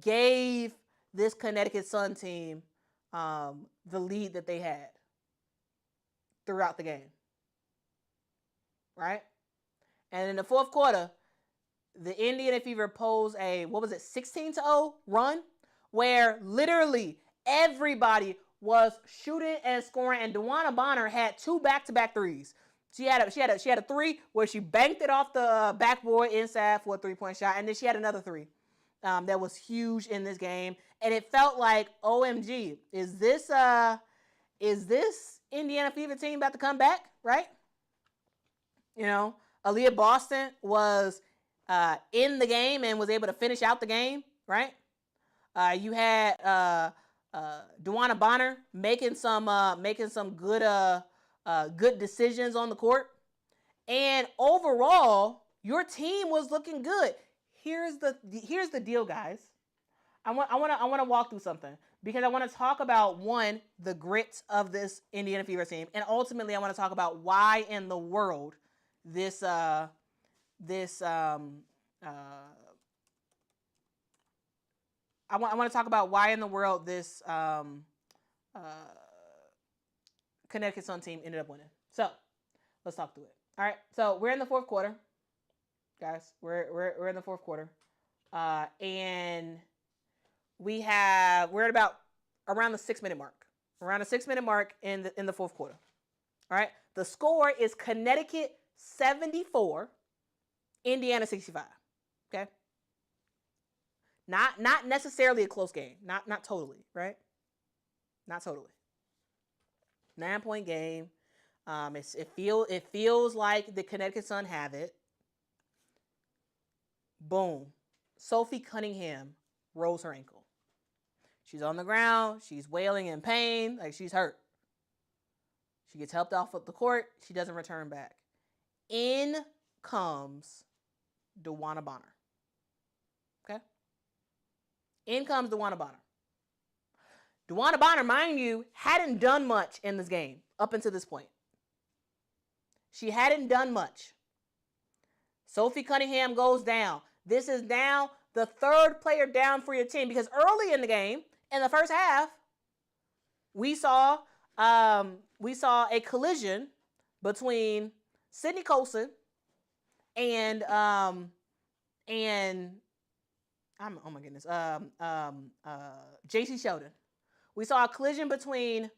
gave this Connecticut Sun team the lead that they had throughout the game. Right? And in the fourth quarter, the Indiana Fever posed a, 16-0 run where literally everybody was shooting and scoring, and DeWanna Bonner had 2 back-to-back threes. She had a 3 where she banked it off the backboard inside for a 3-point shot, and then she had another 3 that was huge in this game, and it felt like, OMG, is this Indiana Fever team about to come back, right? Aaliyah Boston was in the game and was able to finish out the game, right? You had DeWanna Bonner making some good decisions on the court. And overall, your team was looking good. Here's the deal, guys. I want to walk through something because I want to talk about the grit of this Indiana Fever team, and ultimately I want to talk about why in the world this I want to talk about why in the world this Connecticut Sun team ended up winning. So let's talk through it. All right, so we're in the fourth quarter, guys. We're in the fourth quarter, and we're at about around the 6-minute mark. Around the 6-minute mark in the fourth quarter. All right, the score is Connecticut 74, Indiana 65. Okay, not necessarily a close game. Not totally, right? Not totally. 9-point game. It feels like the Connecticut Sun have it. Boom. Sophie Cunningham rolls her ankle. She's on the ground. She's wailing in pain, like she's hurt. She gets helped off of the court. She doesn't return back. In comes DeWanna Bonner. Okay? In comes DeWanna Bonner. DeWanna Bonner, mind you, hadn't done much in this game up until this point. She hadn't done much. Sophie Cunningham goes down. This is now the third player down for your team because early in the game, in the first half, we saw a collision between Sydney Colson and oh my goodness, JC Sheldon. We saw a collision between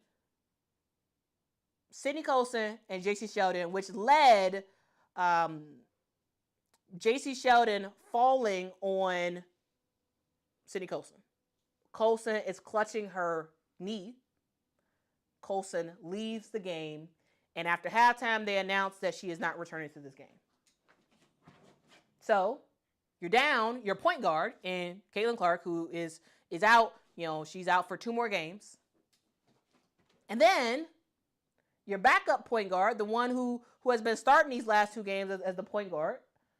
Sydney Colson and JC Sheldon, which led JC Sheldon falling on Sydney Colson. Colson is clutching her knee. Colson leaves the game, and after halftime, they announced that she is not returning to this game. So you're down your point guard in Caitlin Clark, who is out. She's out for 2 more games, and then your backup point guard, the one who has been starting these last 2 games as the point guard,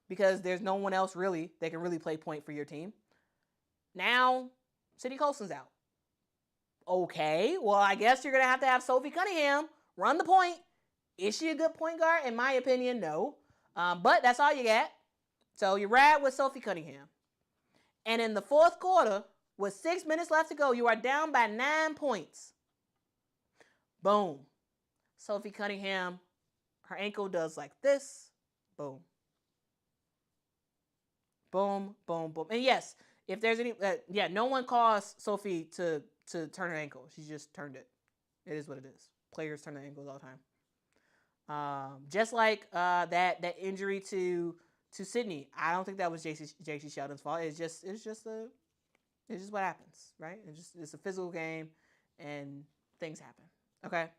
because there's no one else really that can really play point for your team. Now, Sydney Colson's out. Okay, well, I guess you're going to have Sophie Cunningham run the point. Is she a good point guard? In my opinion, no. But that's all you got. So you ride with Sophie Cunningham. And in the fourth quarter, with 6 minutes left to go, you are down by 9 points. Boom. Sophie Cunningham, her ankle does like this. Boom. Boom, boom, boom. And yes, if there's any, no one caused Sophie to turn her ankle. She just turned it. It is what it is. Players turn their ankles all the time. Just like that injury to Sydney. I don't think that was JC Sheldon's fault. It's just what happens, right? It's a physical game, and things happen. Okay.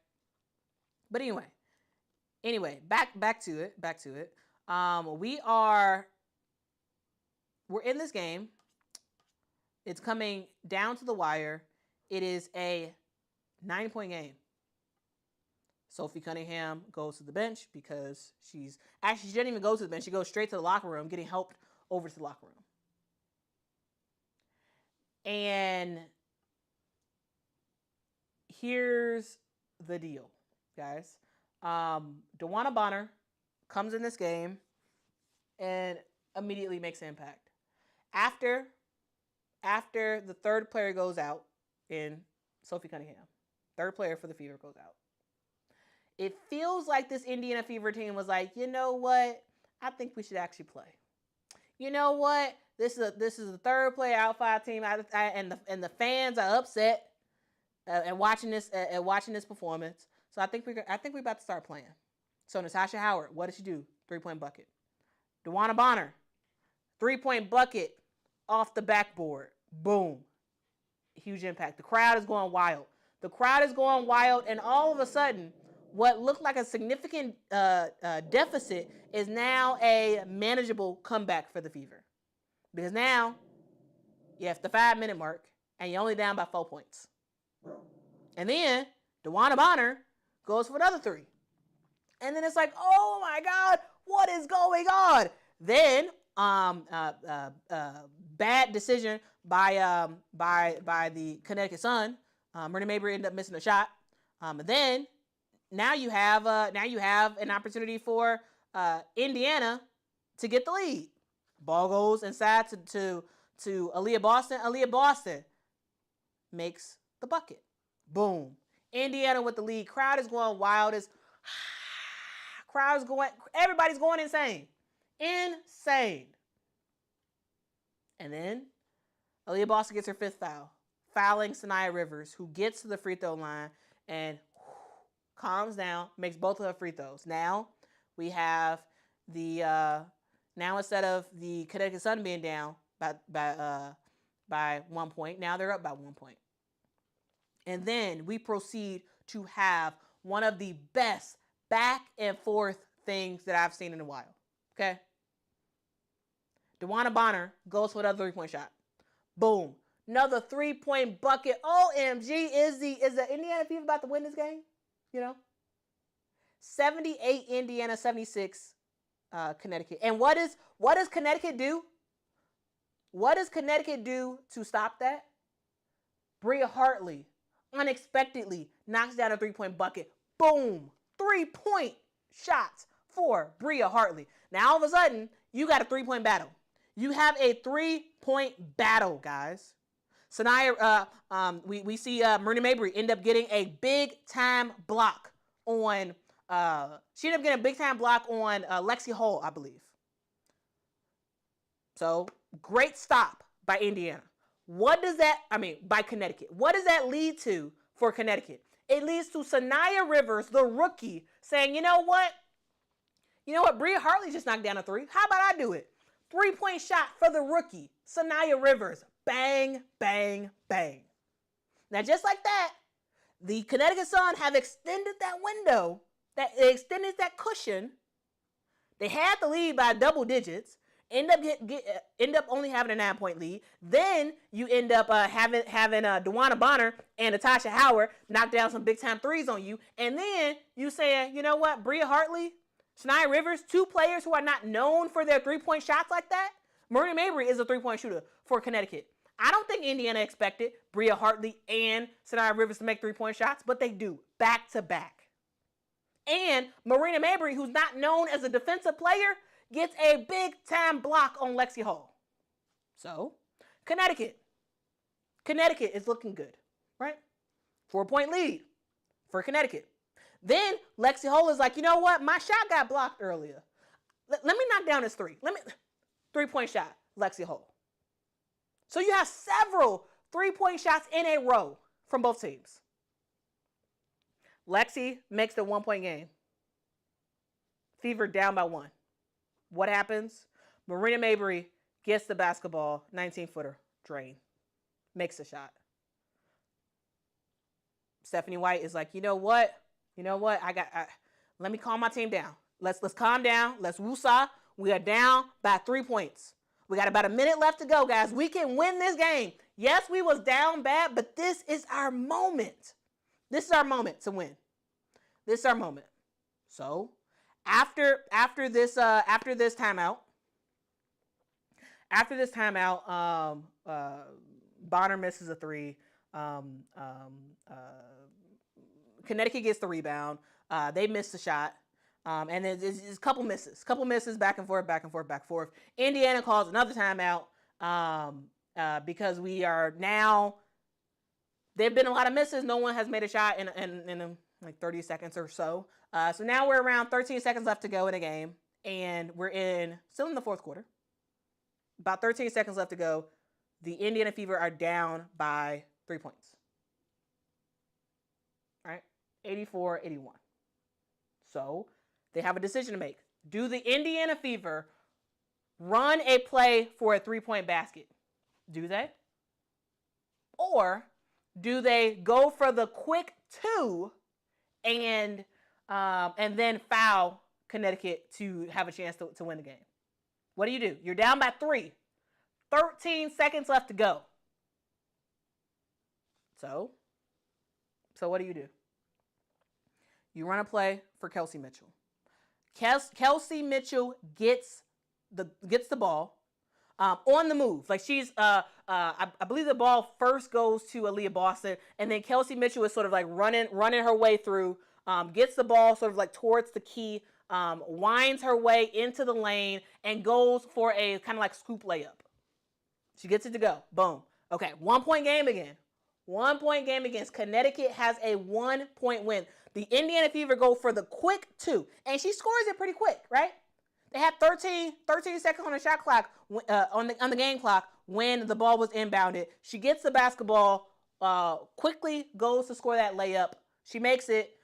But anyway, back to it. We're in this game. It's coming down to the wire. It is a 9-point game. Sophie Cunningham goes to the bench because she didn't even go to the bench. She goes straight to the locker room, getting helped over to the locker room. And here's the deal, guys. DeWanna Bonner comes in this game and immediately makes an impact. After the third player goes out in Sophie Cunningham, third player for the Fever goes out. It feels like this Indiana Fever team was like, you know what? I think we should actually play. You know what? This is the third player out for our team, and the fans are upset and watching this performance. So I think we're about to start playing. So Natasha Howard, what did she do? 3-point bucket. DeWanna Bonner, 3-point bucket off the backboard. Boom. Huge impact. The crowd is going wild. And all of a sudden, what looked like a significant deficit is now a manageable comeback for the Fever. Because now, you have the 5-minute mark, and you're only down by 4 points. And then DeWanna Bonner goes for another 3. And then it's like, oh my God, what is going on? Then bad decision by the Connecticut Sun. Marina Mabrey ended up missing a shot. And then now you have an opportunity for Indiana to get the lead. Ball goes inside to Aaliyah Boston. Aaliyah Boston makes the bucket. Boom. Indiana with the lead. Crowd is going wild. Everybody's going insane. Insane. And then Aaliyah Boston gets her 5th foul, fouling Sanaya Rivers, who gets to the free throw line and calms down, makes both of her free throws. Now we have now instead of the Connecticut Sun being down by 1 point, now they're up by 1 point. And then we proceed to have one of the best back and forth things that I've seen in a while. Okay? DeWanna Bonner goes for another 3-point shot. Boom. Another 3-point bucket. OMG, is the Indiana Fever about to win this game? 78 Indiana, 76 Connecticut. And what does Connecticut do? What does Connecticut do to stop that? Bria Hartley unexpectedly knocks down a 3-point bucket. Boom. 3-point shots for Bria Hartley. Now all of a sudden, you got a 3-point battle. You have a 3-point battle, guys. Sanaya, we see Marina Mabrey end up getting a big time block on. She ended up getting a big time block on Lexi Hall, I believe. So great stop by Indiana. By Connecticut. What does that lead to for Connecticut? It leads to Sanaya Rivers, the rookie, saying, you know what? Bria Hartley just knocked down a 3. How about I do it? 3-point shot for the rookie, Sanaya Rivers. Bang, bang, bang. Now, just like that, the Connecticut Sun have extended that window. They extended that cushion. They had the lead by double digits. End up only having a 9-point lead. Then you end up having DeWanna Bonner and Natasha Howard knock down some big time 3s on you. And then you say, you know what, Bria Hartley, Sanaya Rivers, 2 players who are not known for their 3-point shots like that. Marina Mabrey is a 3-point shooter for Connecticut. I don't think Indiana expected Bria Hartley and Sanaya Rivers to make 3-point shots, but they do, back to back. And Marina Mabrey, who's not known as a defensive player, gets a big time block on Lexi Hall. So, Connecticut is looking good, right? 4-point lead for Connecticut. Then Lexi Hall is like, you know what? My shot got blocked earlier. Let me knock down this 3. 3-point shot, Lexi Hall. So you have several 3-point shots in a row from both teams. Lexi makes the 1-point game. Fever down by 1. What happens? Marina Mabrey gets the basketball, 19-footer, drain, makes a shot. Stephanie White is like, you know what? Let me calm my team down. Let's calm down. Let's woosah. We are down by 3 points. We got about a minute left to go, guys. We can win this game. Yes, we was down bad, but this is our moment. This is our moment to win. This is our moment. So, after this timeout, Bonner misses a 3. Connecticut gets the rebound. They miss the shot. And there's a couple misses, back and forth. Indiana calls another timeout because we are now, there have been a lot of misses. No one has made a shot in like 30 seconds or so. So now we're around 13 seconds left to go in a game, and we're still in the 4th quarter. About 13 seconds left to go. The Indiana Fever are down by 3 points. All right, 84-81. So they have a decision to make. Do the Indiana Fever run a play for a 3-point basket? Do they? Or do they go for the quick 2 and then foul Connecticut to have a chance to win the game? What do? You're down by 3. 13 seconds left to go. So So what do? You run a play for Kelsey Mitchell. Kelsey Mitchell gets the ball on the move. Like I believe the ball first goes to Aaliyah Boston, and then Kelsey Mitchell is sort of like running her way through, gets the ball sort of like towards the key, winds her way into the lane, and goes for a kind of like scoop layup. She gets it to go. Boom. Okay, 1 point game again. 1 point game against Connecticut has a 1 point win. The Indiana Fever go for the quick 2, and she scores it pretty quick, right? They had 13 seconds on the shot clock, on the game clock when the ball was inbounded. She gets the basketball, quickly goes to score that layup. She makes it.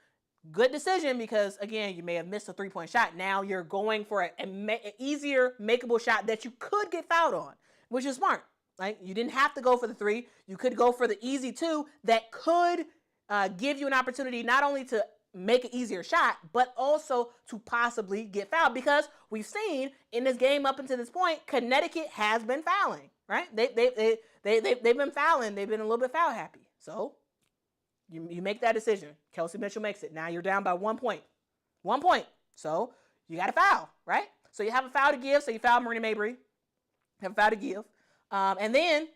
Good decision because, again, you may have missed a 3-point shot. Now you're going for an easier, makeable shot that you could get fouled on, which is smart. Right? You didn't have to go for the 3. You could go for the easy 2 that could give you an opportunity not only to make an easier shot, but also to possibly get fouled. Because we've seen in this game up until this point, Connecticut has been fouling. Right? They've been fouling. They've been a little bit foul happy. So you make that decision. Kelsey Mitchell makes it. Now you're down by 1 point. 1 point. So you got to foul, right? So you have a foul to give. So you foul Marina Mabry. You have a foul to give. And then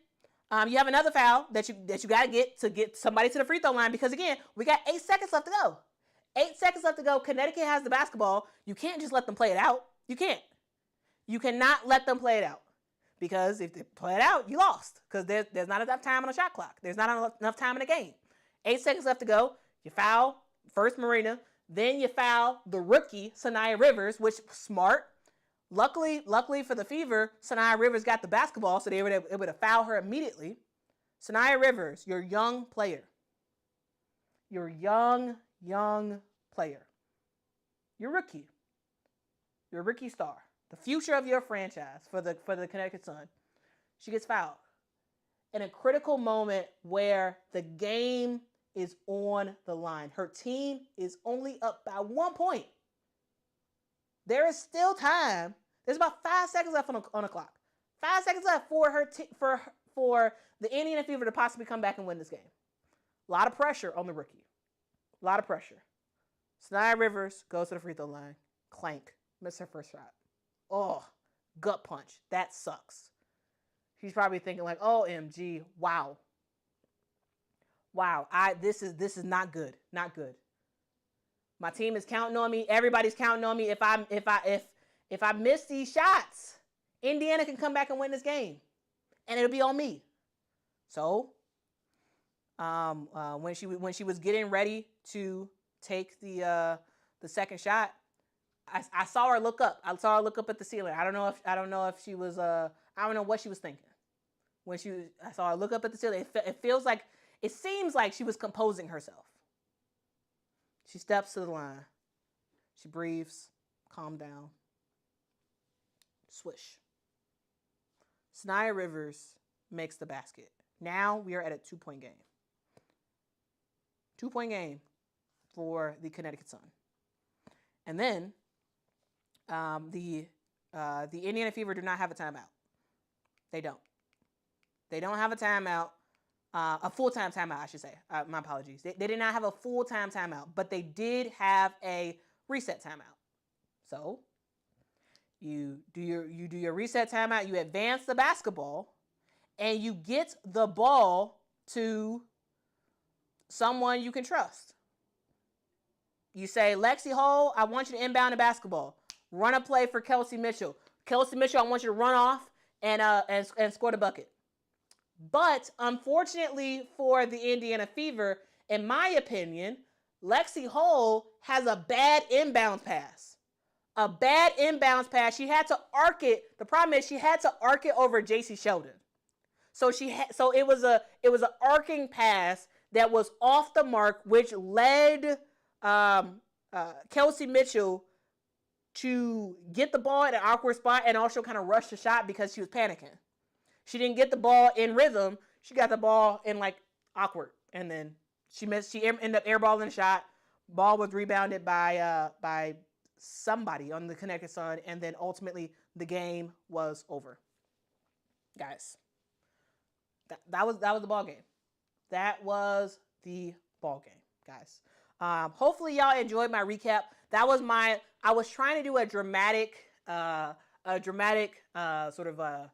you have another foul that you got to get somebody to the free throw line because, again, we got 8 seconds left to go. 8 seconds left to go. Connecticut has the basketball. You can't just let them play it out. You can't. You cannot let them play it out because if they play it out, you lost because there's not enough time on the shot clock. There's not enough time in the game. 8 seconds left to go. You foul first Marina. Then you foul the rookie, Sanaya Rivers, which smart. Luckily for the Fever, Sanaya Rivers got the basketball, so they were able to foul her immediately. Sanaya Rivers, your young player. Your young player. Your rookie. Your rookie star. The future of your franchise for the Connecticut Sun. She gets fouled in a critical moment where the game is on the line. Her team is only up by 1 point. There is still time. There's about 5 seconds left on the clock. 5 seconds left for her for the Indiana Fever to possibly come back and win this game. A lot of pressure on the rookie. A lot of pressure. Sanaya Rivers goes to the free throw line. Clank. Missed her first shot. Oh, gut punch. That sucks. She's probably thinking like, OMG, wow. Wow, this is not good. Not good. My team is counting on me. Everybody's counting on me. If I miss these shots, Indiana can come back and win this game, and it'll be on me. So, when she was getting ready to take the second shot, I saw her look up. I saw her look up at the ceiling. I don't know if she was I don't know what she was thinking I saw her look up at the ceiling. It seems like she was composing herself. She steps to the line. She breathes. Calm down. Swish. Sanaya Rivers makes the basket. Now we are at a 2 point game. 2 point game for the Connecticut Sun. And then the Indiana Fever do not have a timeout. They don't. They don't have a timeout. A full-time timeout, I should say. My apologies. They did not have a full-time timeout, but they did have a reset timeout. So you do your reset timeout, you advance the basketball, and you get the ball to someone you can trust. You say, Lexi Hall, I want you to inbound the basketball. Run a play for Kelsey Mitchell. Kelsey Mitchell, I want you to run off and score the bucket. But unfortunately for the Indiana Fever, in my opinion, Lexi Hall has a bad inbounds pass. A bad inbounds pass. She had to arc it. The problem is she had to arc it over JC Sheldon. So it was an arcing pass that was off the mark, which led Kelsey Mitchell to get the ball at an awkward spot and also kind of rush the shot because she was panicking. She didn't get the ball in rhythm. She got the ball in like awkward. And then she missed. She ended up airballing the shot. Ball was rebounded by somebody on the Connecticut Sun. And then ultimately the game was over. Guys, that was the ball game. That was the ball game. guys. Hopefully y'all enjoyed my recap. I was trying to do a dramatic sort of a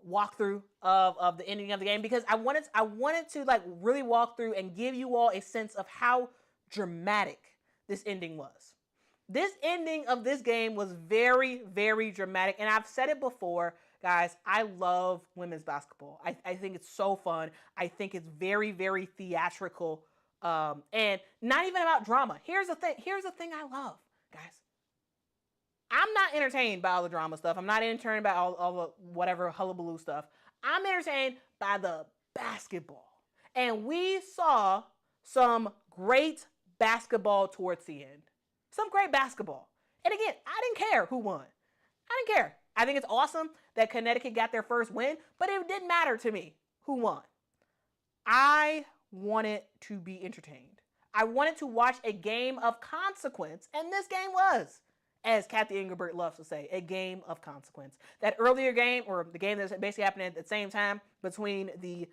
walkthrough of the ending of the game, because I wanted to like really walk through and give you all a sense of how dramatic this ending was. This ending of this game was very, very dramatic. And I've said it before, guys, I love women's basketball. I think it's so fun. I think it's very, very theatrical, and not even about drama. Here's the thing I love, guys. I'm not entertained by all the drama stuff. I'm not entertained by all the whatever hullabaloo stuff. I'm entertained by the basketball. And we saw some great basketball towards the end. Some great basketball. And again, I didn't care who won. I didn't care. I think it's awesome that Connecticut got their first win, but it didn't matter to me who won. I wanted to be entertained. I wanted to watch a game of consequence, and this game was, as Kathy Engelbert loves to say, a game of consequence. That earlier game, or the game that basically happened at the same time between the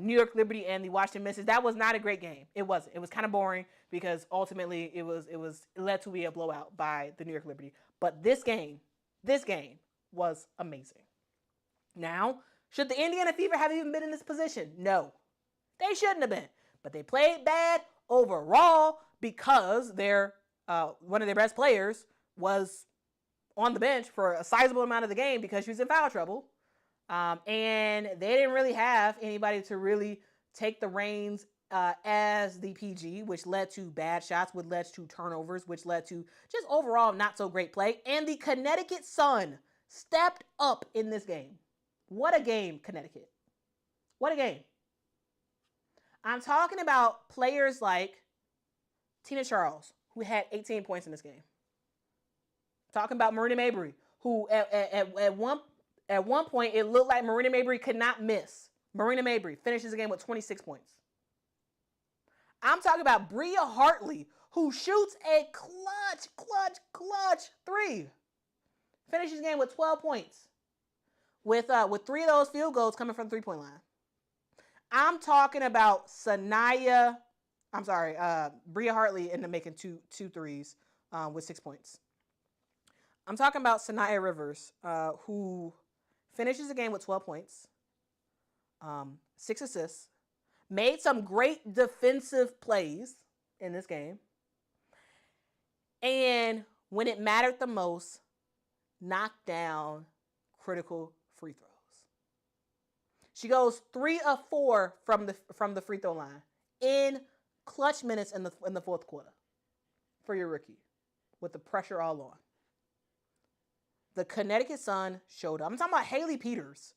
New York Liberty and the Washington Mystics, that was not a great game. It wasn't. It was kind of boring because ultimately it led to be a blowout by the New York Liberty. But this game was amazing. Now, should the Indiana Fever have even been in this position? No, they shouldn't have been. But they played bad overall because one of their best players was on the bench for a sizable amount of the game because she was in foul trouble. And they didn't really have anybody to really take the reins as the PG, which led to bad shots, which led to turnovers, which led to just overall not so great play. And the Connecticut Sun stepped up in this game. What a game, Connecticut. What a game. I'm talking about players like Tina Charles, who had 18 points in this game. Talking about Marina Mabrey, who at one point it looked like Marina Mabrey could not miss. Marina Mabrey finishes the game with 26 points. I'm talking about Bria Hartley, who shoots a clutch three. Finishes the game with 12 points. With 3 of those field goals coming from the three-point line. I'm talking about Bria Hartley ended up making two threes with 6 points. I'm talking about Sanaya Rivers, who finishes the game with 12 points, 6 assists, made some great defensive plays in this game, and when it mattered the most, knocked down critical free throws. She goes 3 of 4 from the free throw line in clutch minutes in the fourth quarter for your rookie, with the pressure all on. The Connecticut Sun showed up. I'm talking about Haley Peters,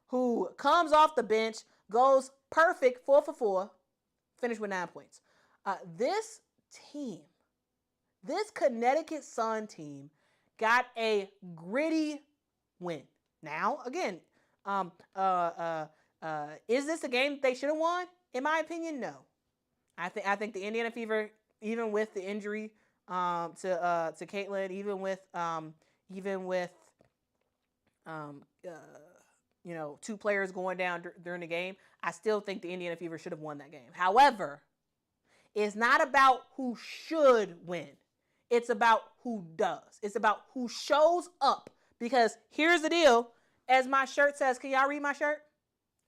who comes off the bench, goes perfect 4 for 4, finished with 9 points. This Connecticut Sun team got a gritty win. Now, again, is this a game they should have won? In my opinion, no. I think the Indiana Fever, even with the injury to Caitlin, even with 2 players going down during the game, I still think the Indiana Fever should have won that game. However, it's not about who should win. It's about who does. It's about who shows up. Because here's the deal. As my shirt says, can y'all read my shirt?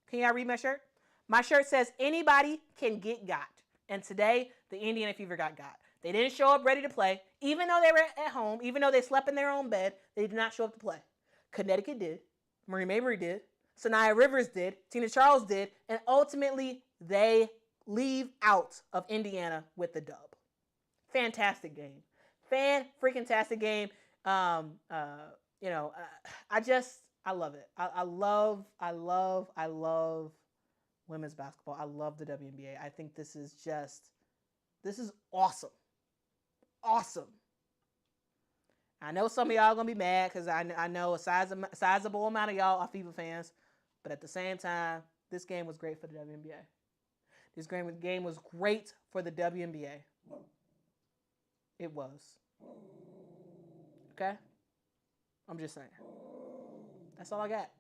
Can y'all read my shirt? My shirt says anybody can get got. And today, the Indiana Fever got. They didn't show up ready to play. Even though they were at home, even though they slept in their own bed, they did not show up to play. Connecticut did. Marie Mabry did. Sanaya Rivers did. Tina Charles did. And ultimately, they leave out of Indiana with the dub. Fantastic game. Fan-freaking-tastic game. I love it. I love women's basketball. I love the WNBA. I think this is awesome. Awesome. I know some of y'all are going to be mad because I know a sizable amount of y'all are FIBA fans. But at the same time, this game was great for the WNBA. This game was great for the WNBA. It was. Okay? I'm just saying. That's all I got.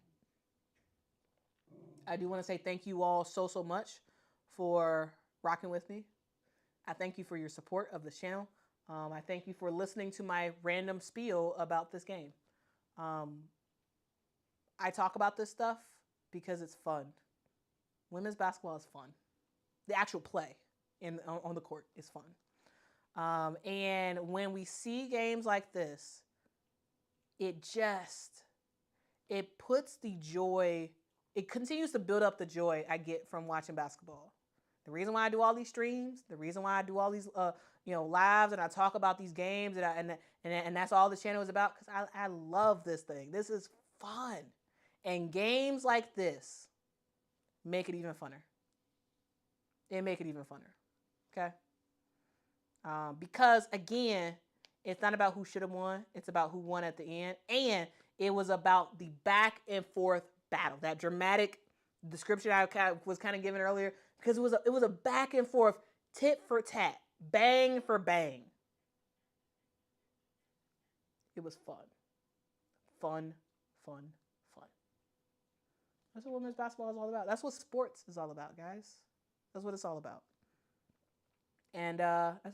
I do want to say thank you all so much for rocking with me I thank you for your support of the channel. I thank you for listening to my random spiel about this game. I talk about this stuff because it's fun. Women's basketball is fun. The actual play on the court is fun. And when we see games like this, it puts the joy, it continues to build up the joy I get from watching basketball. The reason why I do all these streams, the reason why I do all these lives and I talk about these games and that's all the channel is about, because I love this thing. This is fun. And games like this make it even funner. They make it even funner. Okay? Because again, it's not about who should have won. It's about who won at the end. And it was about the back and forth battle. That dramatic description I was kind of given earlier, because it was a back and forth, tit for tat, bang for bang. It was fun. Fun, fun, fun. That's what women's basketball is all about. That's what sports is all about, guys. That's what it's all about. And that's what